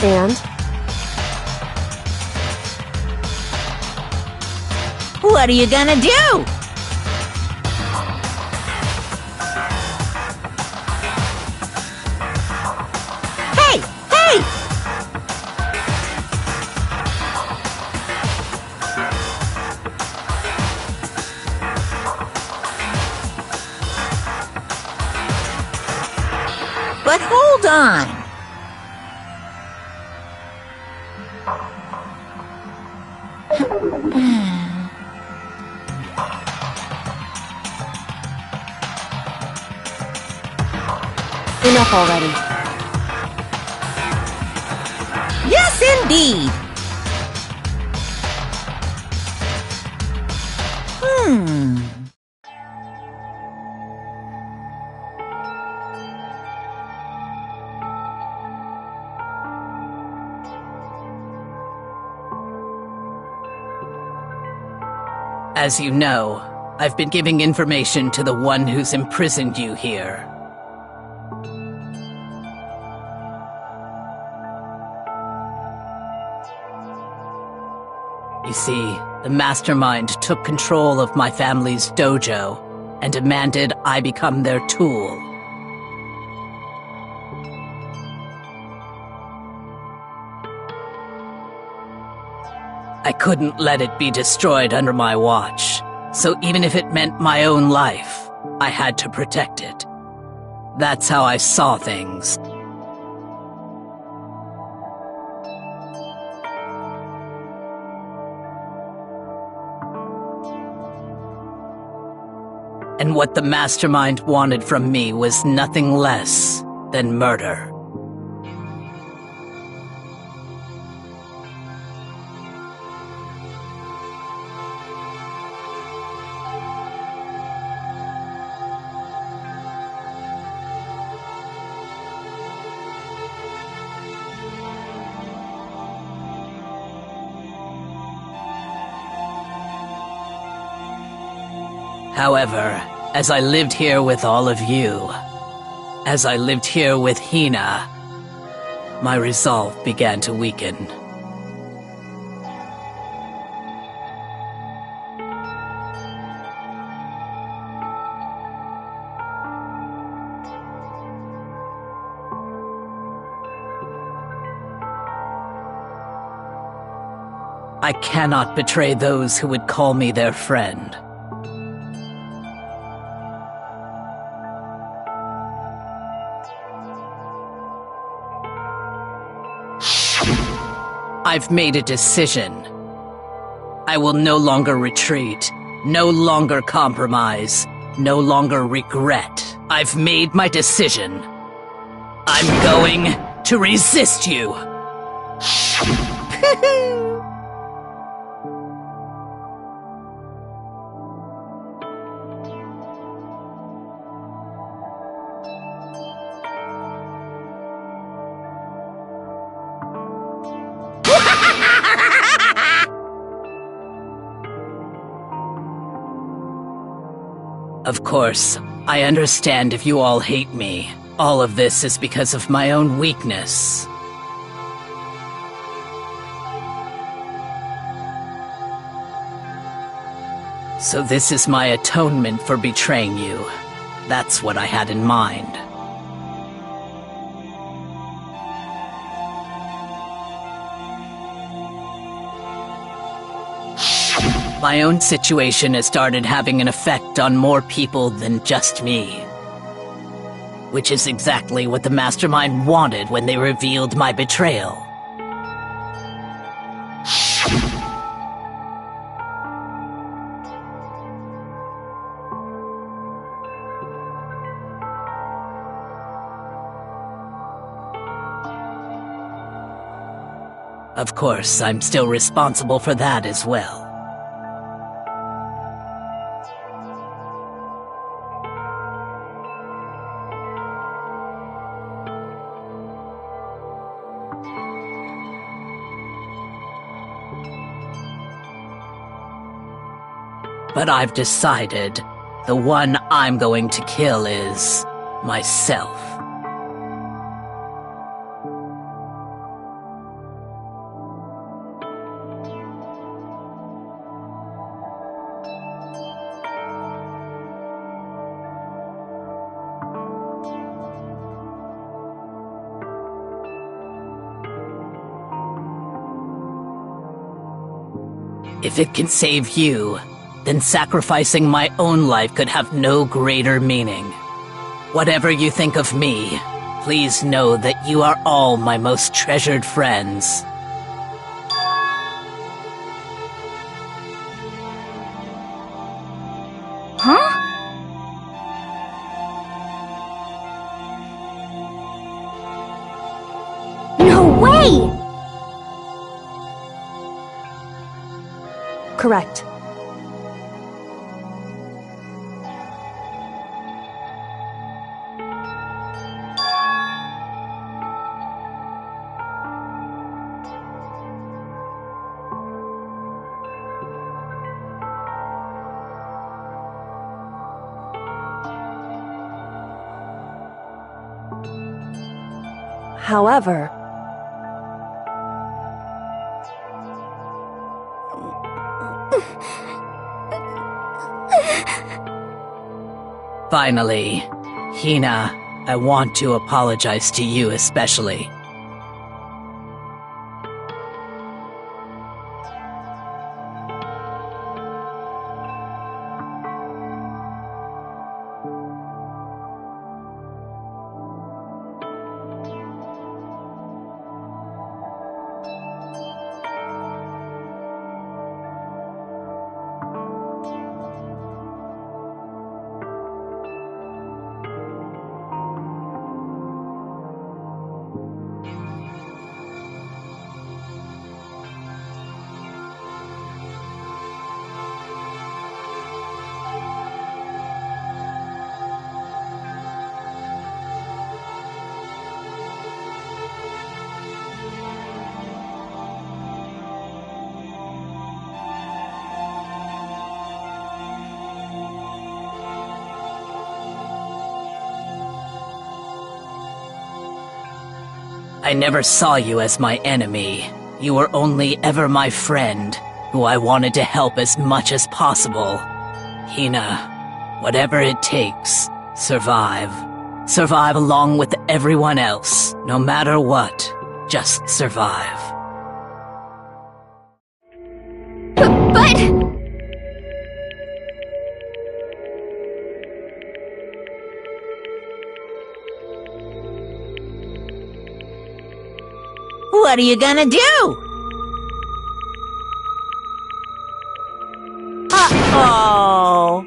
And? What are you gonna do? Hey! Hey! But hold on. Enough already. Yes, indeed. As you know, I've been giving information to the one who's imprisoned you here. You see, the mastermind took control of my family's dojo and demanded I become their tool. I couldn't let it be destroyed under my watch, so even if it meant my own life, I had to protect it. That's how I saw things. And what the mastermind wanted from me was nothing less than murder. However, as I lived here with all of you, as I lived here with Hina, my resolve began to weaken. I cannot betray those who would call me their friend. I've made a decision. I will no longer retreat, no longer compromise, no longer regret. I've made my decision. I'm going to resist you. Of course, I understand if you all hate me. All of this is because of my own weakness. So this is my atonement for betraying you. That's what I had in mind. My own situation has started having an effect on more people than just me. Which is exactly what the mastermind wanted when they revealed my betrayal. Of course, I'm still responsible for that as well. But I've decided the one I'm going to kill is myself. If it can save you, then sacrificing my own life could have no greater meaning. Whatever you think of me, please know that you are all my most treasured friends. Huh? No way! Correct. However, Finally, Hina, I want to apologize to you especially. I never saw you as my enemy. You were only ever my friend, who I wanted to help as much as possible. Hina, whatever it takes, survive. Survive along with everyone else, no matter what. Just survive. But... What are you gonna do? Uh-oh.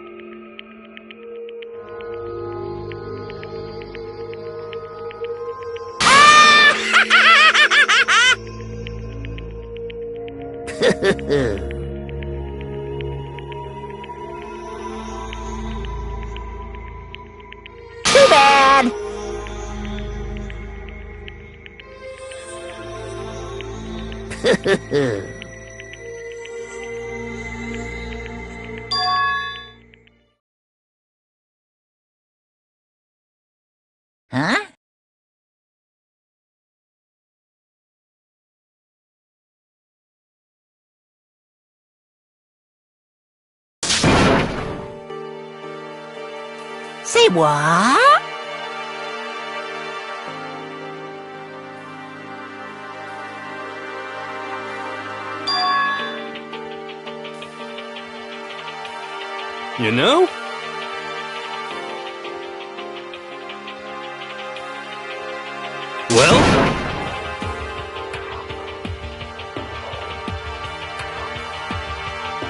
Too bad. Huh? Say what? You know? Well?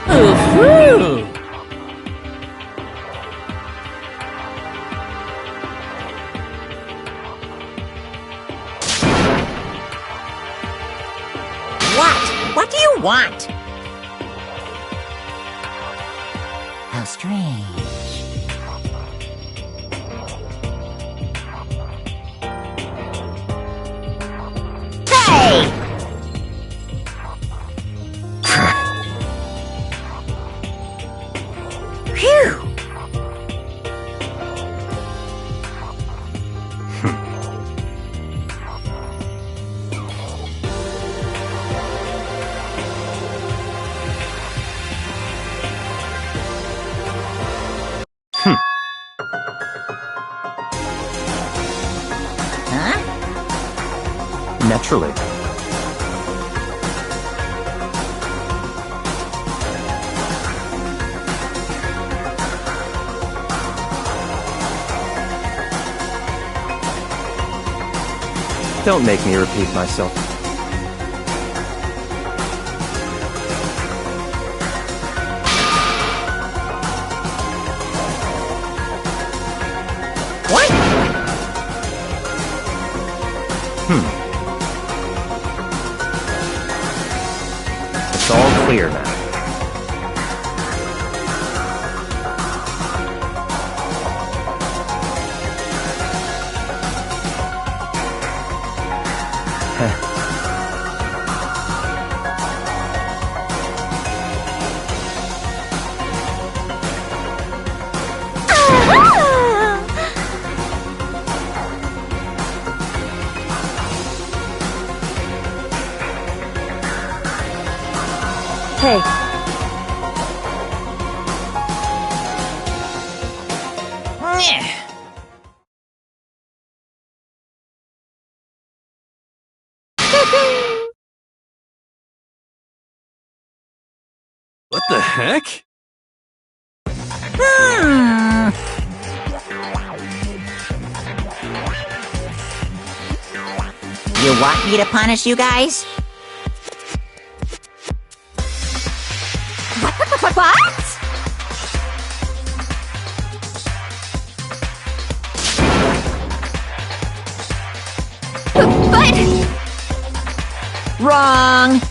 Ooh-hoo! What? What do you want? How strange. Hey! Phew! Huh? Naturally. Don't make me repeat myself. What? It's all clear now. Hey, What the heck? You want me to punish you guys? What? But... Wrong!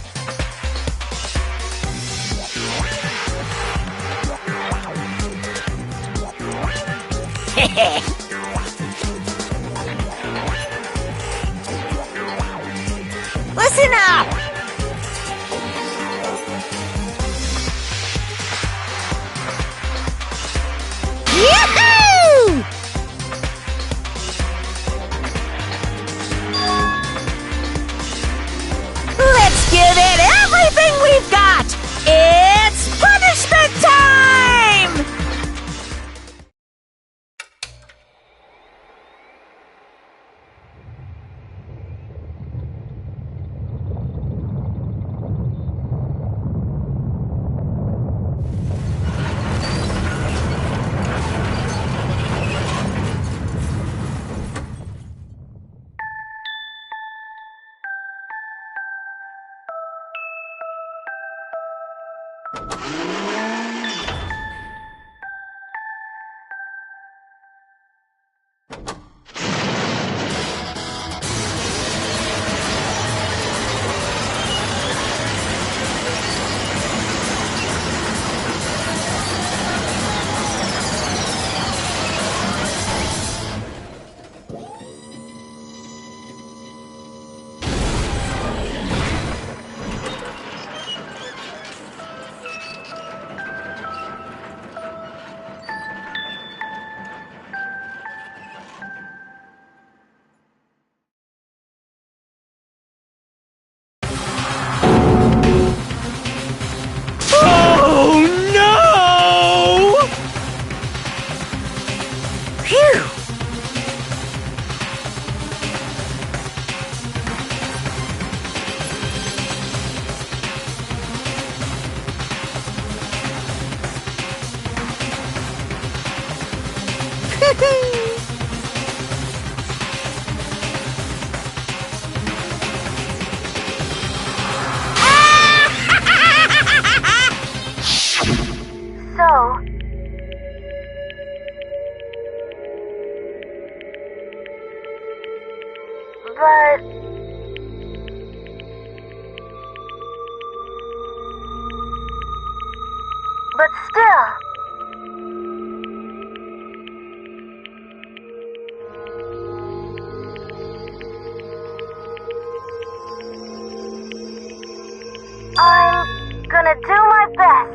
Listen up! Yahoo! Let's give it everything we've got! It's punishment time! Oh no! Phew! So... But... But still... I'm gonna do my best.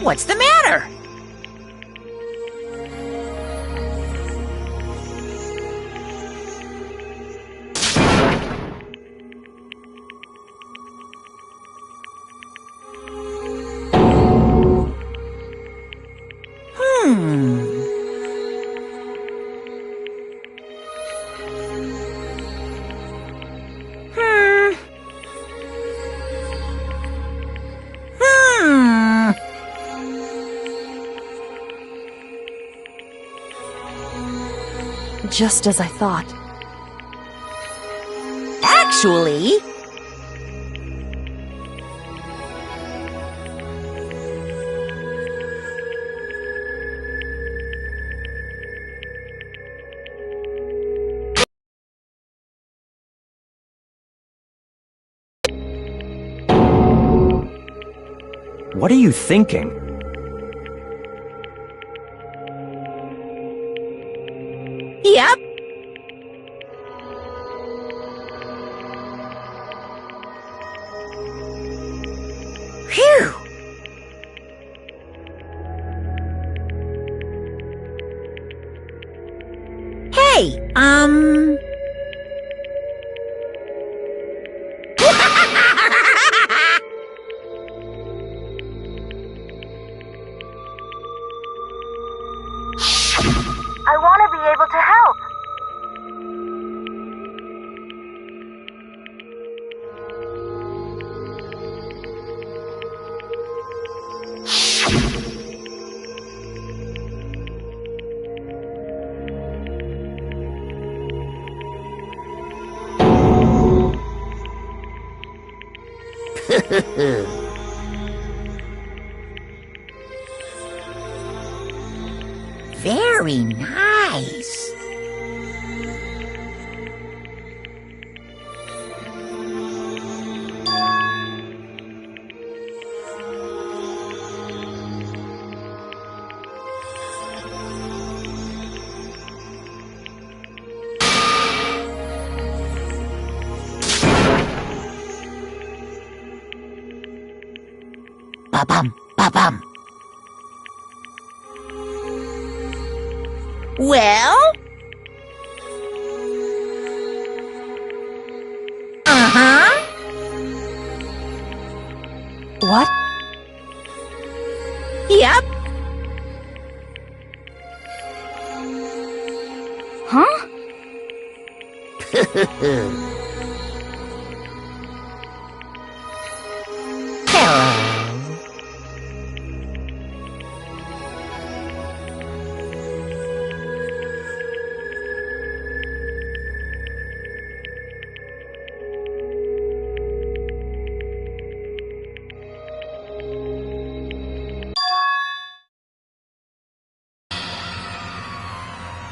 What's the matter? Just as I thought. Actually... What are you thinking? Yep. Phew. Hey, I want to be able to help. very nice. Ba-bum, ba-bum. Well? Uh-huh. What? Yep. Huh? Hello.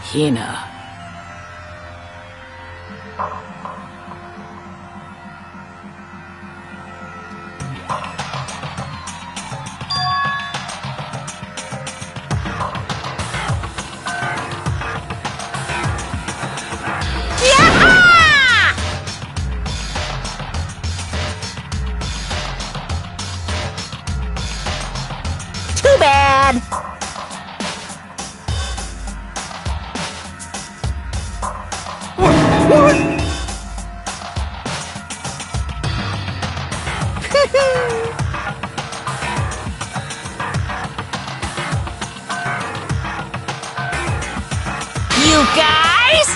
Hina. Too bad. You guys?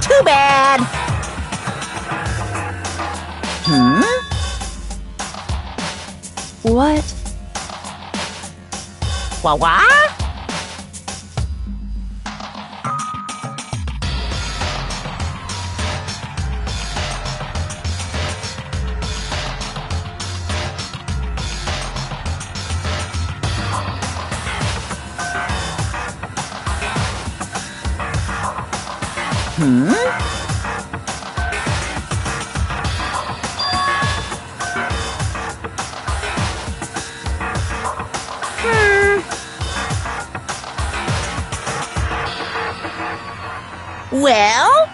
Too bad. What? Wah-wah? Well?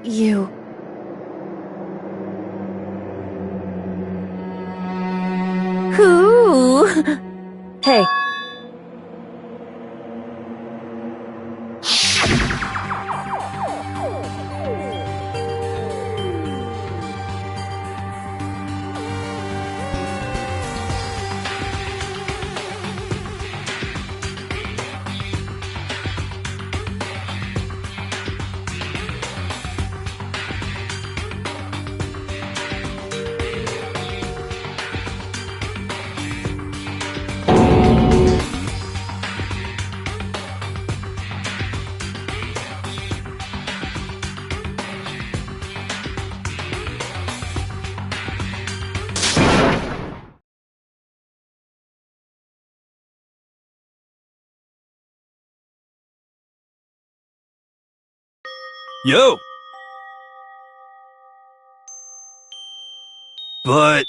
You. Who? Hey. Yo! But...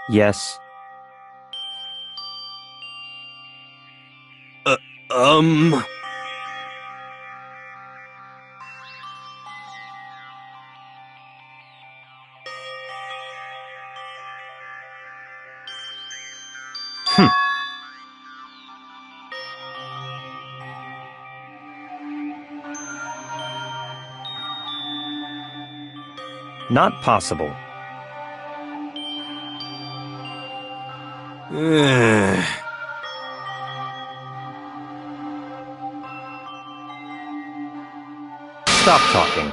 Yes. Um... Not possible. Stop talking.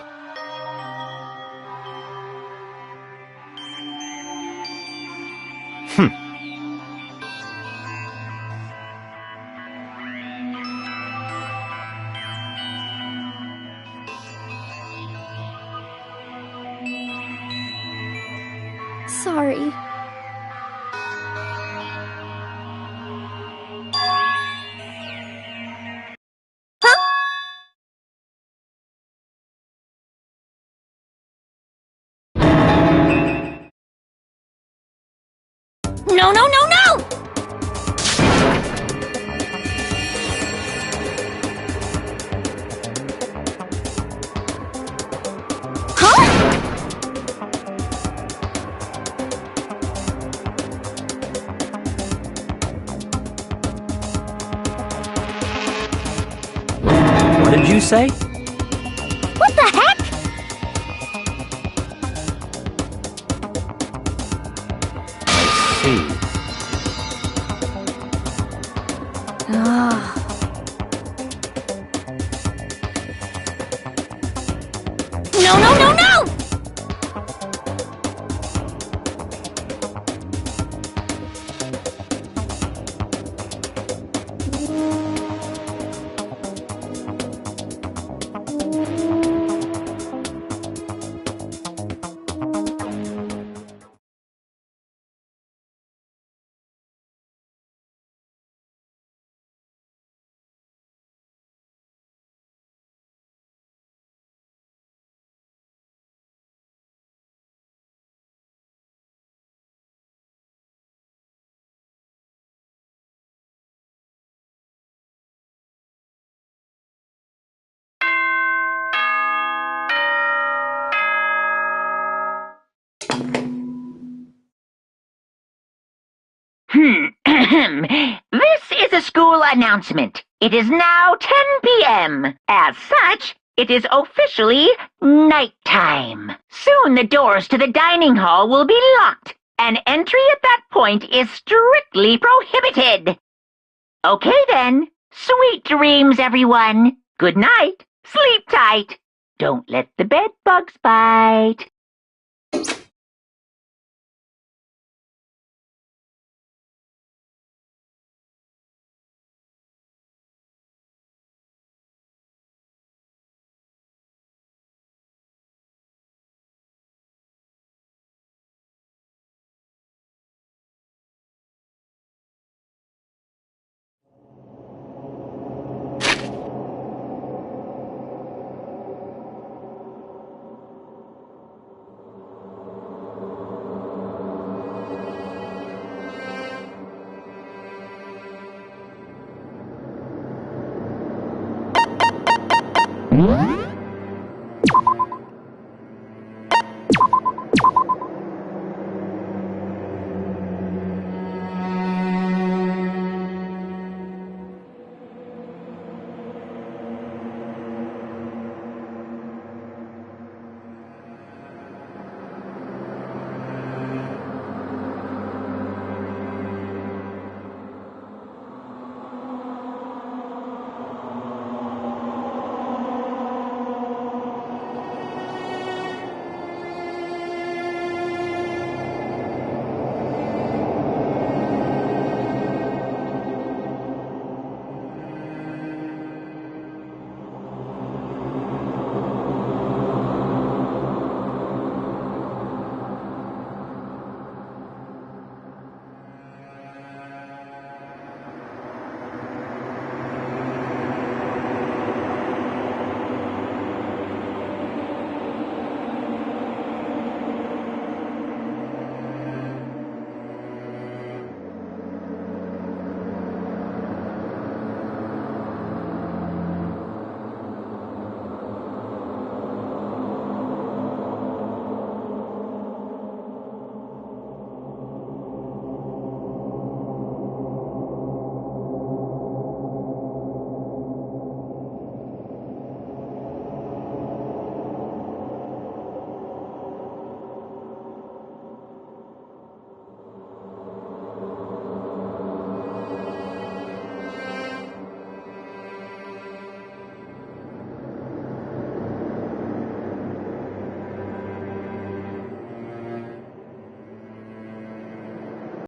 Sorry. No, no, no, no! Huh? What did you say? What the heck? I see. No, no, no, no! This is a school announcement. It is now 10 p.m. As such, it is officially nighttime. Soon the doors to the dining hall will be locked, and entry at that point is strictly prohibited. Okay then. Sweet dreams, everyone. Good night. Sleep tight. Don't let the bed bugs bite. What?